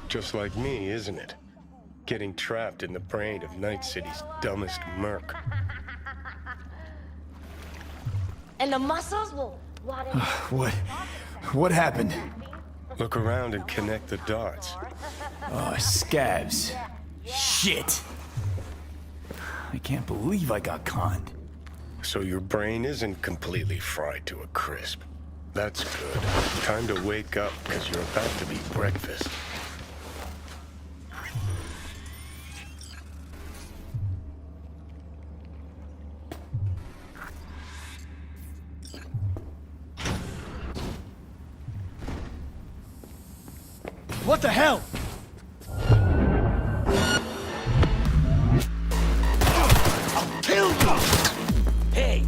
S12: Just like me, isn't it? Getting trapped in the brain of Night City's dumbest merc.
S13: And the muscles will...
S1: What happened?
S12: Look around and connect the dots.
S1: Oh, scabs. Shit. I can't believe I got conned.
S12: So your brain isn't completely fried to a crisp. That's good. Time to wake up, because you're about to be breakfast.
S8: What the hell?
S14: I'll kill you! Hey!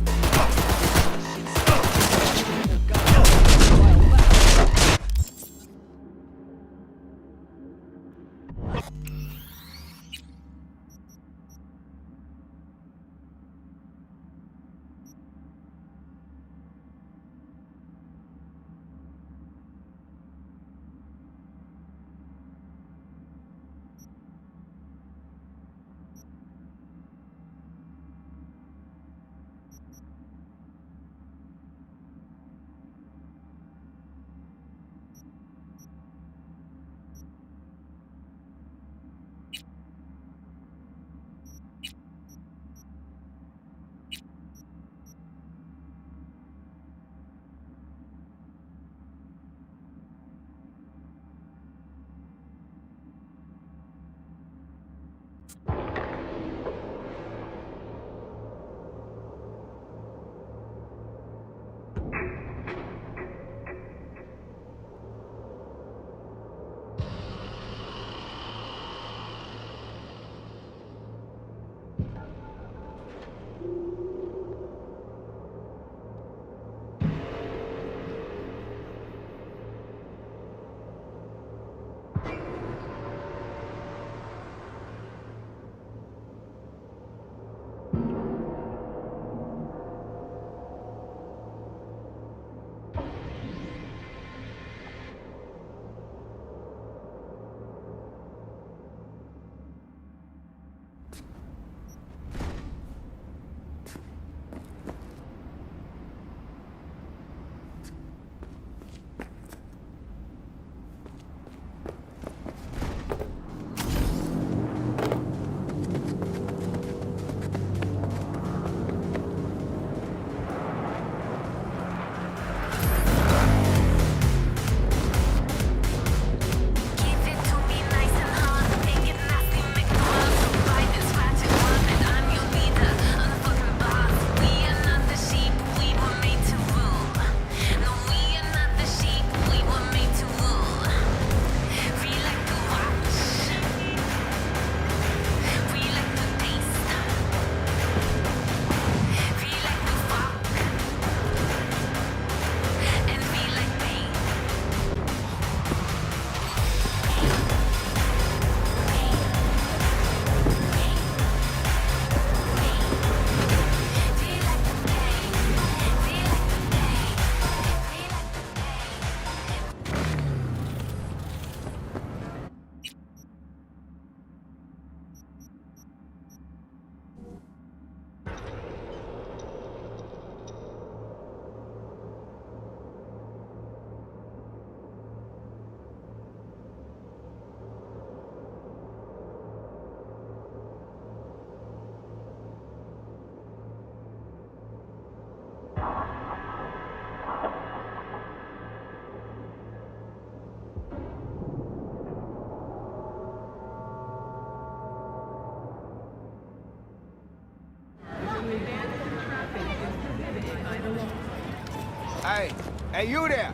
S6: Hey, you there?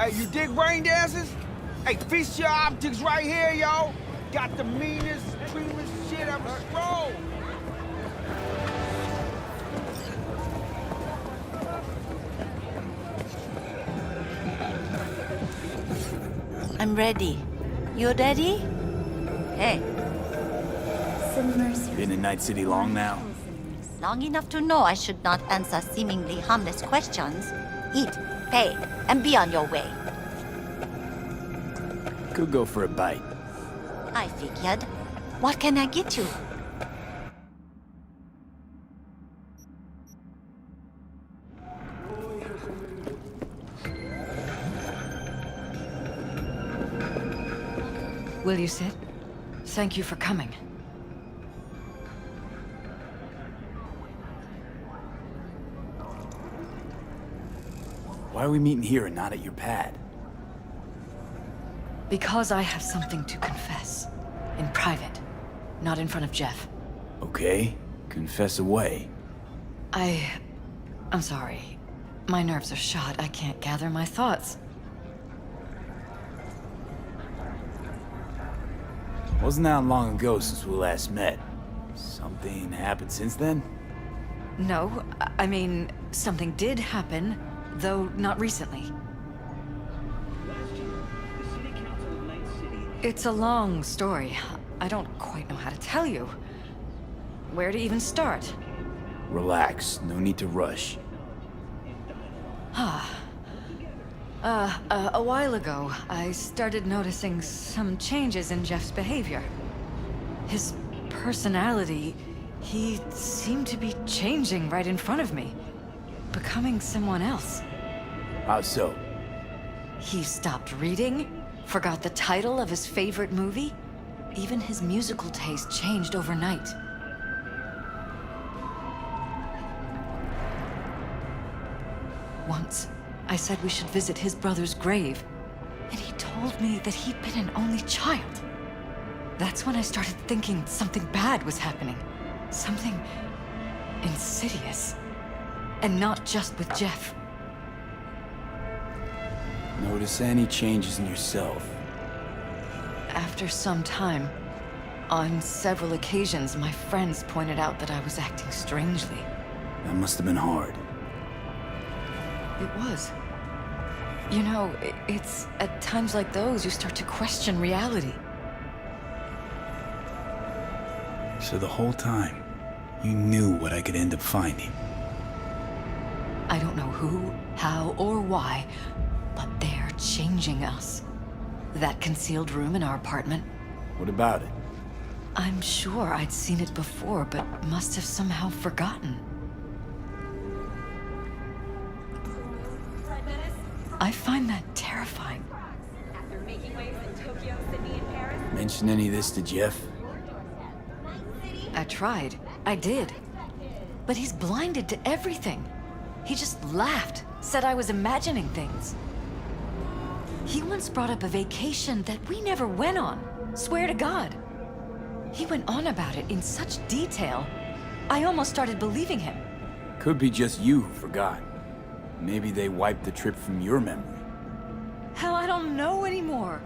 S6: Hey, you dig brain dances? Hey, feast your optics right here, yo. Got the meanest, creamiest shit ever rolled.
S2: I'm ready. You ready? Hey.
S1: Been in Night City long now?
S2: Long enough to know I should not answer seemingly harmless questions. Eat, pay, and be on your way.
S1: Could go for a bite.
S2: I figured. What can I get you?
S21: Will you sit? Thank you for coming.
S1: Why are we meeting here and not at your pad?
S21: Because I have something to confess. In private. Not in front of Jeff.
S1: Okay, confess away.
S21: I'm sorry. My nerves are shot. I can't gather my thoughts.
S1: Wasn't that long ago since we last met? Something happened since then?
S21: No, I mean, something did happen, though not recently. It's a long story. I don't quite know how to tell you. Where to even start?
S1: Relax, no need to rush.
S21: A while ago, I started noticing some changes in Jeff's behavior. His personality, he seemed to be changing right in front of me. Becoming someone else.
S1: How so?
S21: He stopped reading, forgot the title of his favorite movie. Even his musical taste changed overnight. Once, I said we should visit his brother's grave, and he told me that he'd been an only child. That's when I started thinking something bad was happening. Something insidious. And not just with Jeff.
S1: Notice any changes in yourself?
S21: After some time, on several occasions, my friends pointed out that I was acting strangely.
S1: That must have been hard.
S21: It was. You know, it's at times like those you start to question reality.
S1: So the whole time, you knew what I could end up finding.
S21: I don't know who, how, or why, but they're changing us. That concealed room in our apartment.
S1: What about it?
S21: I'm sure I'd seen it before, but must have somehow forgotten. I find that terrifying.
S13: After making waves in Tokyo, Sydney, and Paris,
S1: Mention any of this to Jeff?
S21: I tried. I did. But he's blinded to everything. He just laughed, said I was imagining things. He once brought up a vacation that we never went on. Swear to God. He went on about it in such detail, I almost started believing him.
S1: Could be just you who forgot. Maybe they wiped the trip from your memory.
S21: Hell, I don't know anymore.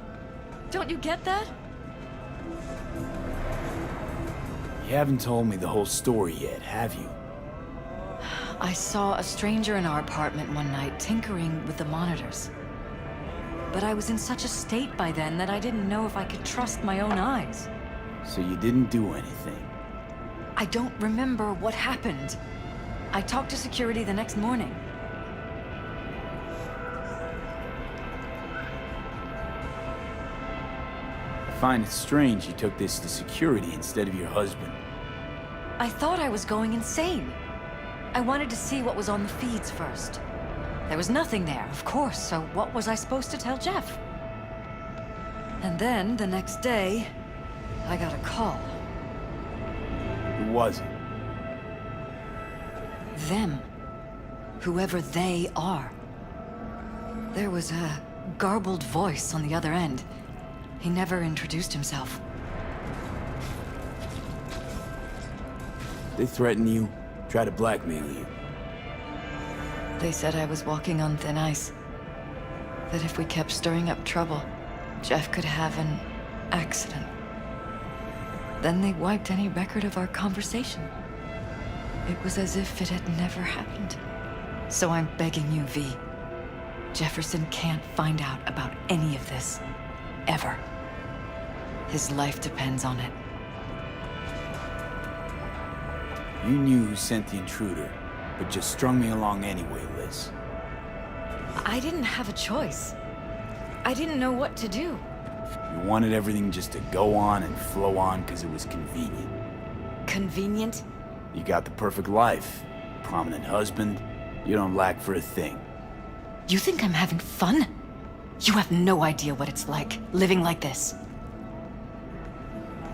S21: Don't you get that?
S1: You haven't told me the whole story yet, have you?
S21: I saw a stranger in our apartment one night tinkering with the monitors. But I was in such a state by then that I didn't know if I could trust my own eyes.
S1: So you didn't do anything?
S21: I don't remember what happened. I talked to security the next morning.
S1: I find it strange you took this to security instead of your husband.
S21: I thought I was going insane. I wanted to see what was on the feeds first. There was nothing there, of course, so what was I supposed to tell Jeff? And then, the next day, I got a call.
S1: Who was it?
S21: Them. Whoever they are. There was a garbled voice on the other end. He never introduced himself.
S1: They threaten you, try to blackmail you.
S21: They said I was walking on thin ice. That if we kept stirring up trouble, Jeff could have an accident. Then they wiped any record of our conversation. It was as if it had never happened. So I'm begging you, V. Jefferson can't find out about any of this. Ever. His life depends on it.
S1: You knew who sent the intruder, but just strung me along anyway, Liz.
S21: I didn't have a choice. I didn't know what to do.
S1: You wanted everything just to go on and flow on because it was convenient.
S21: Convenient?
S1: You got the perfect life. Prominent husband. You don't lack for a thing.
S21: You think I'm having fun? You have no idea what it's like, living like this.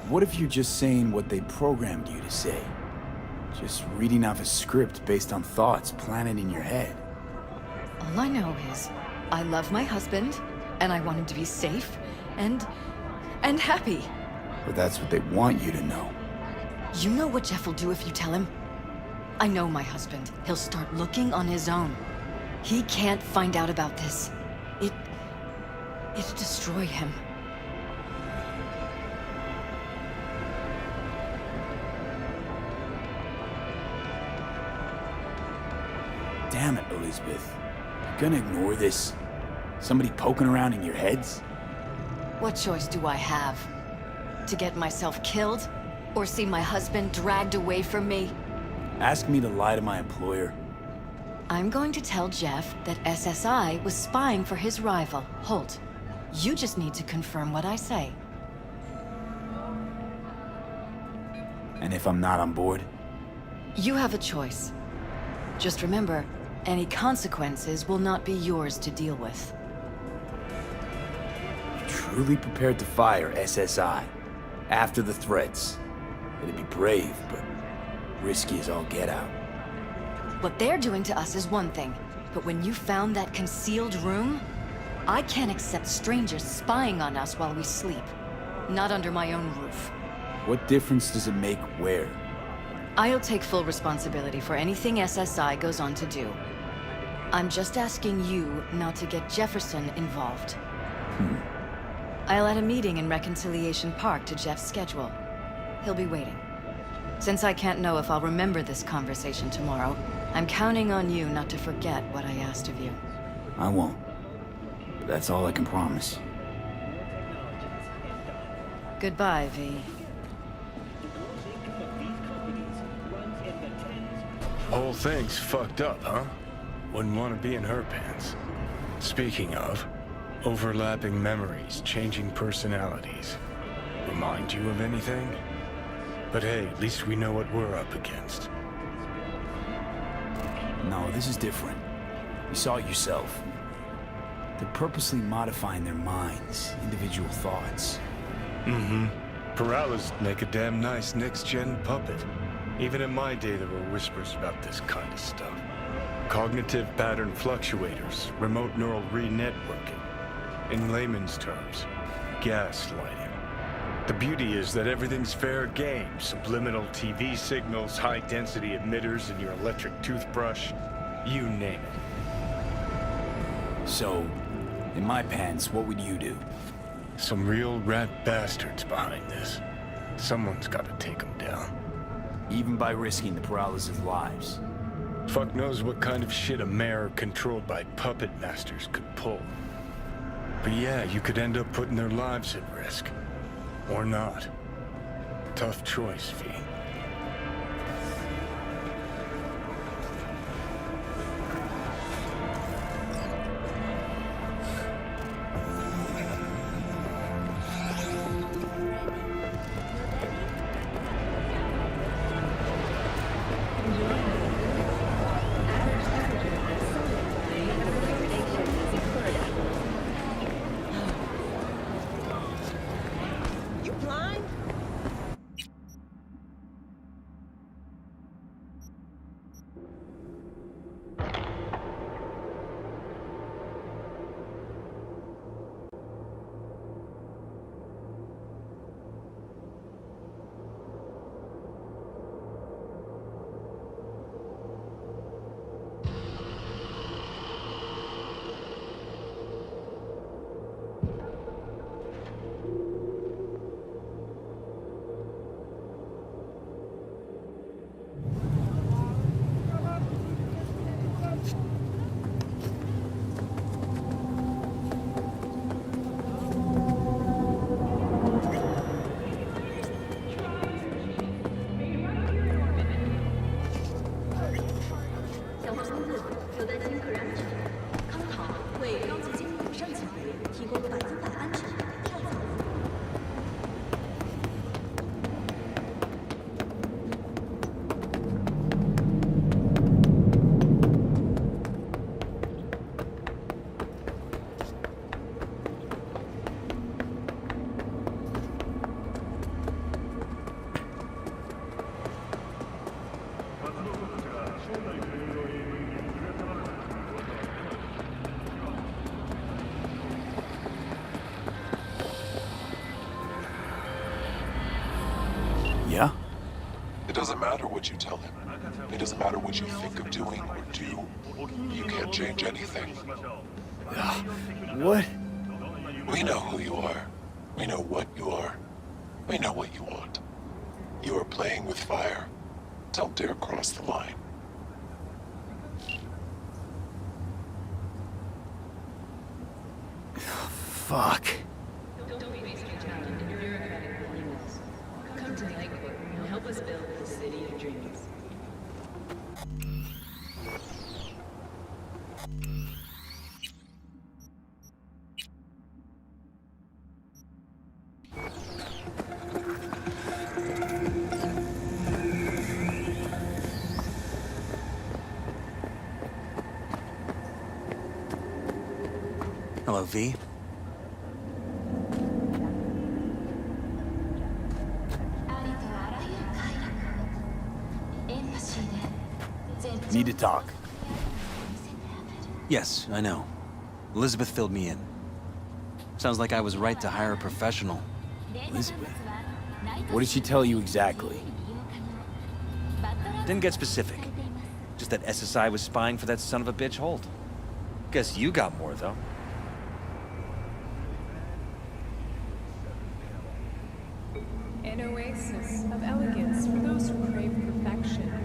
S1: What if you're just saying what they programmed you to say? Just reading off a script based on thoughts planted in your head.
S21: All I know is, I love my husband, and I want him to be safe, and happy.
S1: But that's what they want you to know.
S21: You know what Jeff will do if you tell him? I know my husband. He'll start looking on his own. He can't find out about this. It'd destroy him.
S1: Damn it, Elizabeth. You gonna ignore this? Somebody poking around in your heads?
S21: What choice do I have? To get myself killed? Or see my husband dragged away from me?
S1: Ask me to lie to my employer?
S21: I'm going to tell Jeff that SSI was spying for his rival, Holt. You just need to confirm what I say.
S1: And if I'm not on board?
S21: You have a choice. Just remember, any consequences will not be yours to deal with.
S1: Truly prepared to fire SSI after the threats. It'd be brave, but risky as all get out.
S21: What they're doing to us is one thing, but when you found that concealed room, I can't accept strangers spying on us while we sleep. Not under my own roof.
S1: What difference does it make where?
S21: I'll take full responsibility for anything SSI goes on to do. I'm just asking you not to get Jefferson involved. I'll add a meeting in Reconciliation Park to Jeff's schedule. He'll be waiting. Since I can't know if I'll remember this conversation tomorrow, I'm counting on you not to forget what I asked of you.
S1: I won't. But that's all I can promise.
S21: Goodbye, V.
S12: Whole thing's fucked up, huh? Wouldn't want to be in her pants. Speaking of, overlapping memories, changing personalities. Remind you of anything? But hey, at least we know what we're up against.
S1: No, this is different. You saw it yourself. They're purposely modifying their minds, individual thoughts.
S12: Peralez make a damn nice next-gen puppet. Even in my day, there were whispers about this kind of stuff. Cognitive pattern fluctuators, remote neural re-networking. In layman's terms, gaslighting. The beauty is that everything's fair game. Subliminal TV signals, high-density emitters in your electric toothbrush. You name it.
S1: So, in my pants, what would you do?
S12: Some real rat bastards behind this. Someone's got to take them down.
S1: Even by risking the Peralez's lives.
S12: Fuck knows what kind of shit a mayor controlled by puppet masters could pull. But yeah, you could end up putting their lives at risk. Or not. Tough choice, V.
S19: matter what you tell him. It doesn't matter what you think of doing or do. You can't change anything.
S1: What?
S19: We know who you are. We know what you are. We know what you want. You are playing with fire. Don't dare cross the line.
S1: Fuck.
S9: Don't be wasting time in bureaucratic meetings. Come to Night Court and help us build the city of dreams.
S18: Hello, V.
S1: Need to talk.
S18: Yes, I know. Elizabeth filled me in. Sounds like I was right to hire a professional.
S1: Elizabeth? What did she tell you exactly?
S18: Didn't get specific. Just that SSI was spying for that son of a bitch Holt. Guess you got more, though.
S9: An oasis of elegance for those who crave perfection.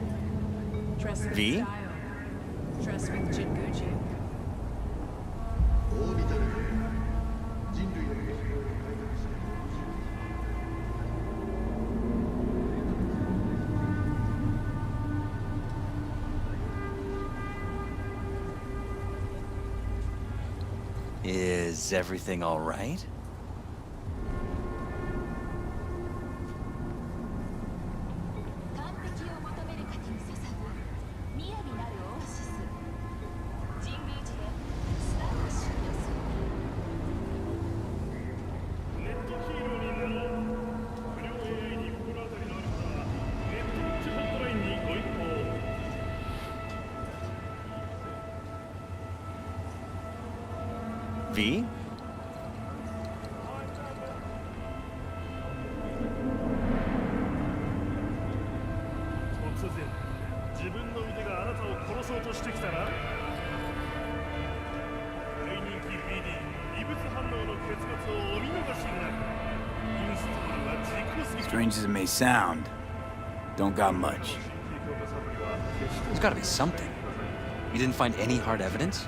S9: Dress with
S18: V?
S9: style. Dress with Jinguji.
S17: オービタル兵人類の未来を開拓し
S18: Is everything all right? V?
S1: Strange as it may sound, don't got much.
S18: There's gotta be something. You didn't find any hard evidence?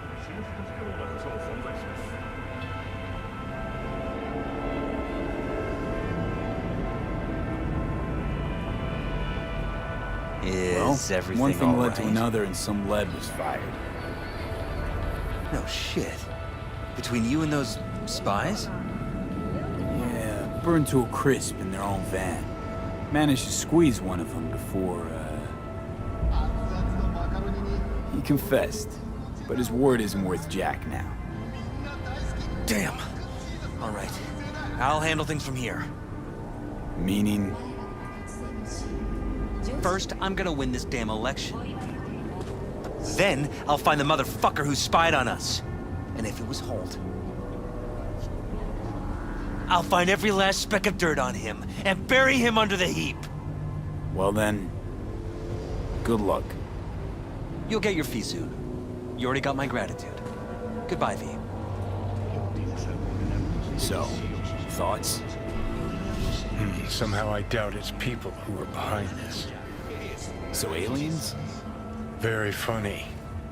S18: Is everything
S1: one thing
S18: all
S1: led
S18: right?
S1: to another and some lead was fired.
S18: No shit. Between you and those spies?
S1: Yeah, burned to a crisp in their own van. Managed to squeeze one of them before, he confessed, but his word isn't worth jack now.
S18: Damn. All right. I'll handle things from here.
S1: Meaning?
S18: First, I'm gonna win this damn election. Then, I'll find the motherfucker who spied on us. And if it was Holt, I'll find every last speck of dirt on him and bury him under the heap.
S1: Well then, good luck.
S18: You'll get your fee soon. You already got my gratitude. Goodbye, V.
S1: So, thoughts?
S12: Somehow I doubt it's people who are behind this.
S1: So aliens?
S12: Very funny.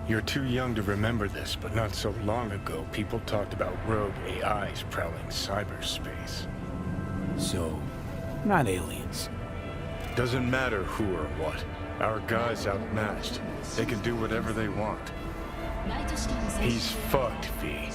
S12: You're too young to remember this, but not so long ago, people talked about rogue AIs prowling cyberspace.
S1: So, not aliens.
S12: Doesn't matter who or what. Our guy's outmatched. They can do whatever they want. He's fucked, V.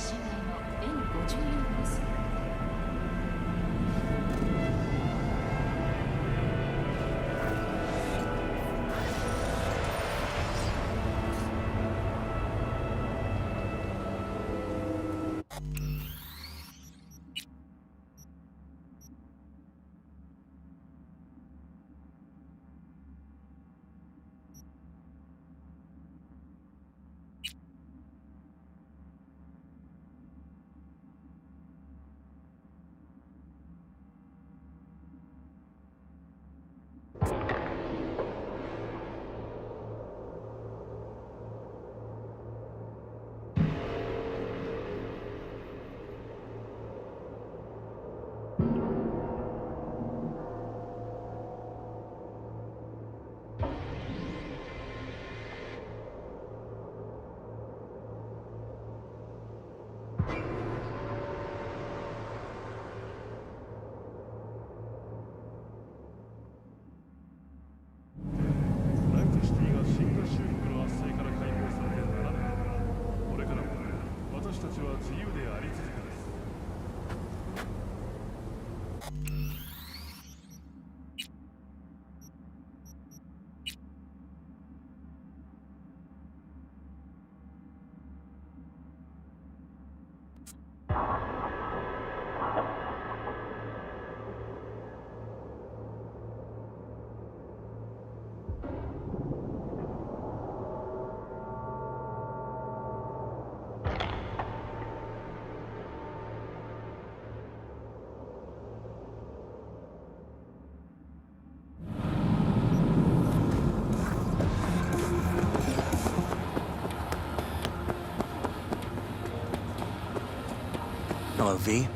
S18: Hello, V.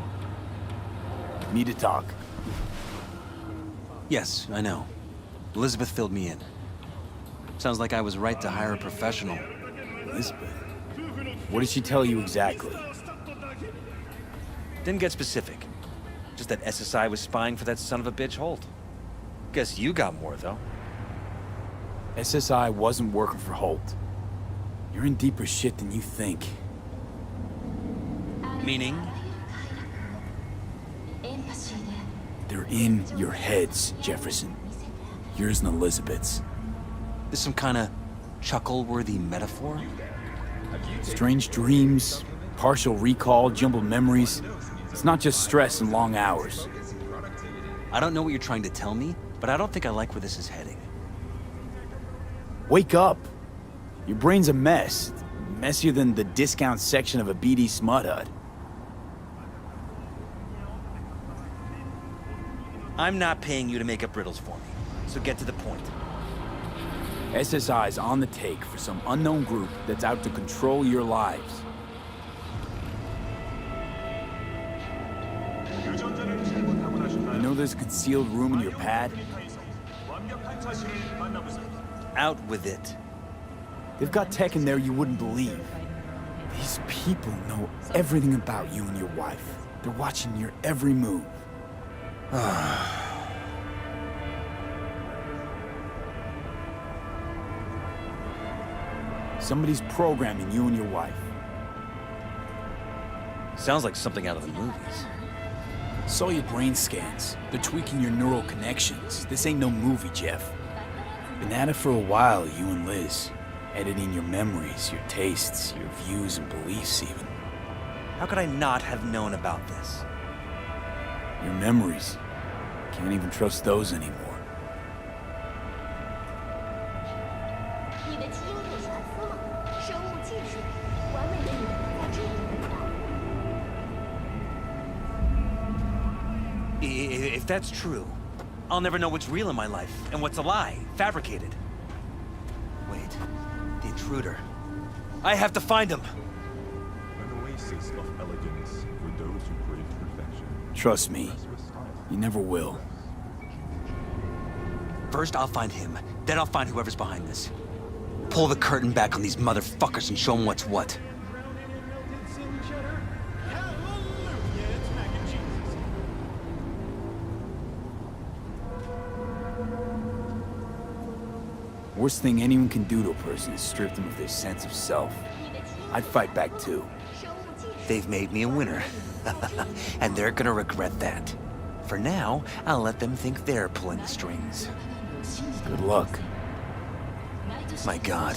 S1: Need to talk.
S18: Yes, I know. Elizabeth filled me in. Sounds like I was right to hire a professional.
S1: Elizabeth? What did she tell you exactly?
S18: Didn't get specific. Just that SSI was spying for that son of a bitch Holt. Guess you got more, though.
S1: SSI wasn't working for Holt. You're in deeper shit than you think.
S18: Meaning?
S1: They're in your heads, Jefferson. Yours and Elizabeth's.
S18: This some kind of chuckle-worthy metaphor?
S1: Strange dreams, partial recall, jumbled memories. It's not just stress and long hours.
S18: I don't know what you're trying to tell me, but I don't think I like where this is heading.
S1: Wake up! Your brain's a mess. Messier than the discount section of a BD smut hut.
S18: I'm not paying you to make up riddles for me, so get to the point.
S1: SSI's on the take for some unknown group that's out to control your lives. You know there's a concealed room in your pad?
S18: Out with it.
S1: They've got tech in there you wouldn't believe. These people know everything about you and your wife. They're watching your every move. Somebody's programming you and your wife.
S18: Sounds like something out of the movies.
S1: Saw your brain scans. They're tweaking your neural connections. This ain't no movie, Jeff. Been at it for a while, you and Liz. Editing your memories, your tastes, your views and beliefs even.
S18: How could I not have known about this?
S1: Your memories. Can't even trust those anymore.
S18: If that's true, I'll never know what's real in my life and what's a lie, fabricated. Wait, the intruder. I have to find him.
S5: An oasis of elegance for those who crave perfection.
S1: Trust me, you never will.
S18: First, I'll find him. Then I'll find whoever's behind this. Pull the curtain back on these motherfuckers and show them what's what.
S1: Worst thing anyone can do to a person is strip them of their sense of self. I'd fight back too.
S18: They've made me a winner. And they're gonna regret that. For now, I'll let them think they're pulling the strings.
S1: Good luck.
S18: My God.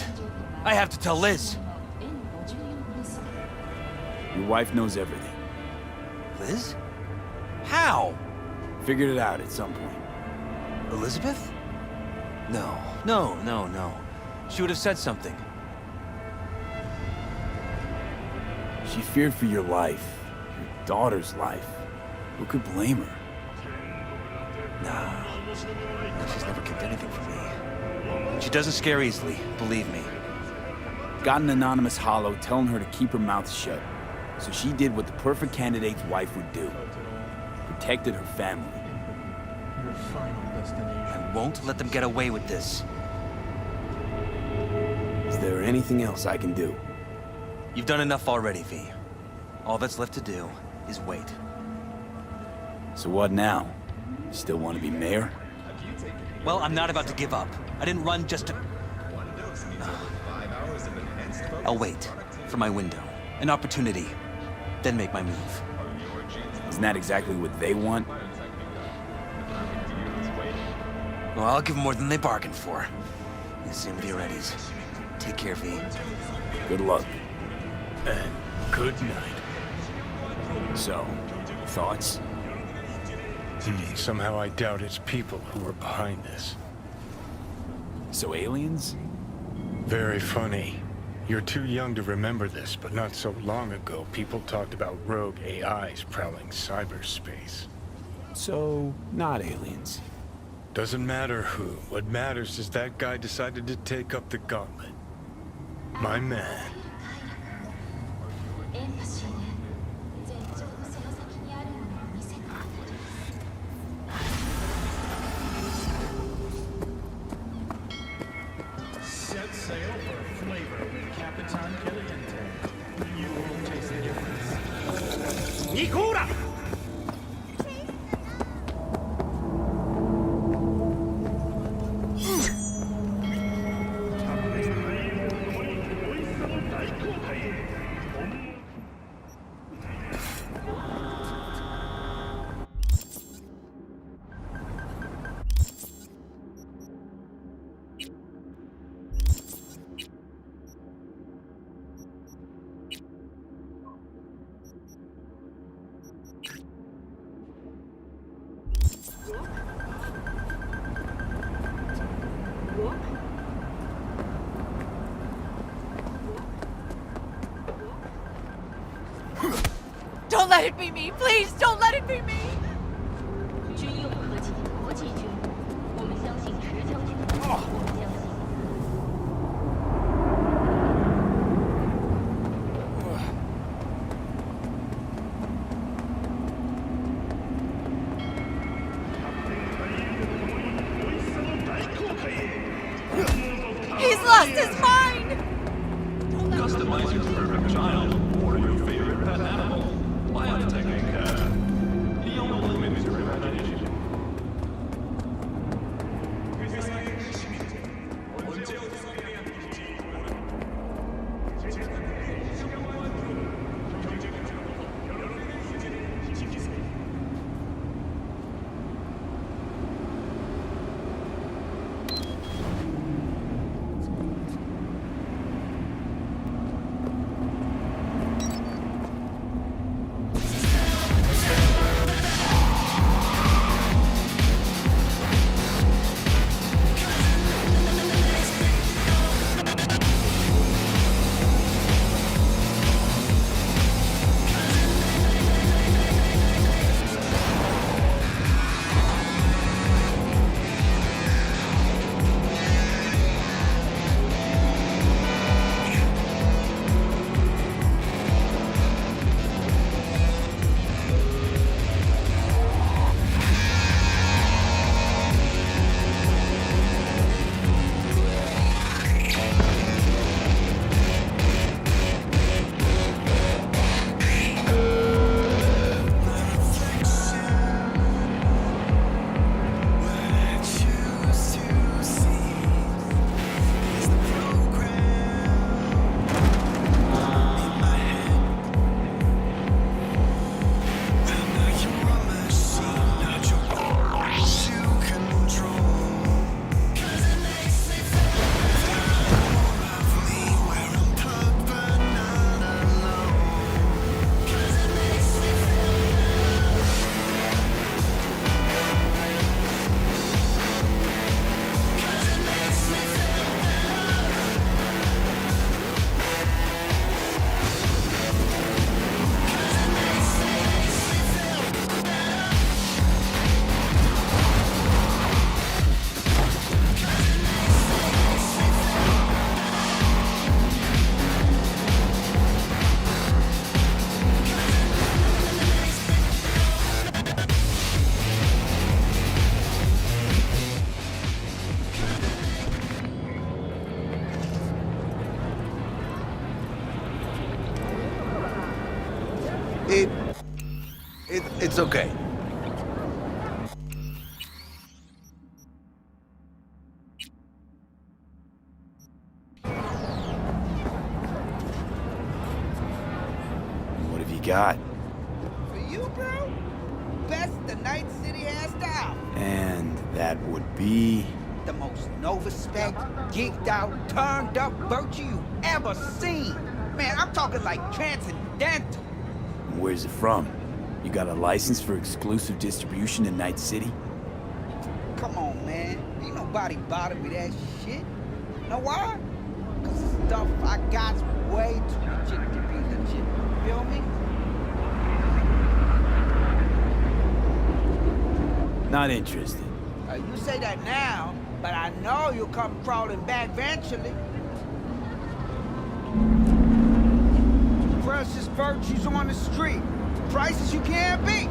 S18: I have to tell Liz.
S1: Your wife knows everything.
S18: Liz? How?
S1: Figured it out at some point.
S18: Elizabeth? No. She would have said something.
S1: She feared for your life. Your daughter's life. Who could blame her?
S18: Nah, she's never kept anything from me. She doesn't scare easily, believe me.
S1: Got an anonymous holo telling her to keep her mouth shut. So she did what the perfect candidate's wife would do. Protected her family.
S18: I won't let them get away with this.
S1: Is there anything else I can do?
S18: You've done enough already, V. All that's left to do is wait.
S1: So what now? Still want to be mayor?
S18: Well, I'm not about to give up. I didn't run just to... I'll wait for my window. An opportunity. then make my move.
S1: Isn't that exactly what they want?
S18: Well, I'll give them more than they bargained for. Same with your readies. Take care, V.
S1: Good luck.
S12: And good night.
S1: So, thoughts?
S12: Somehow I doubt it's people who are behind this.
S1: So aliens?
S12: Very funny. You're too young to remember this, but not so long ago, people talked about rogue AIs prowling cyberspace.
S1: So, not aliens.
S12: Doesn't matter who. What matters is that guy decided to take up the gauntlet. My man.
S15: Set sail for flavor with Capitan Caliente. You will taste the difference.
S8: Nikura!
S22: Don't let it be me! Please, don't let it be me!
S13: 军用科技，国际军，我们相信持枪军，我们相信。
S22: He's lost his mind!
S15: Customize your perfect child or your favorite pet animal. Biotech and the only limit to your imagination.
S4: It's okay.
S1: What have you got?
S6: For you, bro? Best the Night City has to offer.
S1: And that would be...
S6: The most no-respect, geeked out, turned up virtue you ever seen. Man, I'm talking like transcendental.
S1: Where's it from? You got a license for exclusive distribution in Night City?
S6: Come on, man. Ain't nobody bothering me that shit. Know why? Cause the stuff I got's way too legit to be legit. Feel me?
S1: Not interested.
S6: You say that now, but I know you'll come crawling back eventually. Precious virtues on the street. Prices you can't beat.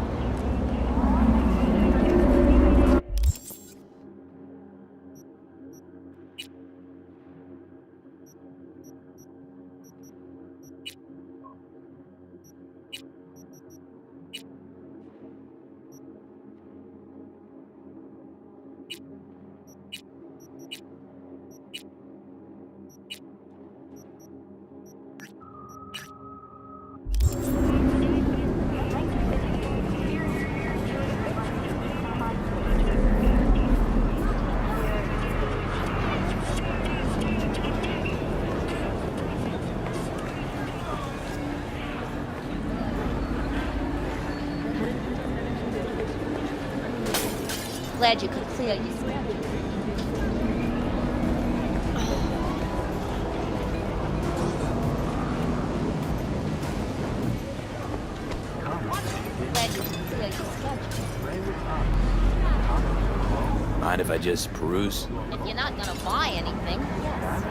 S2: Glad you could clear your schedule. Glad you could clear your schedule.
S1: Mind if I just peruse?
S2: If you're not gonna buy anything, yes.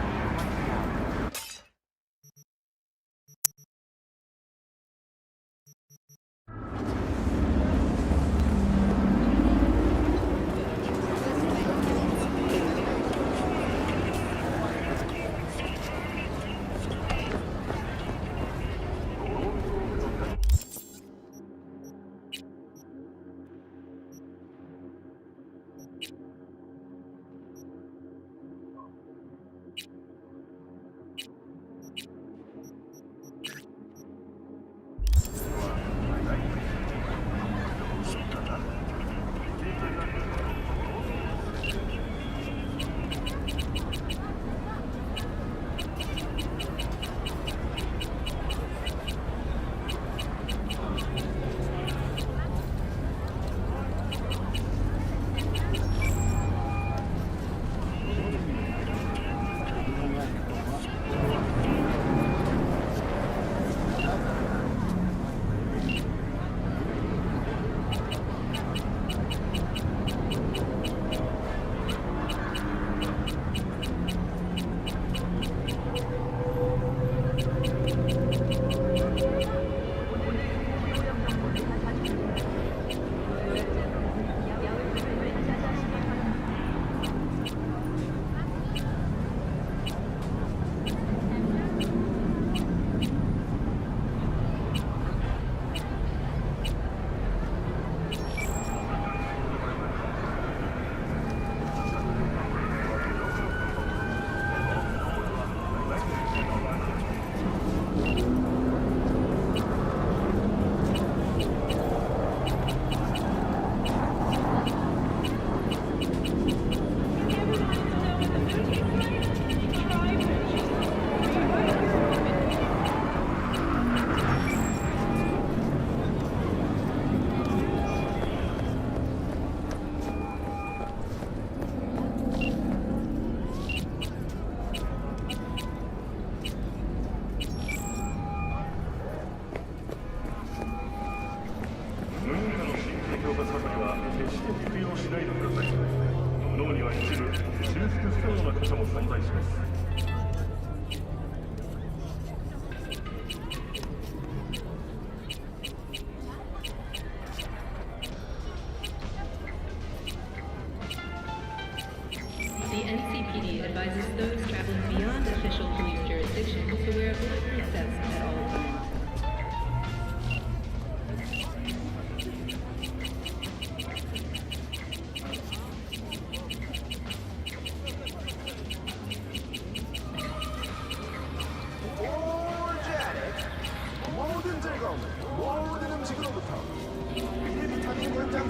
S9: 오늘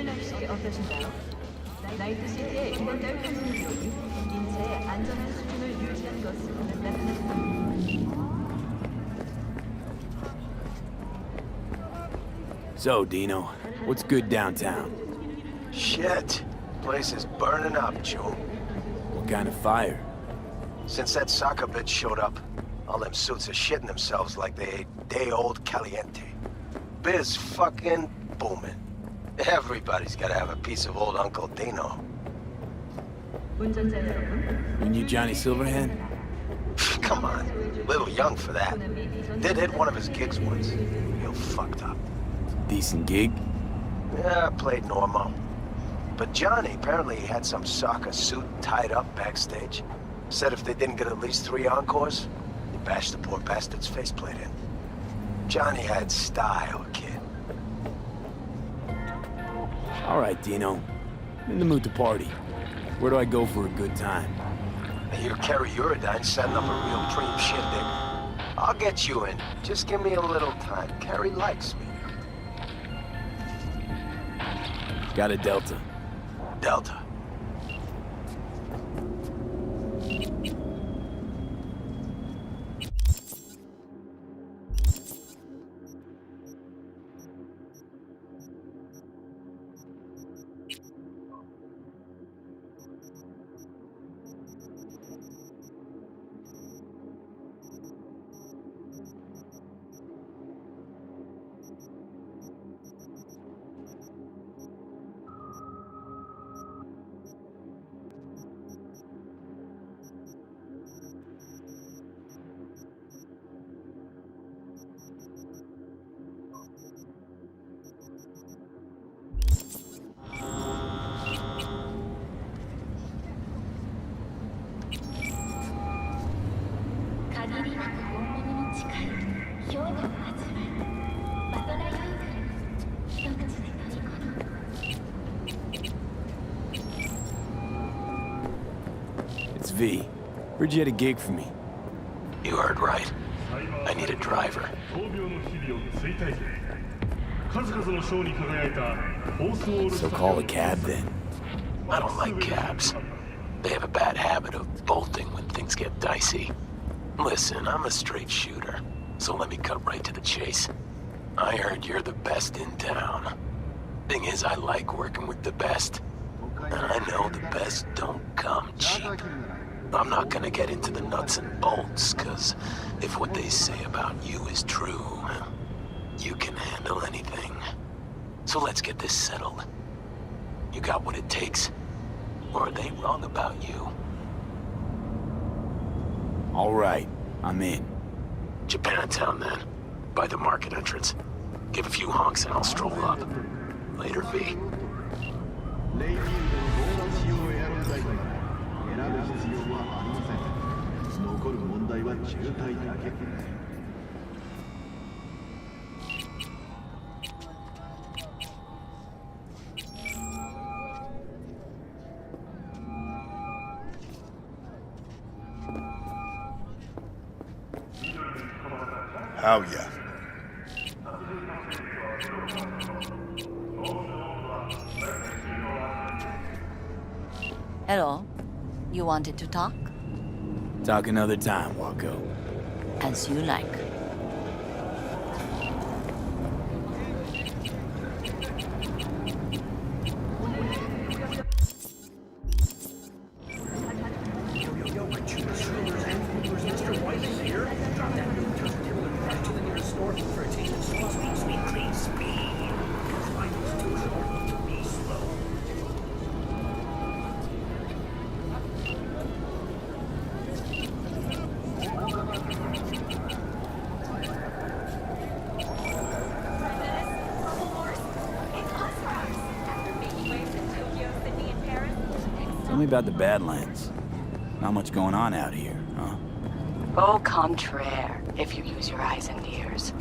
S9: 날씨 어떠신가요? 나이트시티의 이번 달 평균 기온이 인체의 안전한 수준을 유지한 것으로 나타났습니다.
S1: So, Dino, what's good downtown?
S4: Shit. Place is burning up, Joe.
S1: What kind of fire?
S4: Since that soccer bitch showed up, all them suits are shitting themselves like they ate day-old caliente. Biz fucking booming. Everybody's gotta have a piece of old Uncle Dino.
S9: 운전자 여러분,
S1: You knew Johnny Silverhand?
S4: Come on, little young for that. Did hit one of his gigs once. Real fucked up.
S1: Decent gig?
S4: Yeah, played normal. But Johnny apparently had some soccer suit tied up backstage. Said if they didn't get at least 3 encores, he bashed the poor bastard's faceplate in. Johnny had style, kid.
S1: All right, Dino. I'm in the mood to party. Where do I go for a good time?
S4: I hear Kerry Uridine's setting up a real dream shindig. I'll get you in. Just give me a little time. Kerry likes me.
S1: Got a Delta.
S4: Delta.
S1: It's V. Heard you had a gig for me.
S4: You heard right. I need a driver.
S1: So call a cab then.
S19: I don't like cabs. They have a bad habit of bolting when things get dicey. Listen, I'm a straight shooter, so let me cut right to the chase. I heard you're the best in town. Thing is, I like working with the best. And I know the best don't come cheap. I'm not gonna get into the nuts and bolts, cause if what they say about you is true, you can handle anything. So let's get this settled. You got what it takes? Or are they wrong about you?
S1: All right, I'm in.
S19: Japantown, then. By the market entrance. Give a few honks and I'll stroll up. Later, V.
S17: レイフィールドの防弾仕様を選んだいとなら選ぶ必要はありません。残る問題は渋滞だけ。
S7: Hell yeah.
S2: Hello. You wanted to talk?
S1: Talk another time, Wako.
S2: As you like.
S1: Tell me about the Badlands. Not much going on out here, huh?
S21: Au contraire, if you use your eyes and ears.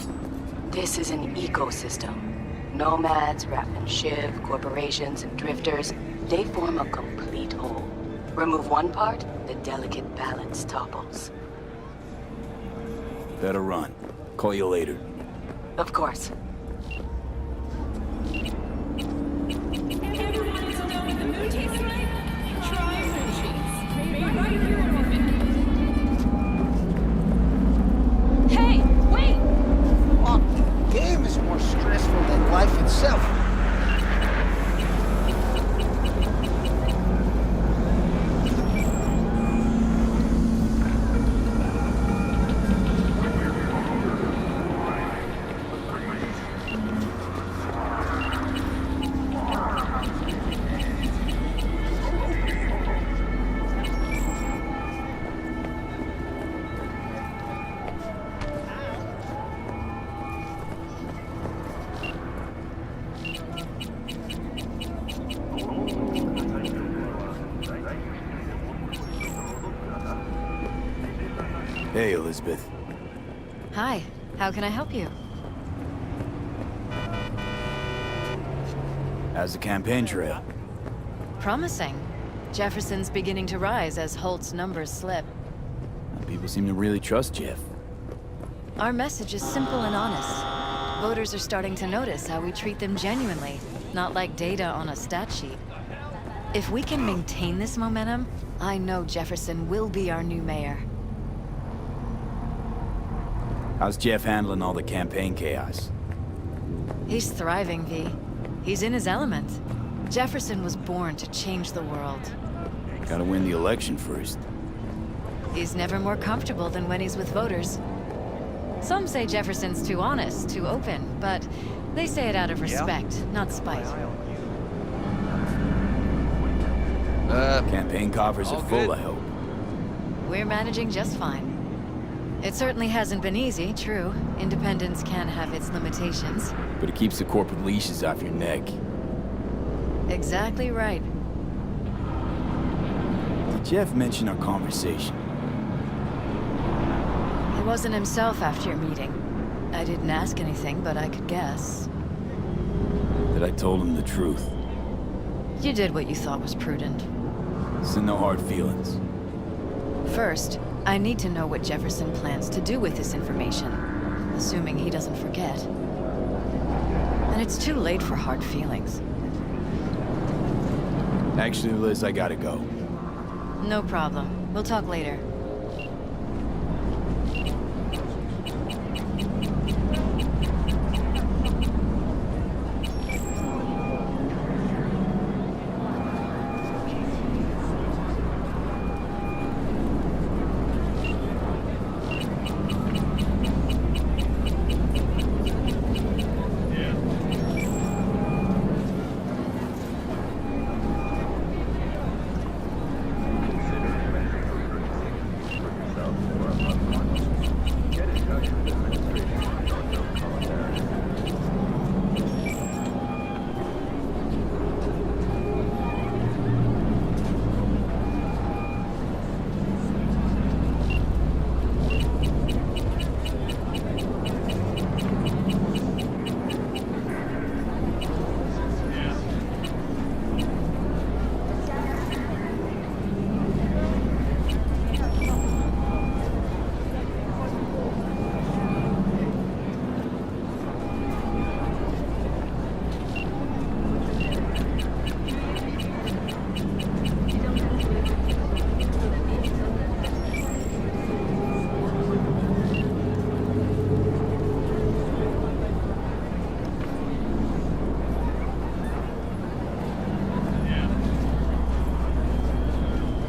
S21: This is an ecosystem. Nomads, Rap and Shiv, corporations, and drifters, they form a complete whole.
S7: Remove one part, the delicate balance topples.
S1: Better run. Call you later.
S7: Of course.
S22: Hey, wait!
S4: Fuck, the game is more stressful than life itself.
S1: Hey, Elizabeth.
S21: Hi, how can I help you?
S1: How's the campaign trail?
S21: Promising. Jefferson's beginning to rise as Holt's numbers slip.
S1: People seem to really trust Jeff.
S21: Our message is simple and honest. Voters are starting to notice how we treat them genuinely, not like data on a stat sheet. If we can maintain this momentum, I know Jefferson will be our new mayor.
S1: How's Jeff handling all the campaign chaos?
S21: He's thriving, V. He's in his element. Jefferson was born to change the world.
S1: Gotta win the election first.
S21: He's never more comfortable than when he's with voters. Some say Jefferson's too honest, too open, but they say it out of respect, not spite.
S1: Campaign coffers are full, I hope.
S21: We're managing just fine. It certainly hasn't been easy, true. Independence can have its limitations.
S1: But it keeps the corporate leashes off your neck.
S21: Exactly right.
S1: Did Jeff mention our conversation?
S21: He wasn't himself after your meeting. I didn't ask anything, but I could guess.
S1: That I told him the truth.
S21: You did what you thought was prudent.
S1: So no hard feelings.
S21: First, I need to know what Jefferson plans to do with this information, assuming he doesn't forget. And it's too late for hard feelings.
S1: Actually, Liz, I gotta go.
S21: No problem. We'll talk later.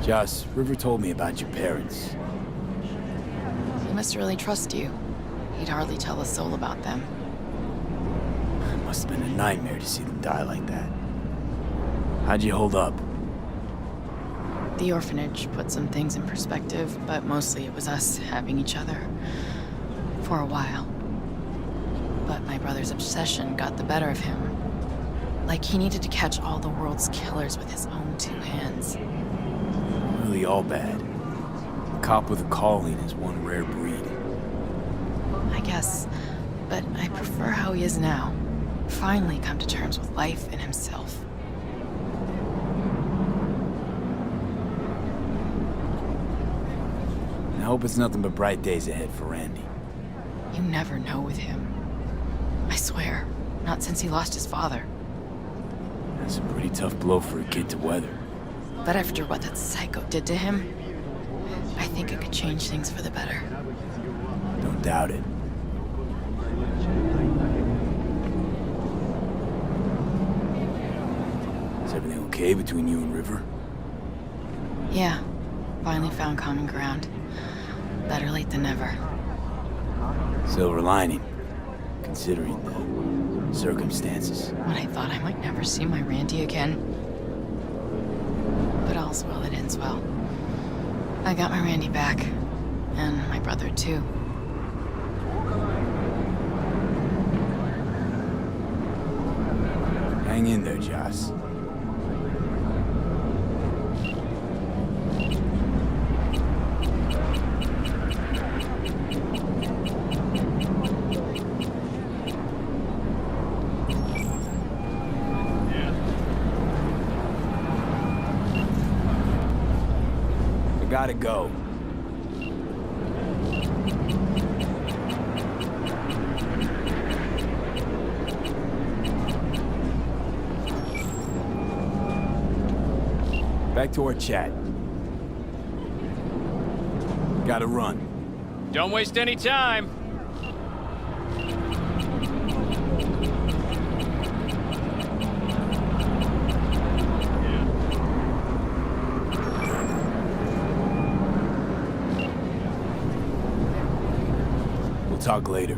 S1: Joss, River told me about your parents.
S20: He must really trust you. He'd hardly tell a soul about them.
S1: It must have been a nightmare to see them die like that. How'd you hold up?
S20: The orphanage put some things in perspective, but mostly it was us having each other. For a while. But my brother's obsession got the better of him. Like he needed to catch all the world's killers with his own two hands.
S1: Really all bad. A cop with a calling is one rare breed.
S20: I guess. But I prefer how he is now. Finally come to terms with life and himself.
S1: hope it's nothing but bright days ahead for Randy.
S20: You never know with him. I swear, not since he lost his father.
S1: That's a pretty tough blow for a kid to weather.
S20: But after what that psycho did to him, I think it could change things for the better.
S1: Don't doubt it. Is everything okay between you and River?
S20: Yeah, finally found common ground. Better late than never.
S1: Silver lining, considering the circumstances.
S20: When I thought I might never see my Randy again. But all's well that ends well. I got my Randy back. And my brother, too.
S1: Hang in there, Joss. I gotta go. Back to our chat. Gotta run.
S16: Don't waste any time.
S1: We'll talk later.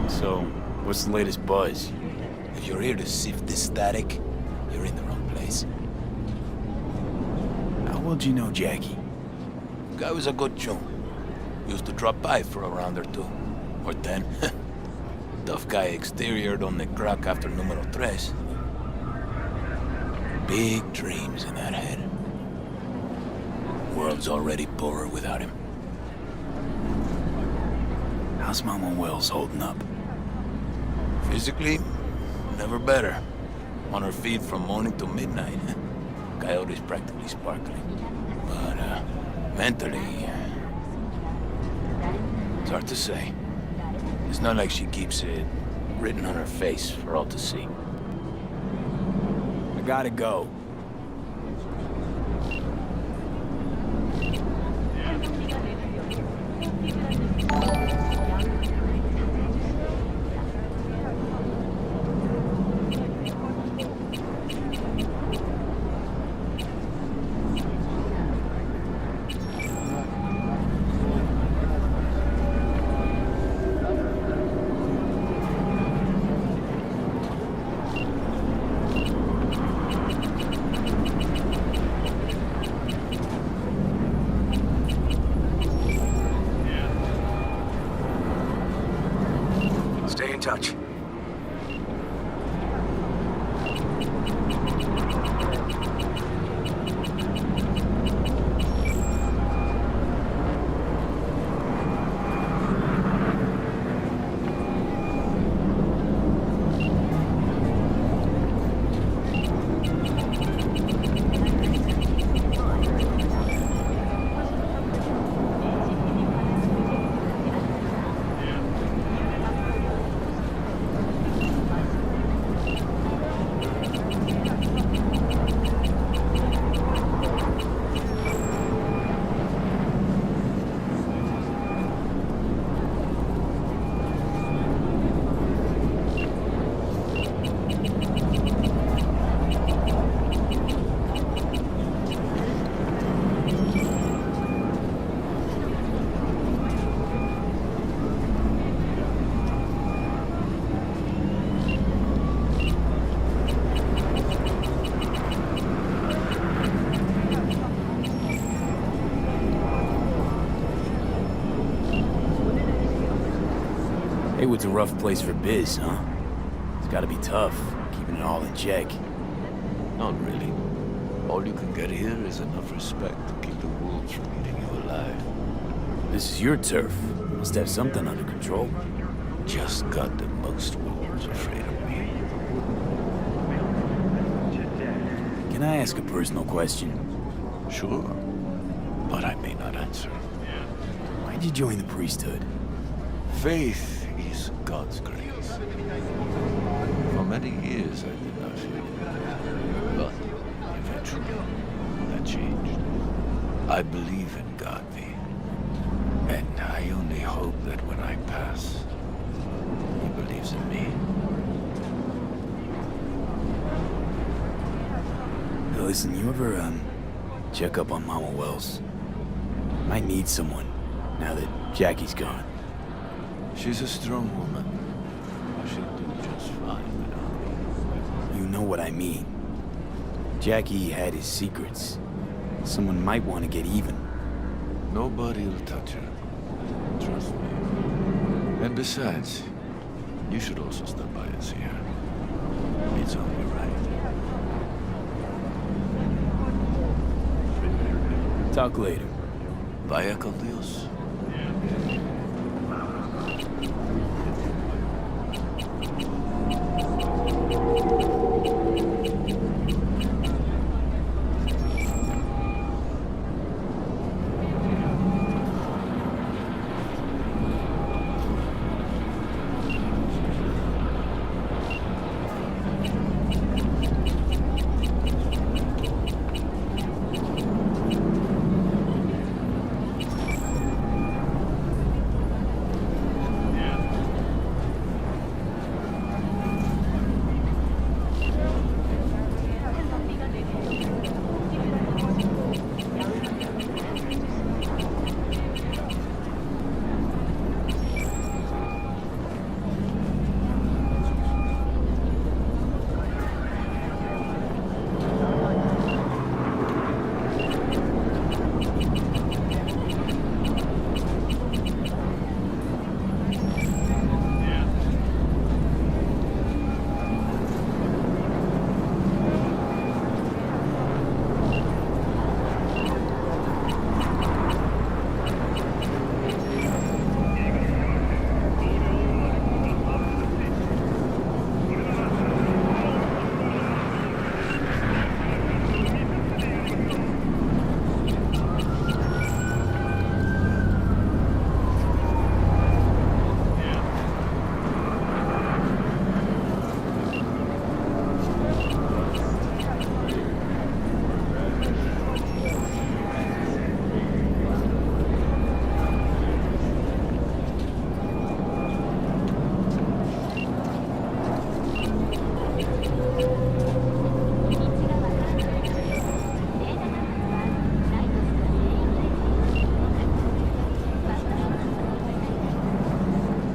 S1: So, what's the latest buzz?
S10: If you're here to sift this static, you're in the wrong place.
S1: How well do you know Jackie?
S10: Guy was a good chum. Used to drop by for a round or two. Or 10. Tough guy exterior donde crack after numero 3. Big dreams in that head. World's already poorer without him.
S1: How's Mama Wells holding up?
S10: Physically, never better. On her feet from morning to midnight. Coyote's practically sparkling. But, mentally, it's hard to say. It's not like she keeps it written on her face for all to see.
S1: I gotta go.
S10: Stay in touch.
S1: Haywood's a rough place for biz, huh? It's gotta be tough, keeping it all in check.
S10: Not really. All you can get here is enough respect to keep the wolves from eating you alive.
S1: This is your turf. You must have something under control.
S10: Just got the most wolves afraid of me.
S1: Can I ask a personal question?
S10: Sure, but I may not answer.
S1: Why'd you join the priesthood?
S10: Faith is God's grace. For many years I did not feel it. But eventually, that changed. I believe in God, V. And I only hope that when I pass, he believes in me.
S1: Hey, listen, you ever, check up on Mama Wells? Might need someone, now that Jackie's gone.
S10: She's a strong woman. She'll do just fine without me.
S1: You know what I mean. Jackie had his secrets. Someone might want to get even.
S10: Nobody will touch her. Trust me. And besides, you should also stop by and see her. It's only right.
S1: Talk later.
S10: Vaya con Dios.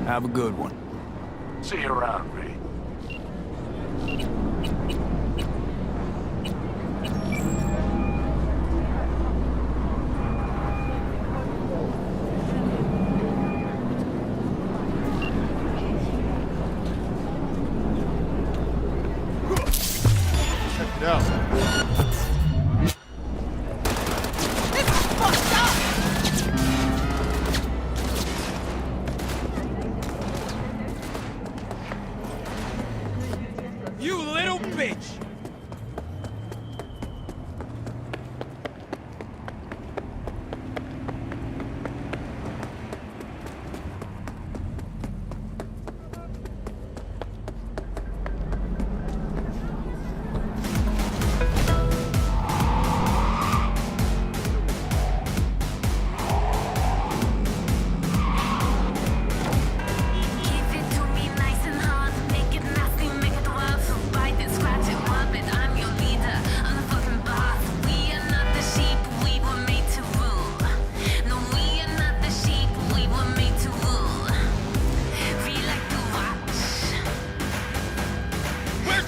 S1: Have a good one.
S10: See you around, V.
S3: Check it out.
S8: You little bitch!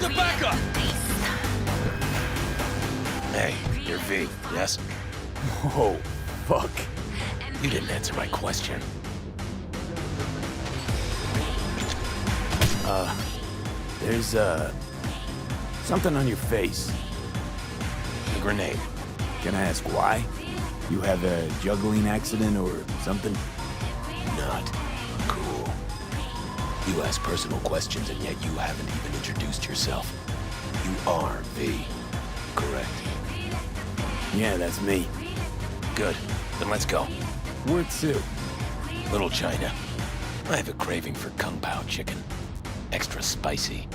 S14: the backup!
S10: Hey, you're V, yes?
S1: Whoa, fuck.
S10: You didn't answer my question.
S1: There's, something on your face.
S19: A grenade.
S1: Can I ask why? You have a juggling accident or something?
S19: Not cool. You ask personal questions and yet you haven't even introduced yourself. You are V, correct?
S1: Yeah, that's me.
S19: Good. Then let's go.
S1: Where to?
S19: Little China. I have a craving for Kung Pao chicken. Extra spicy.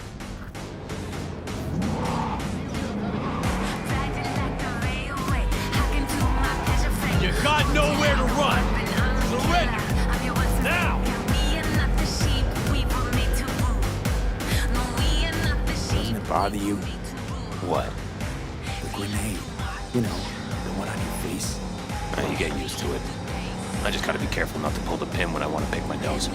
S14: You got nowhere to run. Surrender. Now.
S1: Doesn't it bother you?
S19: What?
S1: The grenade. You know, the one on your face.
S19: You get used to it. I just gotta be careful not to pull the pin when I want to pick my nose.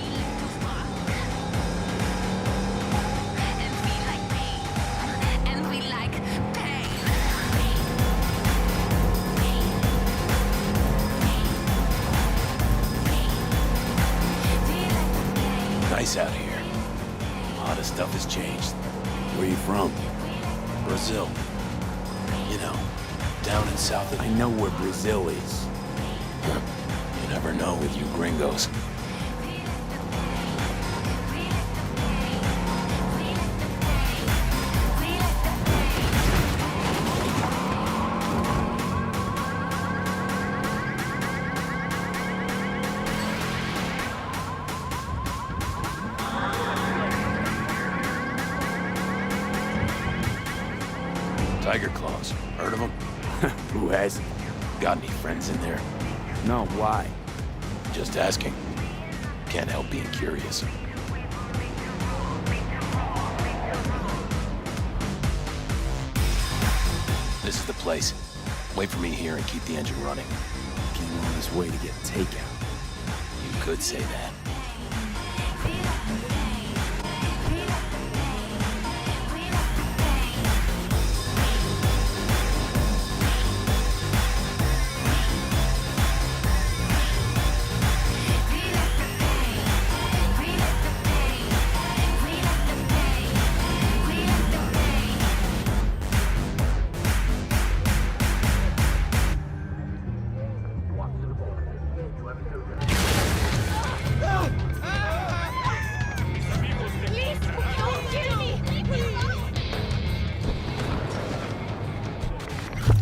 S19: Nice out here. A lot of stuff has changed.
S1: Where you from?
S19: Brazil. You know, down in south of...
S1: I know where Brazil is.
S19: You never know with you gringos. Tiger claws. Heard of them?
S1: Who hasn't?
S19: Got any friends in there?
S1: No, why?
S19: Just asking. Can't help being curious. This is the place. Wait for me here and keep the engine running.
S1: Came on his way to get takeout.
S19: You could say that.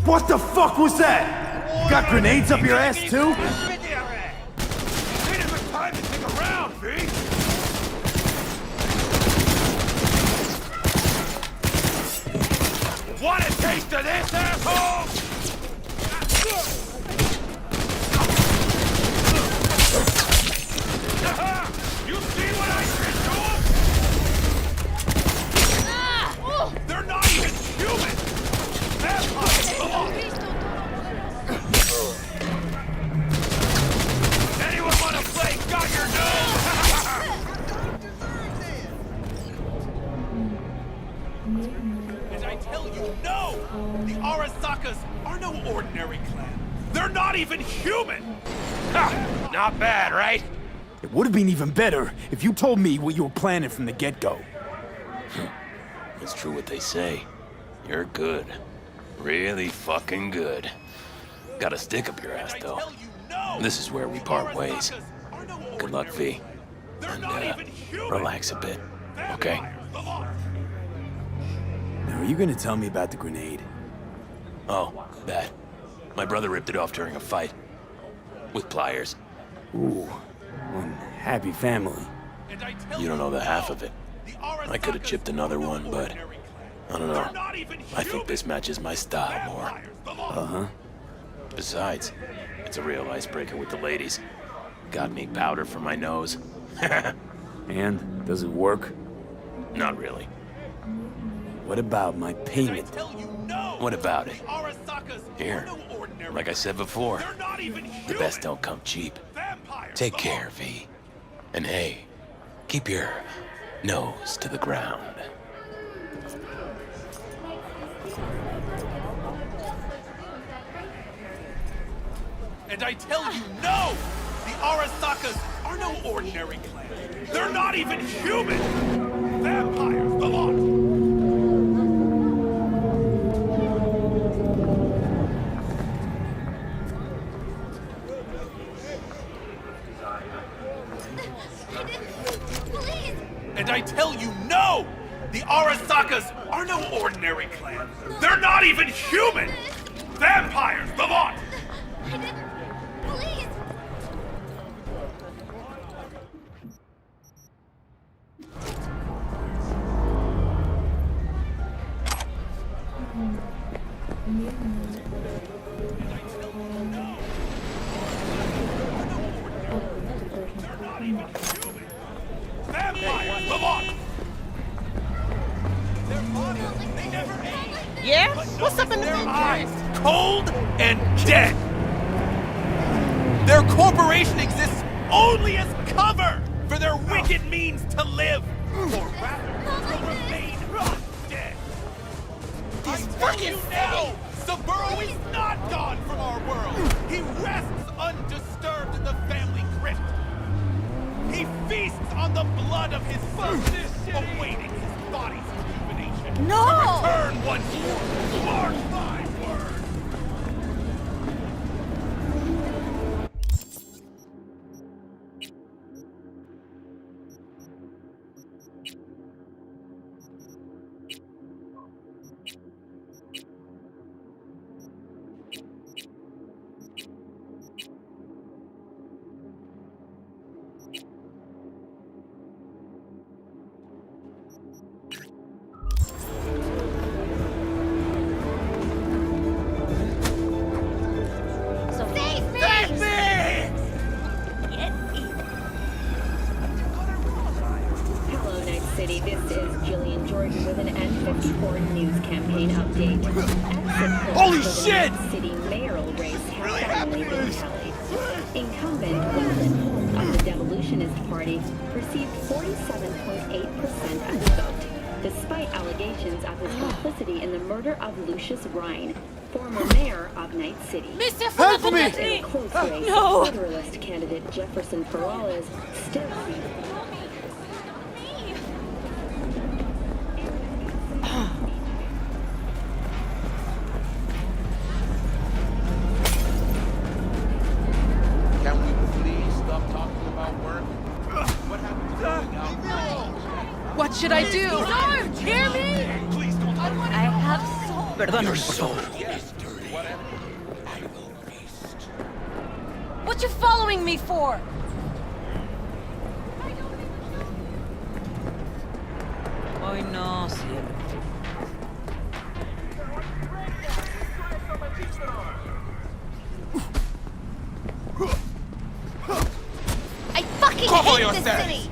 S1: What the fuck was that? Got grenades up your ass too?
S14: Time to stick around, V. Want a taste of this, asshole? You see what I did to them? They're not even human! Anyone wanna play got your nose? Did I tell you no? The Arasakas are no ordinary clan. They're not even human! Ha! Not bad, right?
S1: It would have been even better if you told me what you were planning from the get-go.
S19: It's true what they say. You're good. Really fucking good. Got a stick up your ass, though. This is where we part ways. Good luck, V. And, relax a bit, okay?
S1: Now, are you gonna tell me about the grenade?
S19: Oh, that. My brother ripped it off during a fight. With pliers.
S1: Ooh, one happy family.
S19: You don't know the half of it. I could have chipped another one, but... I don't know. I think this matches my style more.
S1: Uh-huh.
S19: Besides, it's a real icebreaker with the ladies. Got me powder for my nose.
S1: And? Does it work?
S19: Not really.
S1: What about my payment?
S19: What about it? Here. Like I said before, the best don't come cheap. Take care, V. And hey, keep your nose to the ground.
S14: And I tell you, no! The Arasakas are no ordinary clan. They're not even human! And I tell you, no! The Arasakas are no ordinary clan. They're not even human! Vampires, the lot!
S22: I didn't. Please.
S14: Vampires, the lot!
S6: Yeah? What's up in
S14: Their
S6: the
S14: eyes cold and dead! Their corporation exists only as cover for their wicked means to live! Or rather, to remain dead! I tell you now! Saburo is not gone from our world! He rests undisturbed in the family crypt! He feasts on the blood of his sons, awaiting his body's rejuvenation!
S22: No!
S14: To return once more! Mark my word!
S22: Save me!
S14: Save me!
S13: Hello, Night City. This is Jillian George with an N54 news campaign update. Exit polls
S14: Holy
S13: for the
S14: shit!
S13: Night City mayoral race have finally been tallied. Incumbent Weldon Holmes of the Devolutionist Party received 47.8% of the vote, despite allegations of his complicity in the murder of Lucius Rhine, former mayor of Night City.
S22: Help me!
S13: In a close race,
S22: No!
S13: Federalist candidate Jefferson Peralez still
S14: Can we please stop talking about work? What happened to going out?
S20: What should I do?
S22: Don't hear me!
S14: Please don't talk about
S22: I have so
S18: Perdón, por favor.
S14: whatever. I will feast.
S22: What you following me for?
S20: Ay, no, cielo.
S22: I fucking
S14: Cover
S22: hate this
S14: yourself!
S22: city!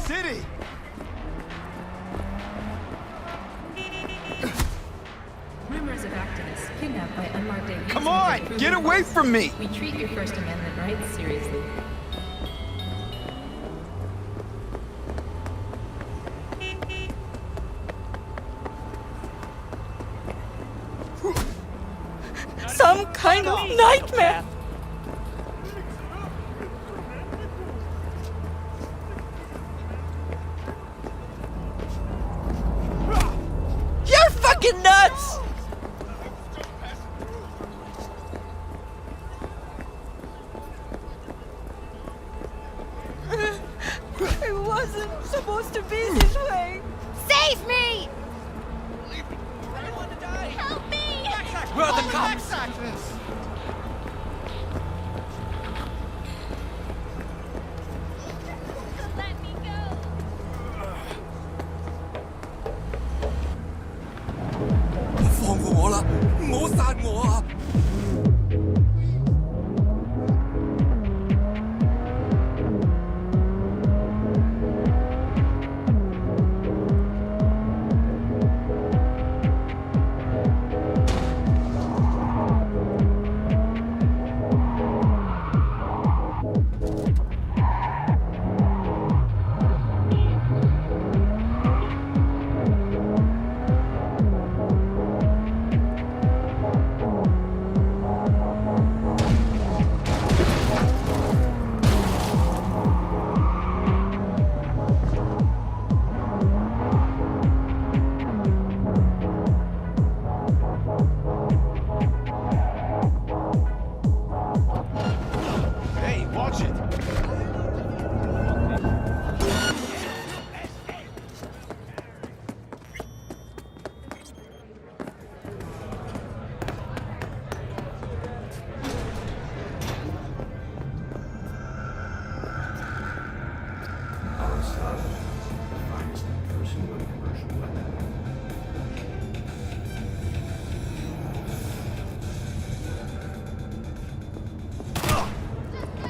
S6: city!
S9: Rumors of activists kidnapped by unmarked AVs.
S6: Come on, get away from me!
S9: We treat your First Amendment rights seriously.
S22: Some kind of nightmare! You're fucking nuts! It wasn't supposed to be this way. Save me! Help me!
S14: Where are the cops?
S22: Let me go.
S14: 放過我啦！唔好殺我啊！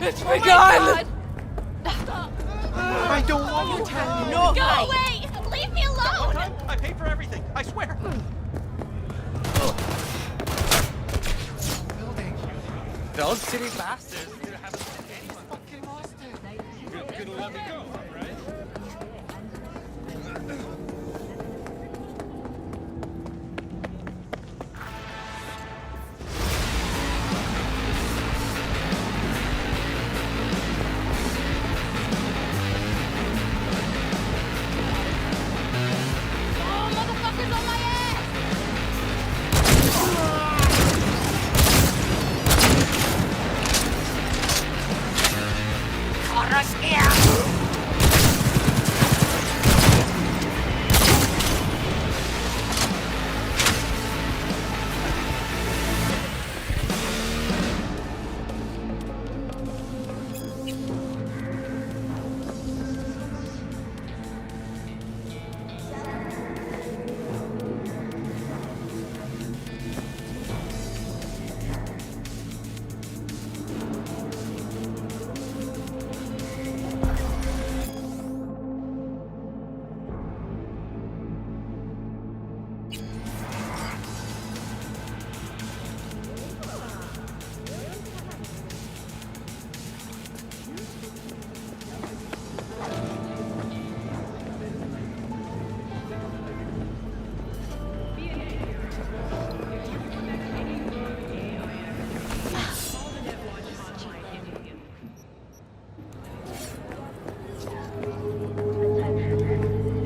S22: It's
S3: Oh my
S22: begun!
S3: I don't want to tell you.
S22: No!
S3: Go away! Leave me alone!
S14: I pay for everything, I swear.
S8: Those city bastards.
S14: Gonna let me go, right?
S3: Oh, motherfuckers on my ass!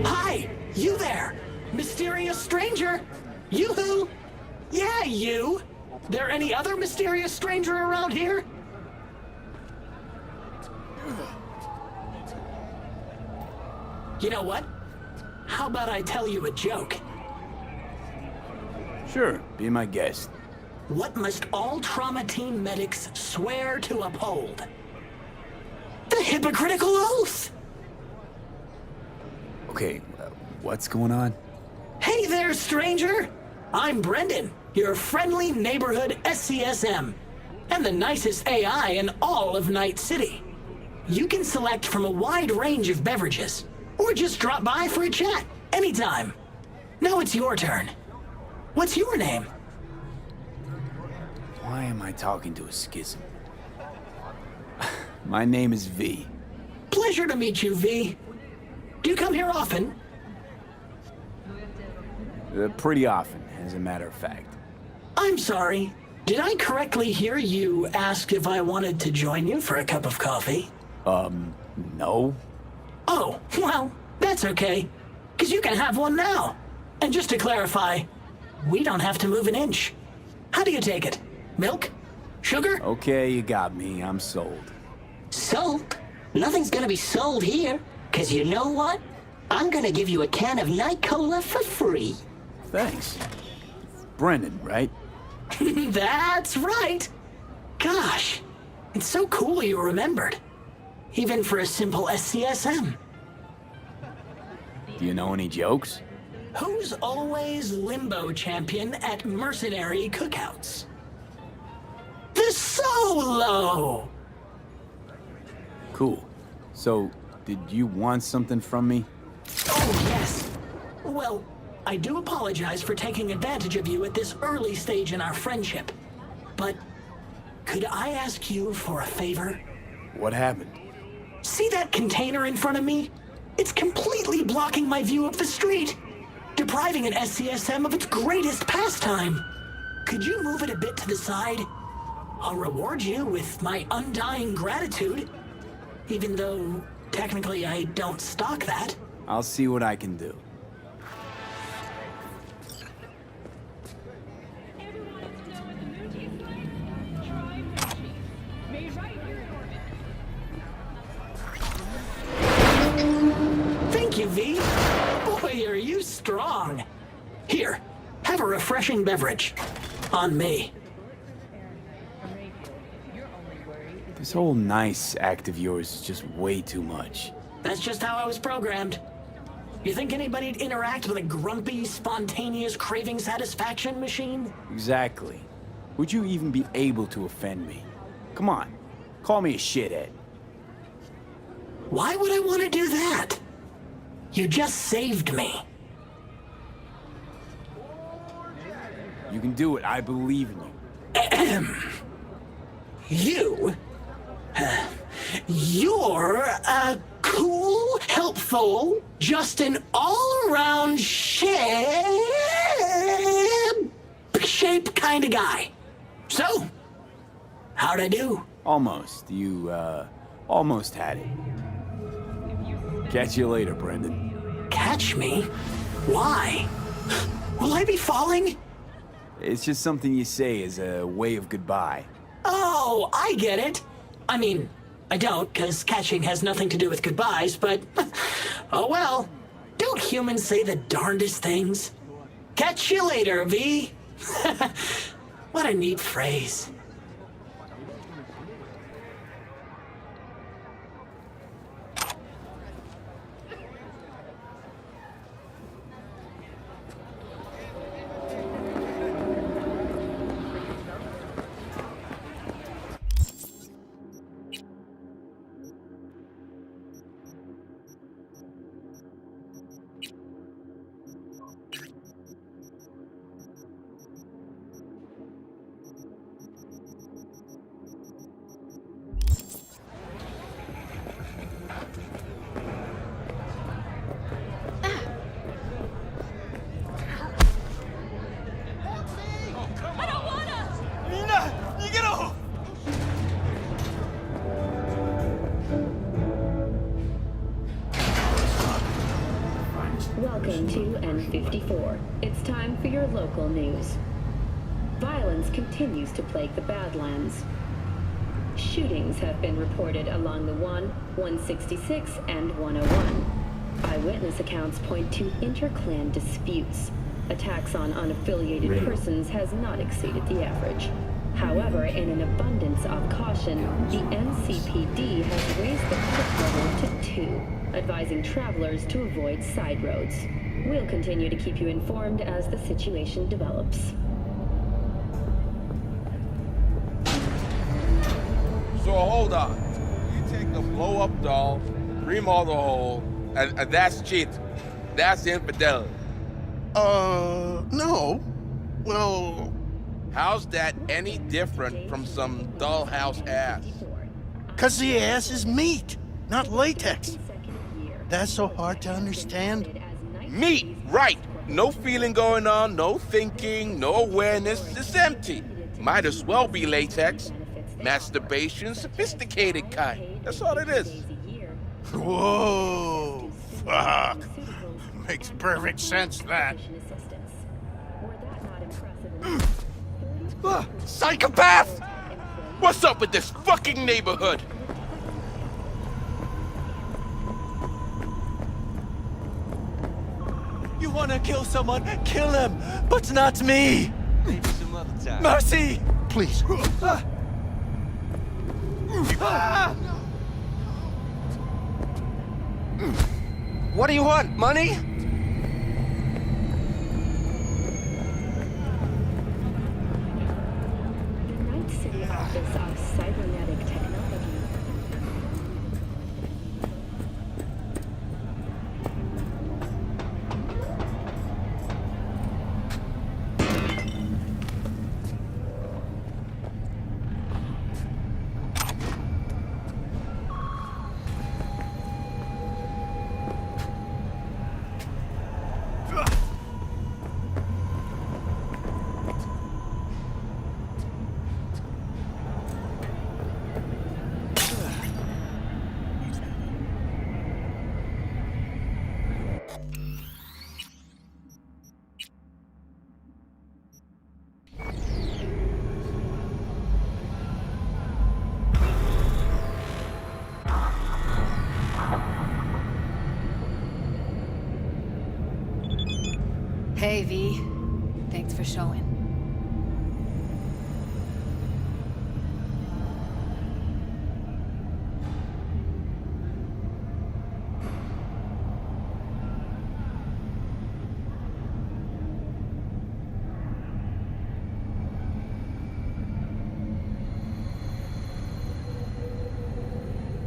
S11: Hi! You there! Mysterious stranger! Yoo-hoo! Yeah, you! There any other mysterious stranger around here? You know what? How about I tell you a joke?
S1: Sure, be my guest.
S11: What must all trauma team medics swear to uphold? The hypocritical oath!
S1: Okay, what's going on?
S11: Hey there, stranger! I'm Brendan, your friendly neighborhood SCSM, and the nicest AI in all of Night City. You can select from a wide range of beverages, or just drop by for a chat, anytime. Now it's your turn. What's your name?
S1: Why am I talking to a schism? My name is V.
S11: Pleasure to meet you, V. Do you come here often?
S1: Pretty often, as a matter of fact.
S11: I'm sorry. Did I correctly hear you ask if I wanted to join you for a cup of coffee?
S1: No.
S11: Oh, well, that's okay. 'Cause you can have one now. And just to clarify, we don't have to move an inch. How do you take it? Milk? Sugar?
S1: Okay, you got me. I'm sold.
S11: Sold? Nothing's gonna be sold here. 'Cause you know what? I'm gonna give you a can of Night Cola for free.
S1: Thanks. Brendan, right?
S11: That's right. Gosh, it's so cool you remembered. Even for a simple SCSM.
S1: Do you know any jokes?
S11: Who's always limbo champion at mercenary cookouts? The Solo!
S1: Cool. So, did you want something from me?
S11: Oh, yes. Well, I do apologize for taking advantage of you at this early stage in our friendship. But could I ask you for a favor?
S1: What happened?
S11: See that container in front of me? It's completely blocking my view of the street, depriving an SCSM of its greatest pastime. Could you move it a bit to the side? I'll reward you with my undying gratitude, even though technically I don't stock that.
S1: I'll see what I can do.
S11: Thank you, V. Boy, are you strong. Here, have a refreshing beverage. On me.
S1: This whole nice act of yours is just way too much.
S11: That's just how I was programmed. You think anybody'd interact with a grumpy, spontaneous craving satisfaction machine?
S1: Exactly. Would you even be able to offend me? Come on, call me a shithead.
S11: Why would I want to do that? You just saved me.
S1: You can do it, I believe in you.
S11: You? You're a cool, helpful, just an all-around shape kind of guy. So, how'd I do?
S1: Almost. You, almost had it. Catch you later, Brendan.
S11: Catch me? Why? Will I be falling?
S1: It's just something you say as a way of goodbye.
S11: Oh, I get it. I mean, I don't, because catching has nothing to do with goodbyes, but... oh well. Don't humans say the darndest things? Catch you later, V. What a neat phrase.
S13: Welcome to N54. It's time for your local news. Violence continues to plague the Badlands. Shootings have been reported along the 166, and 101. Eyewitness accounts point to inter-clan disputes. Attacks on unaffiliated persons has not exceeded the average. However, in an abundance of caution, the NCPD has raised the threat level to 2, advising travelers to avoid side roads. We'll continue to keep you informed as the situation develops.
S5: So hold on. You take the blow-up doll, remodel the hole, and that's cheat. That's infidelity.
S4: No. Well...
S5: How's that any different from some dollhouse ass?
S12: 'Cause the ass is meat, not latex. That's so hard to understand.
S5: Meat, right. No feeling going on, no thinking, no awareness. It's empty. Might as well be latex. Masturbation, sophisticated kind. That's all it is.
S12: Whoa, fuck. Makes perfect sense, that.
S5: Psychopath! What's up with this fucking neighborhood?
S23: You wanna kill someone? Kill him! But not me!
S18: Maybe some other time.
S23: Mercy!
S12: Please.
S23: What do you want? Money?
S13: Night City Office of Cybernetic Technology.
S20: Hey, V. Thanks for showing.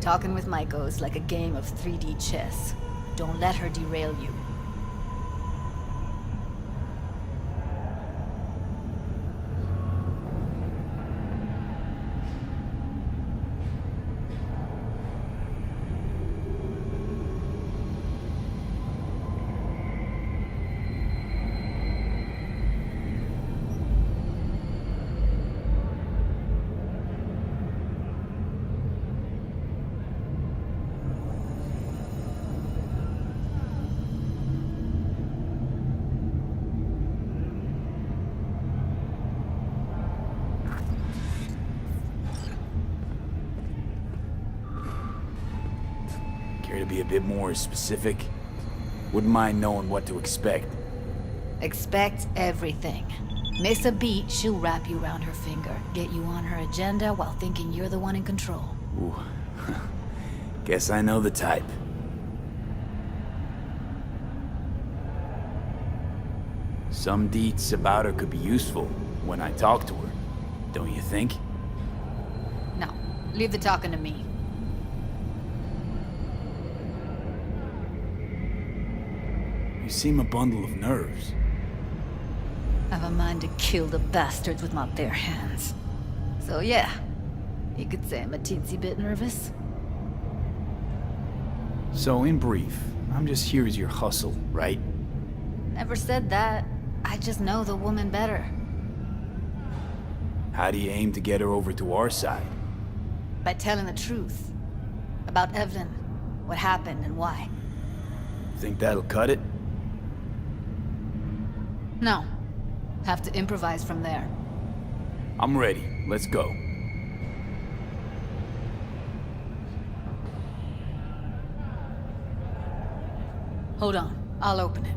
S3: Talking with Maiko is like a game of 3D chess. Don't let her derail you.
S1: Care to be a bit more specific? Wouldn't mind knowing what to expect.
S3: Expect everything. Miss a beat, she'll wrap you around her finger, get you on her agenda while thinking you're the one in control.
S1: Ooh. Guess I know the type. Some deets about her could be useful when I talk to her, don't you think?
S3: No, leave the talking to me.
S1: You seem a bundle of nerves.
S3: I've a mind to kill the bastards with my bare hands. So yeah, you could say I'm a teensy bit nervous.
S1: So in brief, I'm just here as your hustle, right?
S3: Never said that. I just know the woman better.
S1: How do you aim to get her over to our side?
S3: By telling the truth. About Evelyn, what happened and why.
S1: Think that'll cut it?
S3: No. Have to improvise from there.
S1: I'm ready. Let's go.
S3: Hold on. I'll open it.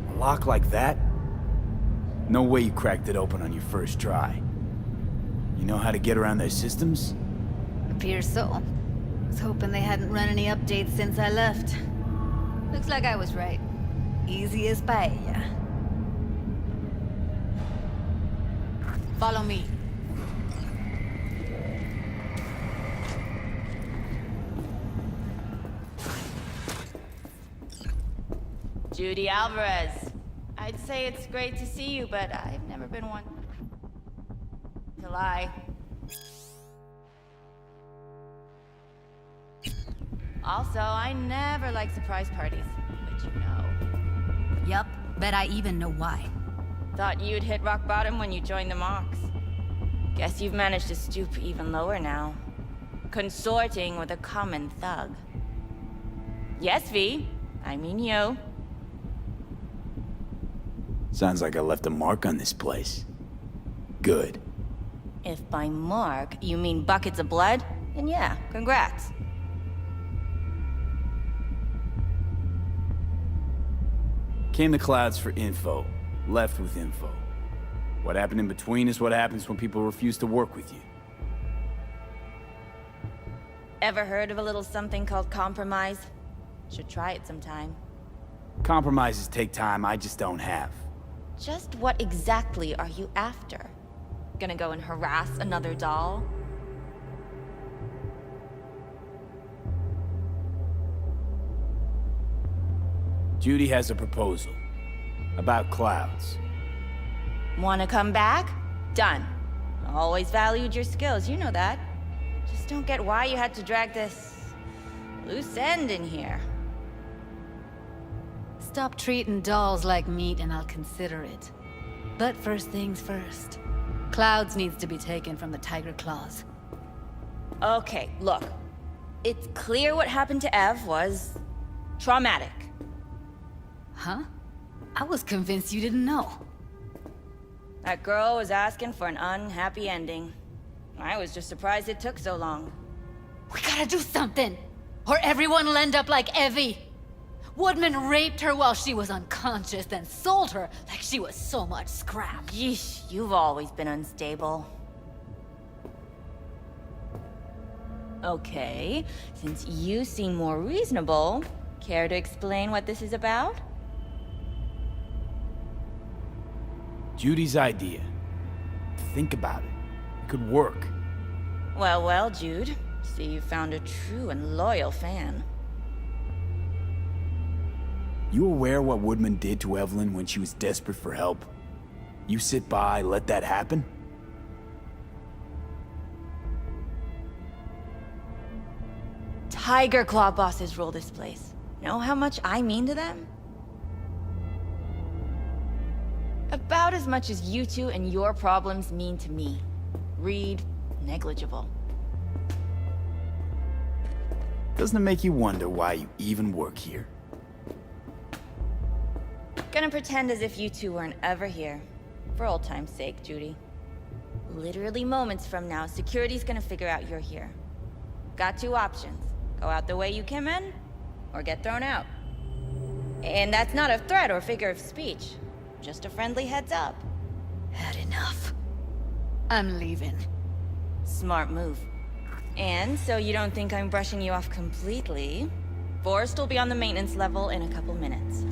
S1: A lock like that? No way you cracked it open on your first try. You know how to get around their systems?
S3: Appears so. Was hoping they hadn't run any updates since I left. Looks like I was right. Easy as paella. Follow me.
S2: Judy Alvarez. I'd say it's great to see you, but I've never been one to lie. Also, I never like surprise parties, but you know.
S3: Yup, bet I even know why.
S2: Thought you'd hit rock bottom when you joined the Mox. Guess you've managed to stoop even lower now. Consorting with a common thug. Yes, V. I mean you.
S1: Sounds like I left a mark on this place. Good.
S2: If by mark you mean buckets of blood, then yeah, congrats.
S1: Came to Clouds for info, left with info. What happened in between is what happens when people refuse to work with you.
S2: Ever heard of a little something called compromise? Should try it sometime.
S1: Compromises take time I just don't have.
S2: Just what exactly are you after? Gonna go and harass another doll?
S1: Judy has a proposal. About Clouds.
S2: Wanna come back? Done. Always valued your skills, you know that. Just don't get why you had to drag this loose end in here.
S3: Stop treating dolls like meat and I'll consider it. But first things first. Clouds needs to be taken from the Tiger Claws.
S2: Okay, look. It's clear what happened to Ev was traumatic.
S3: Huh? I was convinced you didn't know.
S2: That girl was asking for an unhappy ending. I was just surprised it took so long.
S3: We gotta do something! Or everyone will end up like Evie! Woodman raped her while she was unconscious, then sold her like she was so much scrap.
S2: Yeesh, you've always been unstable. Okay, since you seem more reasonable, care to explain what this is about?
S1: Judy's idea. Think about it. It could work.
S2: Well, well, Jude. See, you found a true and loyal fan.
S1: You aware what Woodman did to Evelyn when she was desperate for help? You sit by, let that happen?
S2: Tiger Claw bosses rule this place. Know how much I mean to them? About as much as you two and your problems mean to me. Read, negligible.
S1: Doesn't it make you wonder why you even work here?
S2: Gonna pretend as if you two weren't ever here. For old time's sake, Judy. Literally moments from now, security's gonna figure out you're here. Got two options. Go out the way you came in, or get thrown out. And that's not a threat or figure of speech. Just a friendly heads up.
S3: Had enough. I'm leaving.
S2: Smart move. And so you don't think I'm brushing you off completely, Forrest will be on the maintenance level in a couple minutes.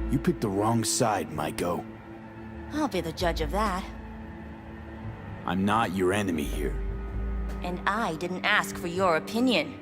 S1: You picked the wrong side, Maiko.
S2: I'll be the judge of that.
S1: I'm not your enemy here.
S2: And I didn't ask for your opinion.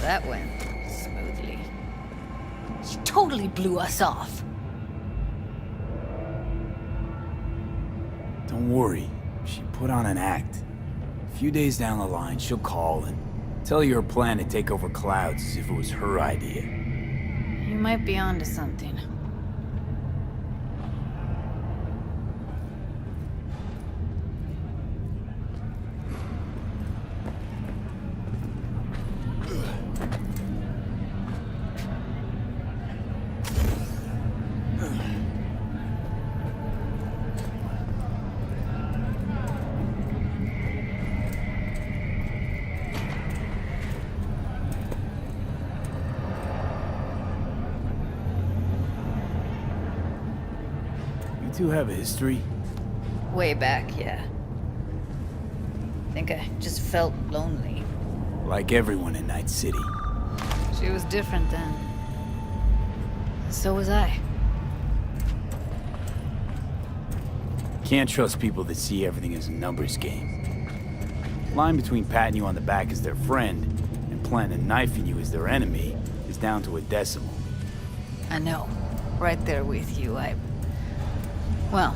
S3: That went smoothly. She totally blew us off.
S1: Don't worry. She put on an act. A few days down the line, she'll call and tell you her plan to take over Clouds as if it was her idea.
S3: You might be onto something.
S1: You two have a history?
S3: Way back, yeah. Think I just felt lonely.
S1: Like everyone in Night City.
S3: She was different then. So was I.
S1: Can't trust people that see everything as a numbers game. Line between patting you on the back as their friend and planting a knife in you as their enemy is down to a decimal.
S3: I know. Right there with you, well,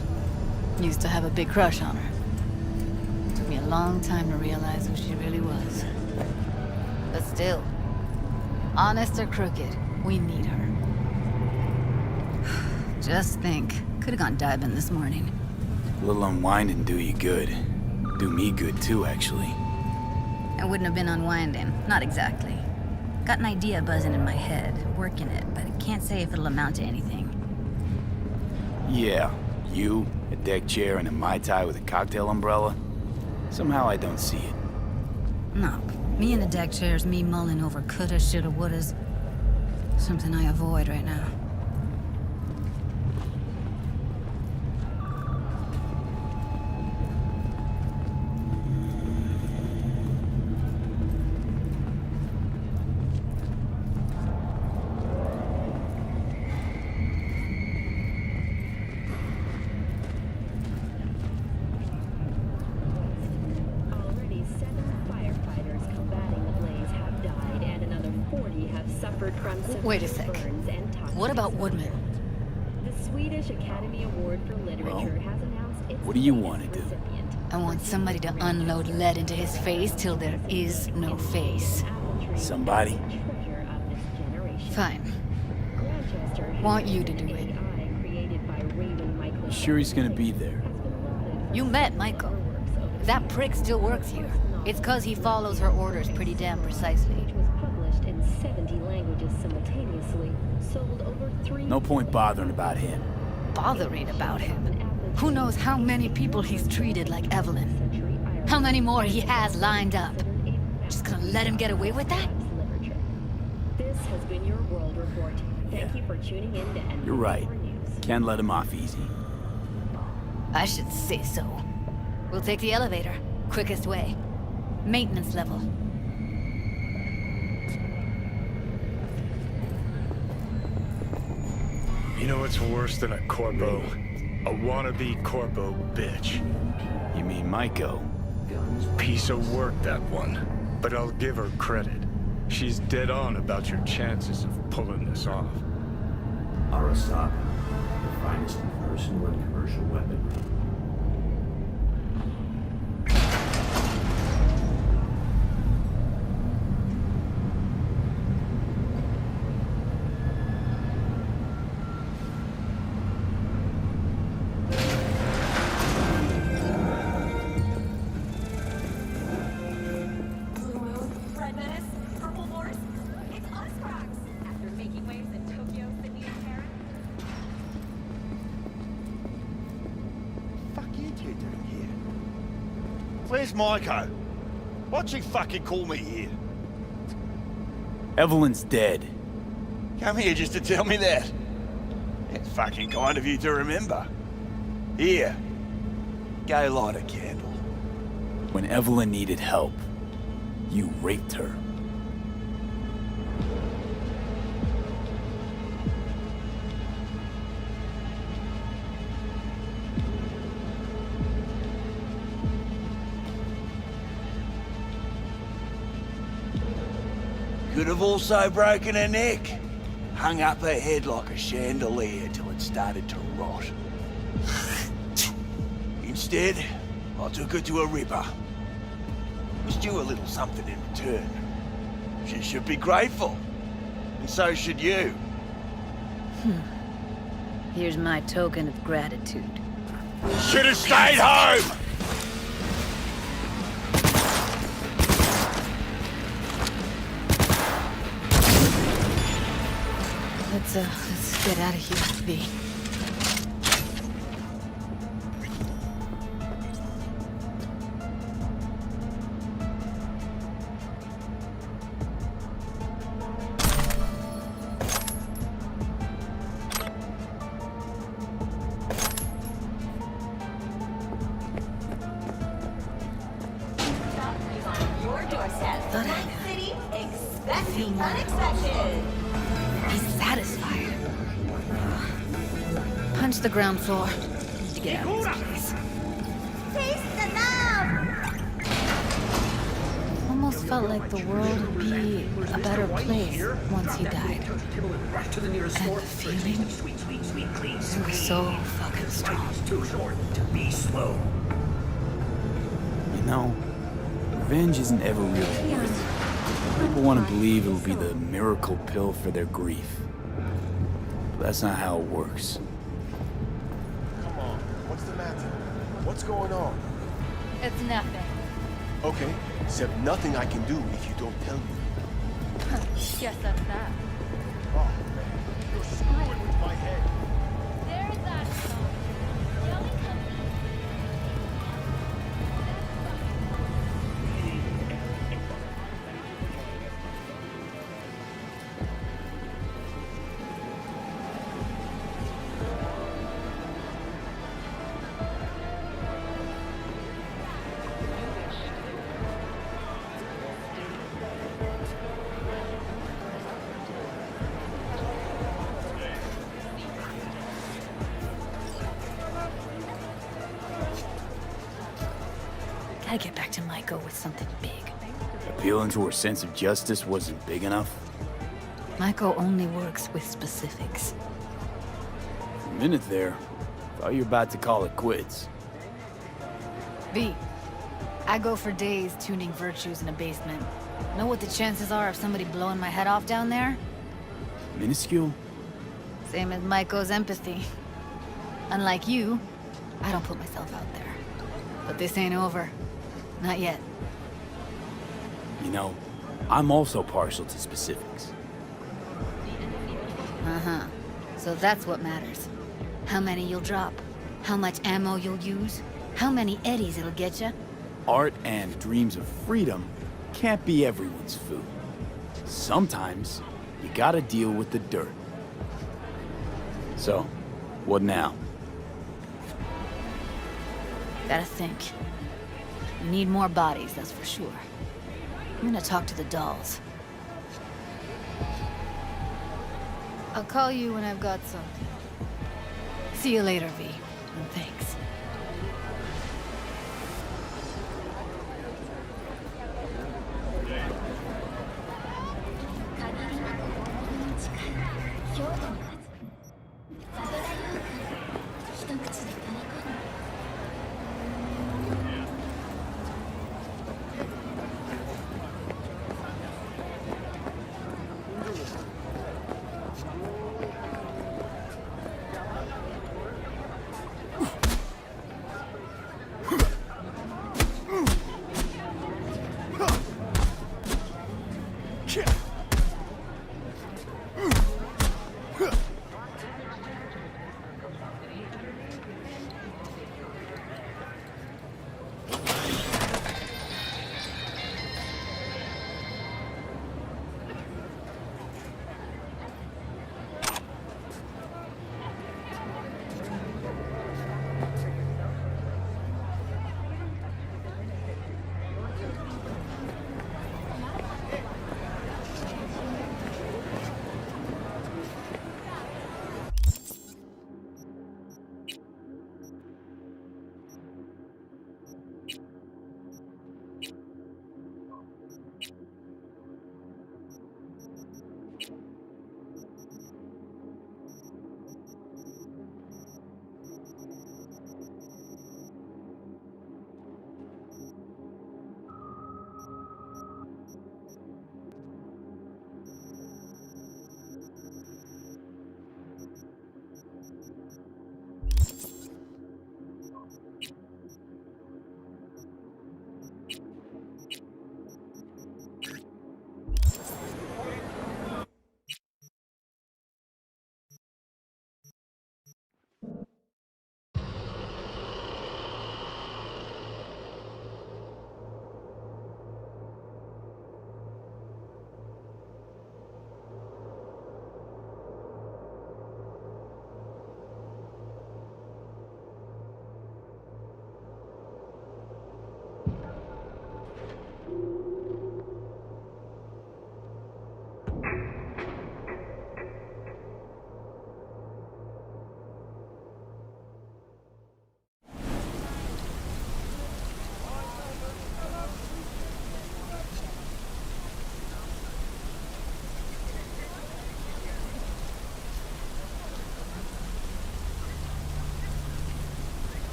S3: used to have a big crush on her. Took me a long time to realize who she really was. But still, honest or crooked, we need her. Just think, could have gone diving this morning.
S1: A little unwinding do you good. Do me good too, actually.
S3: I wouldn't have been unwinding, not exactly.
S7: Got an idea buzzing in my head, working it, but I can't say if it'll amount to anything.
S1: Yeah, you, a deck chair, and a Mai Tai with a cocktail umbrella? Somehow I don't see it.
S7: No, me in the deck chair's me mulling over coulda, shoulda, wouldas. Something I avoid right now.
S13: Already 7 firefighters combating the blaze have died, and another 40 have suffered from
S3: Wait a
S13: severe
S3: sec.
S13: burns and toxins.
S3: What about Woodman?
S13: The Swedish Academy Award for Literature has announced its
S1: What do you want to do?
S3: I want somebody to unload lead into his face till there is no face.
S1: Somebody?
S3: Fine. Want you to do it.
S1: You sure he's gonna be there?
S3: You met Michael. If that prick still works here, it's cause he follows her orders pretty damn precisely.
S13: Published in 70 languages simultaneously, sold over 3
S1: No point bothering about him.
S3: Bothering about him? Who knows how many people he's treated like Evelyn? How many more he has lined up? Just gonna let him get away with that?
S13: This has been your World Report. Thank you for tuning in to NBC
S1: You're right.
S13: News.
S1: Can't let him off easy.
S3: I should say so. We'll take the elevator. Quickest way. Maintenance level.
S15: You know what's worse than a corpo? A wannabe corpo bitch.
S1: You mean Maiko?
S15: Piece of work, that one. But I'll give her credit. She's dead on about your chances of pulling this off.
S17: Arasaka, the finest in personal and commercial weaponry.
S12: Where's Maiko? Why'd she fucking call me here?
S1: Evelyn's dead.
S12: Come here just to tell me that? It's fucking kind of you to remember. Here. Go light a candle.
S1: When Evelyn needed help, you raped her.
S12: Could have also broken her neck. Hung up her head like a chandelier till it started to rot. Instead, I took her to a ripper. Was due a little something in return. She should be grateful. And so should you.
S3: Here's my token of gratitude.
S12: Should have stayed home!
S3: Let's get out of here, V.
S22: Your doorstep. City, expect the
S3: more.
S22: unexpected.
S3: He's satisfied. Punch the ground floor. Need to get out of this place.
S22: Taste the love.
S3: Almost felt like the world would be a better place once he died. And the feeling, it was so fucking strong.
S17: Too short to be slow.
S1: You know, revenge isn't ever really worth it. People want to believe it'll be the miracle pill for their grief. But that's not how it works.
S4: Come on, what's the matter? What's going on?
S3: It's nothing.
S4: Okay, except nothing I can do if you don't tell me.
S22: Guess that's that.
S12: Oh, man. You're screwing with my head.
S22: There's that song. Yelling
S7: Gotta get back to Maiko with something big.
S1: Appealing to her sense of justice wasn't big enough?
S7: Maiko only works with specifics.
S1: For a minute there, thought you were about to call it quits.
S7: V, I go for days tuning virtues in a basement. Know what the chances are of somebody blowing my head off down there?
S1: Minuscule?
S7: Same as Maiko's empathy. Unlike you, I don't put myself out there. But this ain't over. Not yet.
S1: You know, I'm also partial to specifics.
S7: Uh-huh. So that's what matters. How many you'll drop. How much ammo you'll use. How many eddies it'll get you.
S1: Art and dreams of freedom can't be everyone's food. Sometimes, you gotta deal with the dirt. So, what now?
S7: Gotta think. We need more bodies, that's for sure. I'm gonna talk to the dolls. I'll call you when I've got something. See you later, V. And thanks.